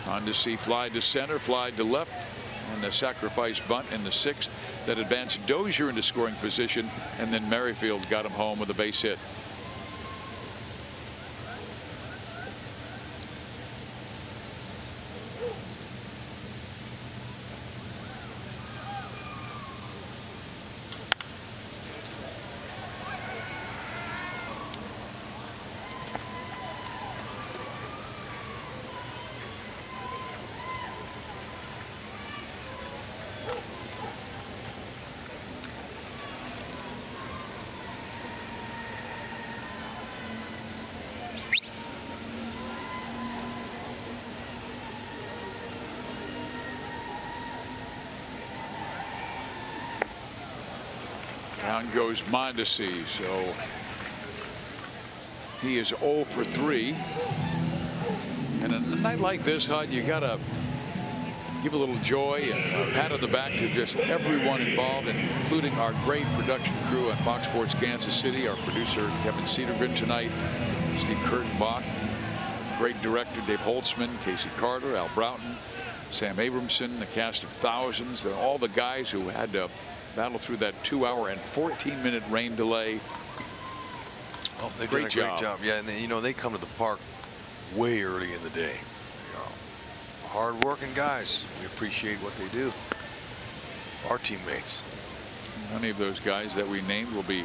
On to see fly to center, fly to left, and the sacrifice bunt in the 6th that advanced Dozier into scoring position, and then Merrifield got him home with a base hit. Down goes Mondesi, so he is 0 for 3. And in a night like this, Hud, you gotta give a little joy and a pat on the back to just everyone involved, including our great production crew at Fox Sports Kansas City, our producer Kevin Cedergren tonight, Steve Kurtenbach, great director Dave Holtzman, Casey Carter, Al Broughton, Sam Abramson, the cast of thousands, all the guys who had to battle through that 2-hour and 14-minute rain delay. Oh, they've done a great job. Yeah, and they, you know, they come to the park way early in the day. hard-working guys. We appreciate what they do. Our teammates. Many of those guys that we named will be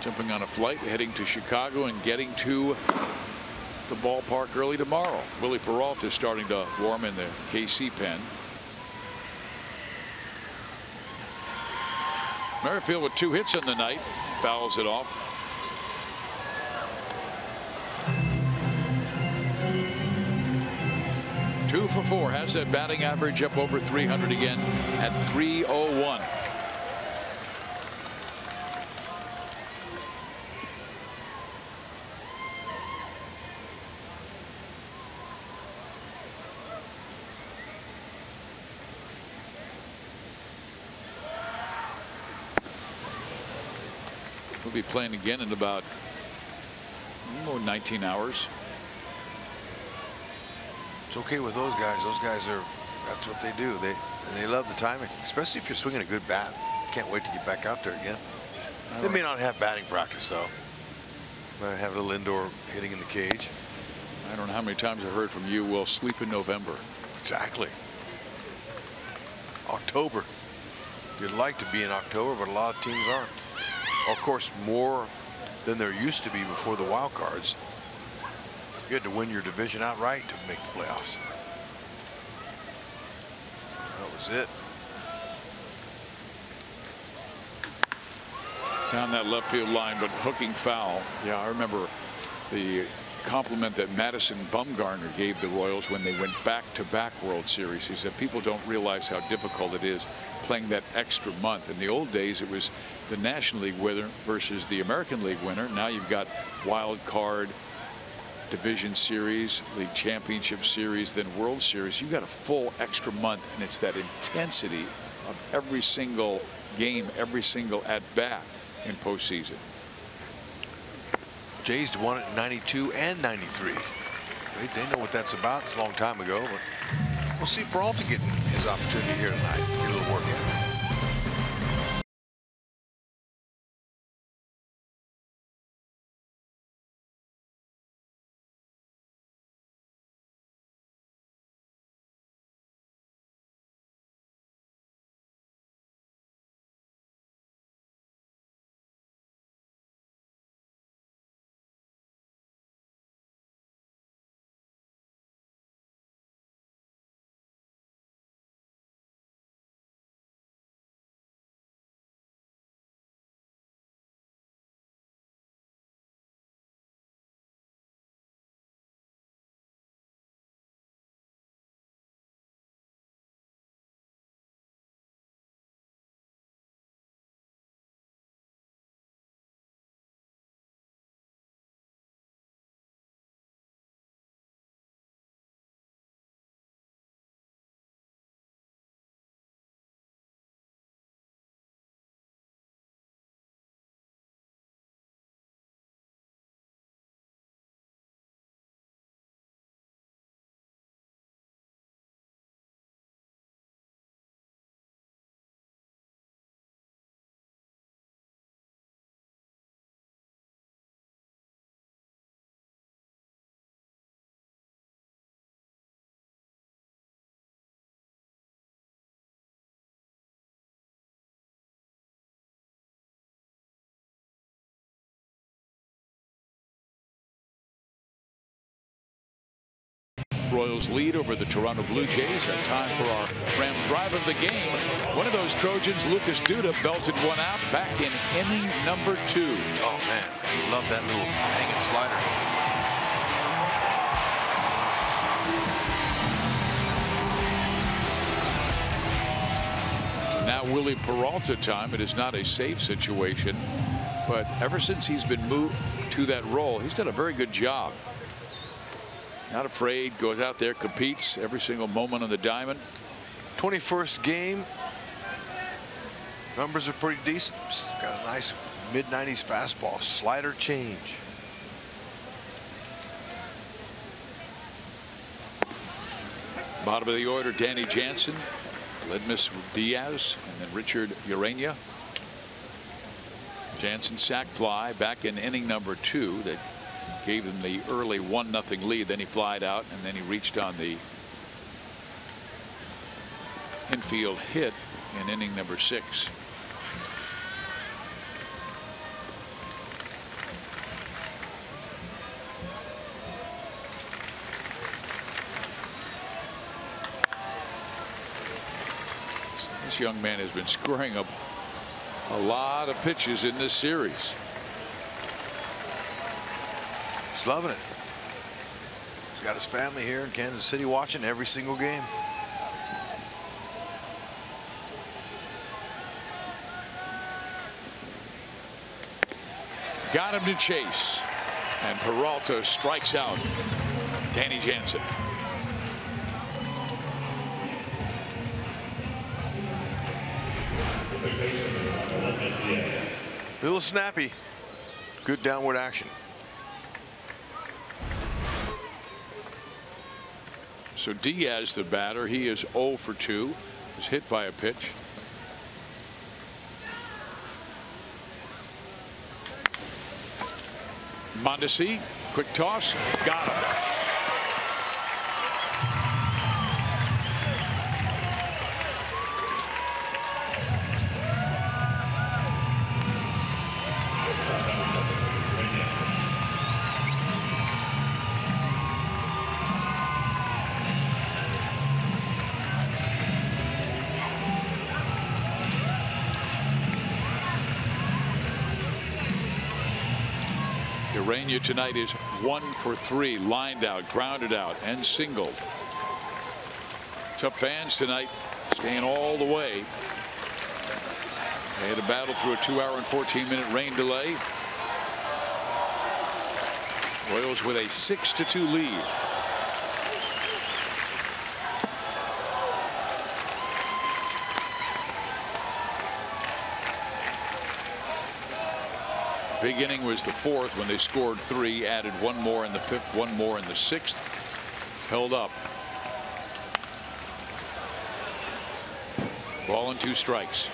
jumping on a flight heading to Chicago and getting to the ballpark early tomorrow. Willie Peralta starting to warm in the KC pen. Merrifield with 2 hits in the night, fouls it off. Two for 4, has that batting average up over 300 again at 301. We'll be playing again in about 19 hours. It's okay with those guys. Those guys are, that's what they do. They love the timing, especially if you're swinging a good bat. Can't wait to get back out there again. They may not have batting practice though. Might have a little indoor hitting in the cage. I don't know how many times I heard from you, we'll sleep in November. Exactly. October. You'd like to be in October, but a lot of teams aren't. Of course, more than there used to be before the wild cards. You had to win your division outright to make the playoffs. That was it. Down that left field line, but hooking foul. Yeah, I remember the compliment that Madison Bumgarner gave the Royals when they went back-to-back World Series. He said people don't realize how difficult it is playing that extra month. In the old days, it was the National League winner versus the American League winner. Now you've got wild card, division series, league championship series, then World Series. You've got a full extra month, and it's that intensity of every single game, every single at-bat in postseason. Jays won it in 92 and 93. They know what that's about. It's a long time ago, but we'll see Peralta getting his opportunity here tonight. Get a little work in. Royals lead over the Toronto Blue Jays. And time for our Ram drive of the game. One of those Trojans, Lucas Duda, belted one out back in inning number 2. Oh man, I love that little hanging slider. Now Willie Peralta time. It is not a save situation, but ever since he's been moved to that role, he's done a very good job. Not afraid, goes out there, competes every single moment on the diamond. 21st game. Numbers are pretty decent. Got a nice mid-90s fastball, slider change. Bottom of the order, Danny Jansen, Ledmus Diaz, and then Richard Urania. Jansen sac fly back in inning number 2 that gave them the early 1-0 lead. Then he flied out, and then he reached on the infield hit in inning number 6. This young man has been scoring up a lot of pitches in this series. He's loving it. He's got his family here in Kansas City watching every single game. Got him to chase, and Peralta strikes out Danny Jansen. A little snappy. Good downward action. So Diaz, the batter, he is 0 for 2. Was hit by a pitch. Mondesi, quick toss, got him. Urania tonight is 1 for 3, lined out, grounded out, and singled. Tough fans tonight, staying all the way. They had a battle through a 2-hour and 14-minute rain delay. Royals with a 6-2 lead. Big inning was the 4th when they scored 3, added 1 more in the 5th, 1 more in the 6th. Held up. Ball and 2 strikes.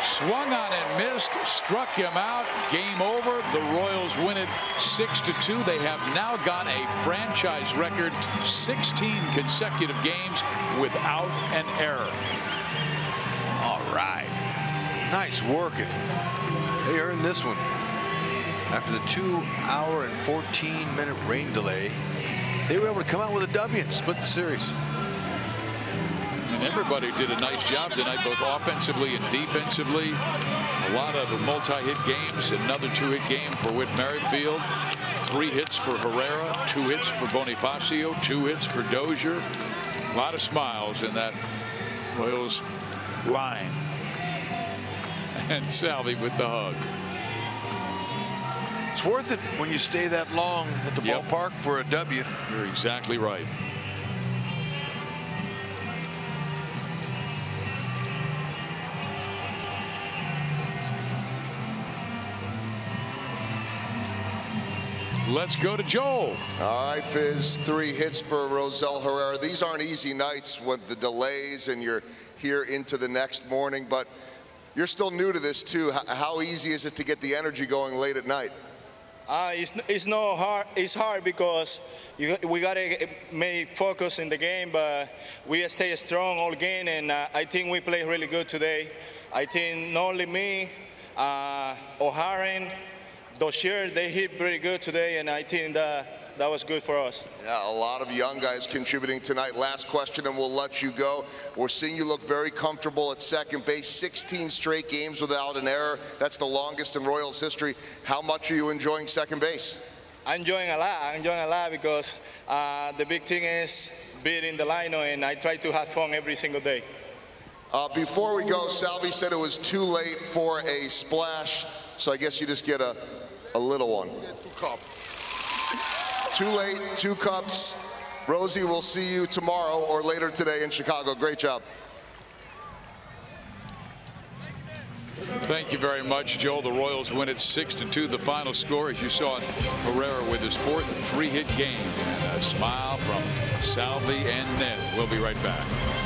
Swung on and missed, struck him out. Game over. The Royals win it 6-2. They have now got a franchise record 16 consecutive games without an error. All right. Nice working. They earned this one. After the 2-hour and 14-minute rain delay, they were able to come out with a W and split the series. And everybody did a nice job tonight, both offensively and defensively. A lot of multi-hit games. Another 2-hit game for Whit Merrifield. 3 hits for Herrera, 2 hits for Bonifacio, 2 hits for Dozier. A lot of smiles in that Royals line. And Salvi with the hug. It's worth it when you stay that long at the ballpark for a W. You're exactly right. Let's go to Joel. All right, Fizz, 3 hits for Rosell Herrera. These aren't easy nights with the delays and you're here into the next morning, but you're still new to this too. How easy is it to get the energy going late at night? It's not hard. It's hard because we gotta make focus in the game, but we stay strong all game, and I think we play really good today. I think not only me, O'Haran, Dozier, they hit pretty good today, and I think that was good for us. Yeah, a lot of young guys contributing tonight. Last question, and we'll let you go. We're seeing you look very comfortable at second base. 16 straight games without an error. That's the longest in Royals history. How much are you enjoying second base? I'm enjoying a lot. I'm enjoying a lot because the big thing is beating the lineup, and I try to have fun every single day. Before we go, Salvi said it was too late for a splash, so I guess you just get a little one. 2 cups. Too late, 2 cups. Rosie, we'll see you tomorrow or later today in Chicago. Great job. Thank you very much, Joe. The Royals win it 6-2. The final score, as you saw, Herrera with his 4th 3-hit game. And a smile from Salvi and Ned. We'll be right back.